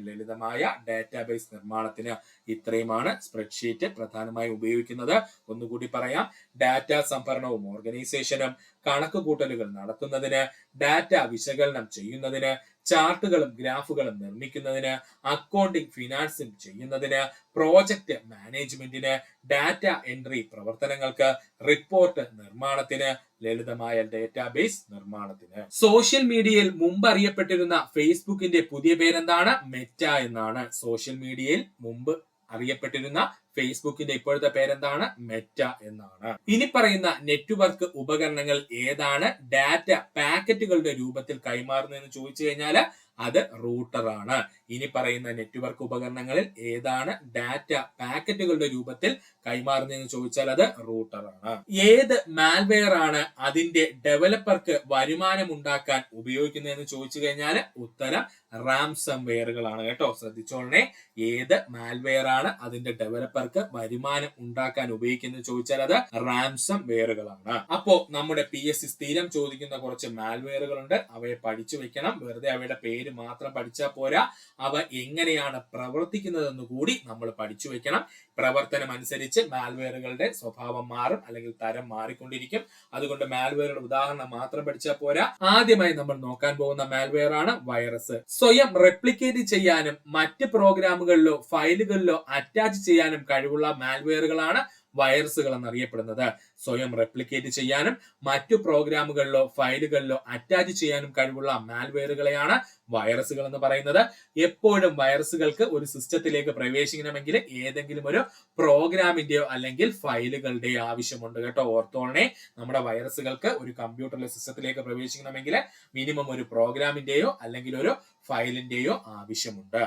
ഇത്രയുമാണ് സ്പ്രെഡ്ഷീറ്റ് പ്രധാനമായി ഉപയോഗിക്കുന്നത്. ഒന്നുകൂടി പറയാം. ഡാറ്റാ സംഭരണവും ഓർഗനൈസേഷനും, കണക്കുകൂട്ടലുകൾ നടത്തുന്നതിന്, ഡാറ്റ വിശകലനം ചെയ്യുന്നതിന്, ചാർട്ടുകളും ഗ്രാഫുകളും നിർമ്മിക്കുന്നതിന്, അക്കൗണ്ടിംഗ് ഫിനാൻസും ചെയ്യുന്നതിന്, പ്രോജക്റ്റ് മാനേജ്മെന്റിന്, ഡാറ്റ എൻട്രി പ്രവർത്തനങ്ങൾക്ക്, റിപ്പോർട്ട് നിർമ്മാണത്തിന്, ലളിതമായ ഡാറ്റാബേസ് നിർമ്മാണത്തിന്. സോഷ്യൽ മീഡിയയിൽ മുമ്പ് അറിയപ്പെട്ടിരുന്ന ഫേസ്ബുക്കിന്റെ പുതിയ പേരെന്താണ്? മെറ്റ എന്നാണ്. സോഷ്യൽ മീഡിയയിൽ മുമ്പ് അറിയപ്പെട്ടിരുന്ന ഫേസ്ബുക്കിന്റെ ഇപ്പോഴത്തെ പേരെന്താണ്? മെറ്റ എന്നാണ്. ഇനി പറയുന്ന നെറ്റ്വർക്ക് ഉപകരണങ്ങൾ ഏതാണ് ഡാറ്റ പാക്കറ്റുകളുടെ രൂപത്തിൽ കൈമാറുന്നതെന്ന് ചോദിച്ചു കഴിഞ്ഞാൽ അത് റൂട്ടർ ആണ്. ഇനി പറയുന്ന നെറ്റ്വർക്ക് ഉപകരണങ്ങളിൽ ഏതാണ് ഡാറ്റ പാക്കറ്റുകളുടെ രൂപത്തിൽ കൈമാറുന്നതെന്ന് ചോദിച്ചാൽ അത് റൂട്ടർ ആണ്. ഏത് മാൽവെയർ ആണ് അതിന്റെ ഡെവലപ്പർക്ക് വരുമാനം ഉണ്ടാക്കാൻ ഉപയോഗിക്കുന്നതെന്ന് ചോദിച്ചു കഴിഞ്ഞാൽ ഉത്തരം റാംസംവെയറുകളാണ് കേട്ടോ. ശ്രദ്ധിച്ചോളണേ. ഏത് മാൽവെയർ ആണ് അതിന്റെ ഡെവലപ്പർക്ക് വരുമാനം ഉണ്ടാക്കാൻ ഉപയോഗിക്കുന്നത് ചോദിച്ചാൽ അത് റാംസംവെയറുകളാണ്. അപ്പോ നമ്മുടെ PSC സ്ഥിരം ചോദിക്കുന്ന കുറച്ച് മാൽവെയറുകളുണ്ട്. അവയെ പഠിച്ചു വെക്കണം. വെറുതെ അവയുടെ പേര് മാത്രം പഠിച്ചാൽ പോരാ, അവ എങ്ങനെയാണ് പ്രവർത്തിക്കുന്നതെന്ന് കൂടി നമ്മൾ പഠിച്ചു വെക്കണം. പ്രവർത്തനം അനുസരിച്ച് മാൽവെയറുകളുടെ സ്വഭാവം മാറും, അല്ലെങ്കിൽ തരം മാറിക്കൊണ്ടിരിക്കും. അതുകൊണ്ട് മാൽവെയറുടെ ഉദാഹരണം മാത്രം പഠിച്ചാൽ പോരാ. ആദ്യമായി നമ്മൾ നോക്കാൻ പോകുന്ന മാൽവെയർ ആണ് വൈറസ്. സ്വയം റെപ്ലിക്കേറ്റ് ചെയ്യാനും മറ്റ് പ്രോഗ്രാമുകളിലോ ഫയലുകളിലോ അറ്റാച്ച് ചെയ്യാനും കഴിവുള്ള മാൽവെയറുകളാണ് വൈറസുകൾ എന്നറിയപ്പെടുന്നത്. സ്വയം റെപ്ലിക്കേറ്റ് ചെയ്യാനും മറ്റു പ്രോഗ്രാമുകളിലോ ഫയലുകളിലോ അറ്റാച്ച് ചെയ്യാനും കഴിവുള്ള മാൽവെയറുകളെയാണ് വൈറസുകൾ എന്ന് പറയുന്നത്. എപ്പോഴും വൈറസുകൾക്ക് ഒരു സിസ്റ്റത്തിലേക്ക് പ്രവേശിക്കണമെങ്കിൽ ഏതെങ്കിലും ഒരു പ്രോഗ്രാമിന്റെയോ അല്ലെങ്കിൽ ഫയലുകളുടെയോ ആവശ്യമുണ്ട് കേട്ടോ. ഓർത്തോളനെ, നമ്മുടെ വൈറസുകൾക്ക് ഒരു കമ്പ്യൂട്ടറിലെ സിസ്റ്റത്തിലേക്ക് പ്രവേശിക്കണമെങ്കിൽ മിനിമം ഒരു പ്രോഗ്രാമിന്റെയോ അല്ലെങ്കിൽ ഒരു ഫയലിന്റെയോ ആവശ്യമുണ്ട്.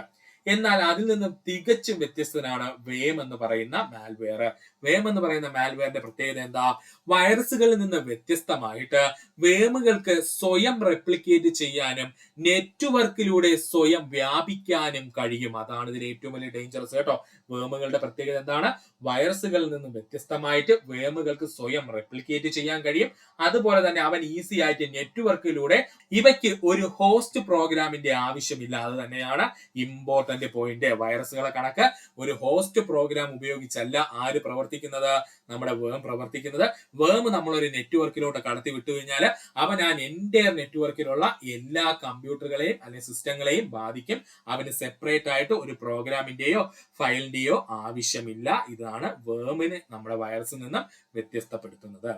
എന്നാൽ അതിൽ നിന്നും തികച്ചും വ്യത്യസ്തനാണ് വേം എന്ന് പറയുന്ന മാൽവെയർ. വേം എന്ന് പറയുന്ന മാൽവെയറിന്റെ പ്രത്യേകത എന്താ? വൈറസുകളിൽ നിന്ന് വ്യത്യസ്തമായിട്ട് വേമുകൾക്ക് സ്വയം റെപ്ലിക്കേറ്റ് ചെയ്യാനും നെറ്റ്വർക്കിലൂടെ സ്വയം വ്യാപിക്കാനും കഴിയും. അതാണ് ഇതിന് ഏറ്റവും വലിയ ഡേഞ്ചറസ് കേട്ടോ. വേമുകളുടെ പ്രത്യേകത എന്താണ്? വൈറസുകളിൽ നിന്നും വ്യത്യസ്തമായിട്ട് വേമുകൾക്ക് സ്വയം റെപ്ലിക്കേറ്റ് ചെയ്യാൻ കഴിയും. അതുപോലെ തന്നെ അവൻ ഈസി ആയിട്ട് നെറ്റ്വർക്കിലൂടെ ഇവയ്ക്ക് ഒരു ഹോസ്റ്റ് പ്രോഗ്രാമിന്റെ ആവശ്യമില്ല. അത് തന്നെയാണ് ഇമ്പോർട്ടന്റ് ഇമ്പോർട്ടന്റ് പോയിന്റ്. വൈറസുകളെ കണക്ക് ഒരു ഹോസ്റ്റ് പ്രോഗ്രാം ഉപയോഗിച്ചല്ല ആര് പ്രവർത്തിക്കുന്നത്, നമ്മുടെ വേം പ്രവർത്തിക്കുന്നത്. വേം നമ്മളൊരു നെറ്റ്വർക്കിലോട്ട് കടത്തി വിട്ടു കഴിഞ്ഞാൽ അവൻ ആ എന്റെ നെറ്റ്വർക്കിലുള്ള എല്ലാ കമ്പ്യൂട്ടറുകളെയും അല്ലെങ്കിൽ സിസ്റ്റങ്ങളെയും ബാധിക്കും. അവന് സെപ്പറേറ്റ് ആയിട്ട് ഒരു പ്രോഗ്രാമിന്റെയോ ഫയലിന്റെയോ ആവശ്യമില്ല. ഇതാണ് വേമിന് നമ്മുടെ വൈറസിൽ നിന്നും വ്യത്യസ്തപ്പെടുത്തുന്നത്.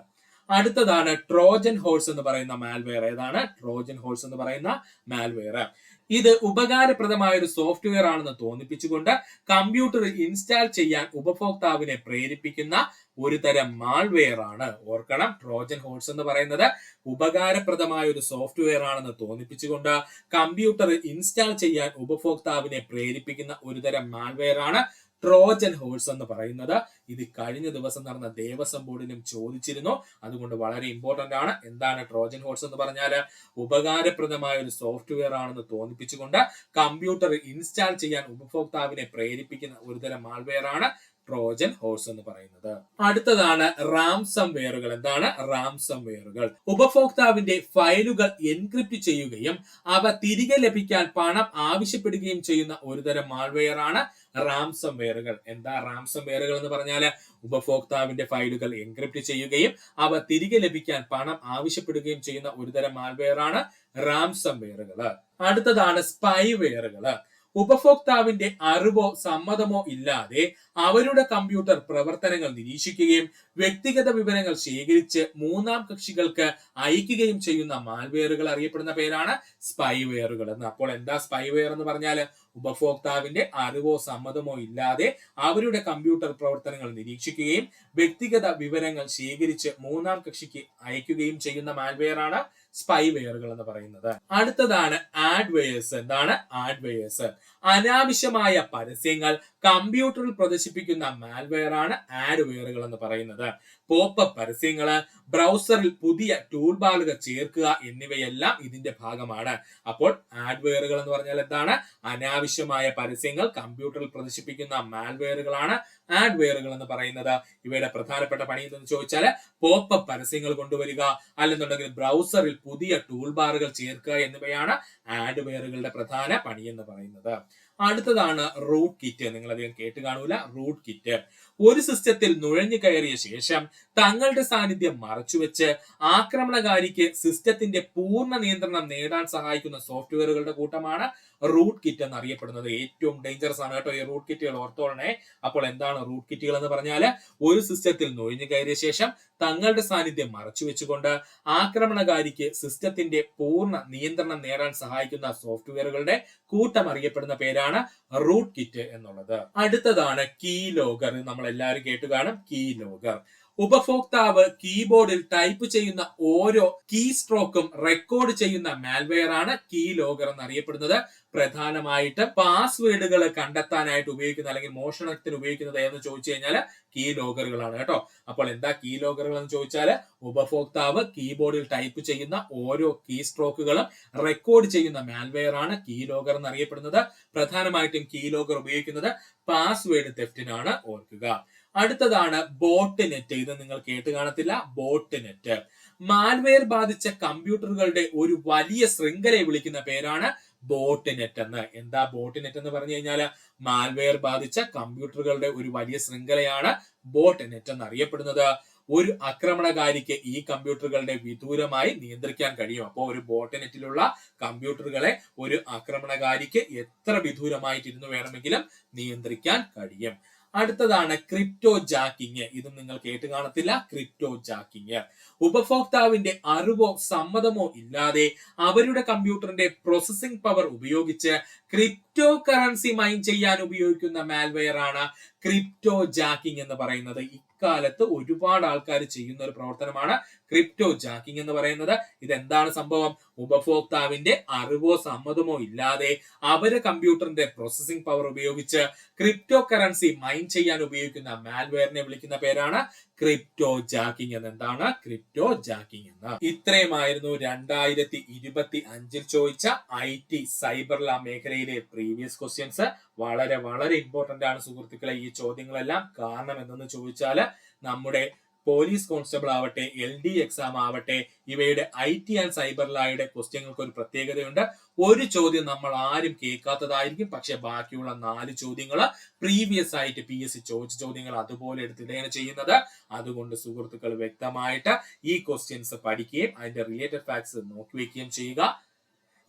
അടുത്തതാണ് ട്രോജൻ ഹോഴ്സ് എന്ന് പറയുന്ന മാൽവെയർ. ഏതാണ് ട്രോജൻ ഹോഴ്സ് എന്ന് പറയുന്ന മാൽവെയർ? ഇത് ഉപകാരപ്രദമായ ഒരു സോഫ്റ്റ്വെയർ ആണെന്ന് തോന്നിപ്പിച്ചുകൊണ്ട് കമ്പ്യൂട്ടർ ഇൻസ്റ്റാൾ ചെയ്യാൻ ഉപഭോക്താവിനെ പ്രേരിപ്പിക്കുന്ന ഒരു തരം മാൾവെയർ ആണ്. ഓർക്കണം, ട്രോജൻ ഹോഴ്സ് എന്ന് പറയുന്നത് ഉപകാരപ്രദമായ ഒരു സോഫ്റ്റ്വെയർ ആണെന്ന് തോന്നിപ്പിച്ചുകൊണ്ട് കമ്പ്യൂട്ടർ ഇൻസ്റ്റാൾ ചെയ്യാൻ ഉപഭോക്താവിനെ പ്രേരിപ്പിക്കുന്ന ഒരു തരം മാൾവെയർ ആണ് ട്രോജൻ ഹോഴ്സ് എന്ന് പറയുന്നത്. ഇത് കഴിഞ്ഞ ദിവസം നടന്ന ദേവസ്വം ബോർഡിലും ചോദിച്ചിരുന്നു. അതുകൊണ്ട് വളരെ ഇമ്പോർട്ടന്റ് ആണ്. എന്താണ് ട്രോജൻ ഹോഴ്സ് എന്ന് പറഞ്ഞാൽ? ഉപകാരപ്രദമായ ഒരു സോഫ്റ്റ്വെയർ ആണെന്ന് തോന്നിപ്പിച്ചുകൊണ്ട് കമ്പ്യൂട്ടർ ഇൻസ്റ്റാൾ ചെയ്യാൻ ഉപഭോക്താവിനെ പ്രേരിപ്പിക്കുന്ന ഒരു തരം മാൾവെയർ ആണ് ട്രോജൻ ഹോഴ്സ് എന്ന് പറയുന്നത്. അടുത്തതാണ് റാംസം വെയറുകൾ. എന്താണ് റാംസം വെയറുകൾ? ഉപഭോക്താവിന്റെ ഫയലുകൾ എൻക്രിപ്റ്റ് ചെയ്യുകയും അവ തിരികെ ലഭിക്കാൻ പണം ആവശ്യപ്പെടുകയും ചെയ്യുന്ന ഒരു തരം മാൾവെയർ ആണ് റാംസം വെയറുകൾ. എന്താ റാംസം വെയറുകൾ എന്ന് പറഞ്ഞാൽ? ഉപഭോക്താവിന്റെ ഫയലുകൾ എൻക്രിപ്റ്റ് ചെയ്യുകയും അവ തിരികെ ലഭിക്കാൻ പണം ആവശ്യപ്പെടുകയും ചെയ്യുന്ന ഒരു തരം മാൾവെയർ ആണ് റാംസം വെയറുകൾ. അടുത്തതാണ് സ്പൈവെയറുകൾ. ഉപഭോക്താവിന്റെ അറിവോ സമ്മതമോ ഇല്ലാതെ അവരുടെ കമ്പ്യൂട്ടർ പ്രവർത്തനങ്ങൾ നിരീക്ഷിക്കുകയും വ്യക്തിഗത വിവരങ്ങൾ ശേഖരിച്ച് മൂന്നാം കക്ഷികൾക്ക് അയക്കുകയും ചെയ്യുന്ന മാൽവെയറുകൾ അറിയപ്പെടുന്ന പേരാണ് സ്പൈവെയറുകൾ എന്ന്. അപ്പോൾ എന്താ സ്പൈവെയർ എന്ന് പറഞ്ഞാൽ? ഉപഭോക്താവിന്റെ അറിവോ സമ്മതമോ ഇല്ലാതെ അവരുടെ കമ്പ്യൂട്ടർ പ്രവർത്തനങ്ങൾ നിരീക്ഷിക്കുകയും വ്യക്തിഗത വിവരങ്ങൾ ശേഖരിച്ച് മൂന്നാം കക്ഷിക്ക് അയക്കുകയും ചെയ്യുന്ന മാൽവെയർ ആണ് സ്പൈവെയറുകൾ എന്ന് പറയുന്നത്. അടുത്തതാണ് ആഡ്വെയർസ്. എന്താണ് ആഡ്വെയർസ്? അനാവശ്യമായ പരസ്യങ്ങൾ കമ്പ്യൂട്ടറിൽ പ്രദർശിപ്പിക്കുന്ന മാൽവെയർ ആണ് ആഡ്വെയറുകൾ എന്ന് പറയുന്നത്. പോപ്പപ്പ് പരസ്യങ്ങള്, ബ്രൗസറിൽ പുതിയ ടൂൾ ബാറുകൾ ചേർക്കുക എന്നിവയെല്ലാം ഇതിന്റെ ഭാഗമാണ്. അപ്പോൾ ആഡ്വെയറുകൾ എന്ന് പറഞ്ഞാൽ എന്താണ്? അനാവശ്യമായ പരസ്യങ്ങൾ കമ്പ്യൂട്ടറിൽ പ്രദർശിപ്പിക്കുന്ന മാൽവെയറുകളാണ് ആഡ്വെയറുകൾ എന്ന് പറയുന്നത്. ഇവയുടെ പ്രധാനപ്പെട്ട പണി എന്തെന്ന് ചോദിച്ചാൽ പോപ്പപ്പ് പരസ്യങ്ങൾ കൊണ്ടുവരിക, അല്ലെന്നുണ്ടെങ്കിൽ ബ്രൗസറിൽ പുതിയ ടൂൾ ബാറുകൾ ചേർക്കുക എന്നിവയാണ് ആഡ്വെയറുകളുടെ പ്രധാന പണി എന്ന് പറയുന്നത്. അടുത്തതാണ് റൂട്ട് കിറ്റ്. നിങ്ങൾ അധികം കേട്ട് കാണൂല. റൂട്ട് കിറ്റ് ഒരു സിസ്റ്റത്തിൽ നുഴഞ്ഞു കയറിയ ശേഷം തങ്ങളുടെ സാന്നിധ്യം മറച്ചുവെച്ച് ആക്രമണകാരിക്ക് സിസ്റ്റത്തിന്റെ പൂർണ്ണ നിയന്ത്രണം നേടാൻ സഹായിക്കുന്ന സോഫ്റ്റ്വെയറുകളുടെ കൂട്ടമാണ് റൂട്ട് കിറ്റ് എന്നറിയപ്പെടുന്നത്. ഏറ്റവും ഡേഞ്ചറസ് ആണ് കേട്ടോ ഈ റൂട്ട് കിറ്റുകൾ, ഓർത്തോളണേ. അപ്പോൾ എന്താണ് റൂട്ട് കിറ്റുകൾ എന്ന് പറഞ്ഞാൽ? ഒരു സിസ്റ്റത്തിൽ നുഴഞ്ഞു കയറിയ ശേഷം തങ്ങളുടെ സാന്നിധ്യം മറച്ചു വെച്ചുകൊണ്ട് ആക്രമണകാരിക്ക് സിസ്റ്റത്തിന്റെ പൂർണ്ണ നിയന്ത്രണം നേടാൻ സഹായിക്കുന്ന സോഫ്റ്റ്വെയറുകളുടെ കൂട്ടം അറിയപ്പെടുന്ന പേരാണ് റൂട്ട് കിറ്റ് എന്നുള്ളത്. അടുത്തതാണ് കീ ലോഗർ. നമ്മൾ എല്ലാവരും കേട്ടു കാണും കീ ലോഗർ. ഉപഭോക്താവ് കീബോർഡിൽ ടൈപ്പ് ചെയ്യുന്ന ഓരോ കീ സ്ട്രോക്കും റെക്കോർഡ് ചെയ്യുന്ന മാൽവെയർ ആണ് കീ ലോഗർ എന്നറിയപ്പെടുന്നത്. പ്രധാനമായിട്ടും പാസ്വേഡുകൾ കണ്ടെത്താനായിട്ട് ഉപയോഗിക്കുന്ന അല്ലെങ്കിൽ മോഷണത്തിന് ഉപയോഗിക്കുന്നത് എന്ന് ചോദിച്ചു കഴിഞ്ഞാൽ കീ ലോഗറുകളാണ് കേട്ടോ. അപ്പോൾ എന്താ കീ ലോഗറുകൾ എന്ന് ചോദിച്ചാൽ ഉപഭോക്താവ് കീബോർഡിൽ ടൈപ്പ് ചെയ്യുന്ന ഓരോ കീ സ്ട്രോക്കുകളും റെക്കോർഡ് ചെയ്യുന്ന മാൽവെയർ ആണ് കീ ലോഗർ എന്നറിയപ്പെടുന്നത്. പ്രധാനമായിട്ടും കീ ലോഗർ ഉപയോഗിക്കുന്നത് പാസ്വേഡ് തെഫ്റ്റിനാണ്, ഓർക്കുക. അടുത്തതാണ് ബോട്ട് നെറ്റ്. ഇത് നിങ്ങൾ കേട്ട് കാണത്തില്ല. ബോട്ട് നെറ്റ് മാൽവെയർ ബാധിച്ച കമ്പ്യൂട്ടറുകളുടെ ഒരു വലിയ ശൃംഖലയെ വിളിക്കുന്ന പേരാണ് ബോട്ട് നെറ്റ് എന്ന്. എന്താ ബോട്ട് നെറ്റ് എന്ന് പറഞ്ഞു കഴിഞ്ഞാൽ മാൽവെയർ ബാധിച്ച കമ്പ്യൂട്ടറുകളുടെ ഒരു വലിയ ശൃംഖലയാണ് ബോട്ട് നെറ്റ് എന്ന് അറിയപ്പെടുന്നത്. ഒരു ആക്രമണകാരിക്ക് ഈ കമ്പ്യൂട്ടറുകളുടെ വിദൂരമായി നിയന്ത്രിക്കാൻ കഴിയും. അപ്പോൾ ഒരു ബോട്ട് നെറ്റിലുള്ള കമ്പ്യൂട്ടറുകളെ ഒരു ആക്രമണകാരിക്ക് എത്ര വിദൂരമായിട്ടിരുന്ന് വേണമെങ്കിലും നിയന്ത്രിക്കാൻ കഴിയും. അടുത്തതാണ് ക്രിപ്റ്റോ ജാക്കിങ്. ഇതും നിങ്ങൾ കേട്ട് കാണത്തില്ല. ക്രിപ്റ്റോ ജാക്കിങ് ഉപഭോക്താവിന്റെ അറിവോ സമ്മതമോ ഇല്ലാതെ അവരുടെ കമ്പ്യൂട്ടറിന്റെ പ്രോസസിംഗ് പവർ ഉപയോഗിച്ച് ക്രിപ്റ്റോ കറൻസി മൈൻ ചെയ്യാൻ ഉപയോഗിക്കുന്ന മാൽവെയർ ആണ് ക്രിപ്റ്റോ ജാക്കിങ് എന്ന് പറയുന്നത്. ഇക്കാലത്ത് ഒരുപാട് ആൾക്കാർ ചെയ്യുന്ന ഒരു പ്രവർത്തനമാണ് ക്രിപ്റ്റോ ജാക്കിങ് എന്ന് പറയുന്നത്. ഇതെന്താണ് സംഭവം? ഉപഭോക്താവിന്റെ അറിവോ സമ്മതമോ ഇല്ലാതെ അവരുടെ കമ്പ്യൂട്ടറിന്റെ പ്രോസസിംഗ് പവർ ഉപയോഗിച്ച് ക്രിപ്റ്റോ കറൻസി മൈൻ ചെയ്യാൻ ഉപയോഗിക്കുന്ന മാൽവെയറിനെ വിളിക്കുന്ന പേരാണ് ക്രിപ്റ്റോ ജാക്കിങ് എന്ന്. എന്താണ് ക്രിപ്റ്റോ ജാക്കിങ് എന്ന്? ഇത്രയുമായിരുന്നു 2025 ചോദിച്ച IT സൈബർ ലാ മേഖലയിലെ പ്രീവിയസ് ക്വസ്റ്റ്യൻസ്. വളരെ വളരെ ഇമ്പോർട്ടന്റ് ആണ് സുഹൃത്തുക്കളെ ഈ ചോദ്യങ്ങളെല്ലാം. കാരണം എന്തെന്ന് ചോദിച്ചാൽ നമ്മുടെ പോലീസ് കോൺസ്റ്റബിൾ ആവട്ടെ, LD എക്സാം ആവട്ടെ, ഇവയുടെ IT ആൻഡ് സൈബർ ലായുടെ ക്വസ്റ്റ്യങ്ങൾക്ക് ഒരു പ്രത്യേകതയുണ്ട്. ഒരു ചോദ്യം നമ്മൾ ആരും കേൾക്കാത്തതായിരിക്കും, പക്ഷെ ബാക്കിയുള്ള 4 ചോദ്യങ്ങൾ പ്രീവിയസ് ആയിട്ട് PSC ചോദിച്ച ചോദ്യങ്ങൾ അതുപോലെ എടുത്തിടുകയാണ് ചെയ്യുന്നത്. അതുകൊണ്ട് സുഹൃത്തുക്കൾ വ്യക്തമായിട്ട് ഈ ക്വസ്റ്റ്യൻസ് പഠിക്കുകയും അതിന്റെ റിലേറ്റഡ് ഫാക്ട്സ് നോക്കി വയ്ക്കുകയും ചെയ്യുക.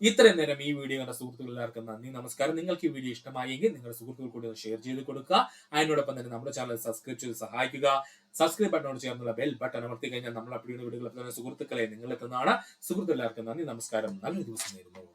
ഇത്രയും നേരം ഈ വീഡിയോ കണ്ട സുഹൃത്തുക്കൾ എല്ലാവർക്കും നന്ദി, നമസ്കാരം. നിങ്ങൾക്ക് ഈ വീഡിയോ ഇഷ്ടമായെങ്കിൽ നിങ്ങളുടെ സുഹൃത്തുക്കൾ കൂടി ഷെയർ ചെയ്ത് കൊടുക്കുക. അതിനോടൊപ്പം തന്നെ നമ്മുടെ ചാനൽ സബ്സ്ക്രൈബ് ചെയ്ത് സഹായിക്കുക. സബ്സ്ക്രൈബ് ബട്ടണോട് ചേർന്നുള്ള ബെൽ ബട്ടൺ അമർത്തി കഴിഞ്ഞാൽ നമ്മൾ അപ്ലോഡ് വീഡിയോകൾ സുഹൃത്തുക്കളെ നിങ്ങൾ എത്തുന്നതാണ്. സുഹൃത്തുക്കൾ എല്ലാവർക്കും നന്ദി, നമസ്കാരം. നല്ലൊരു ദിവസം നേരുന്നു.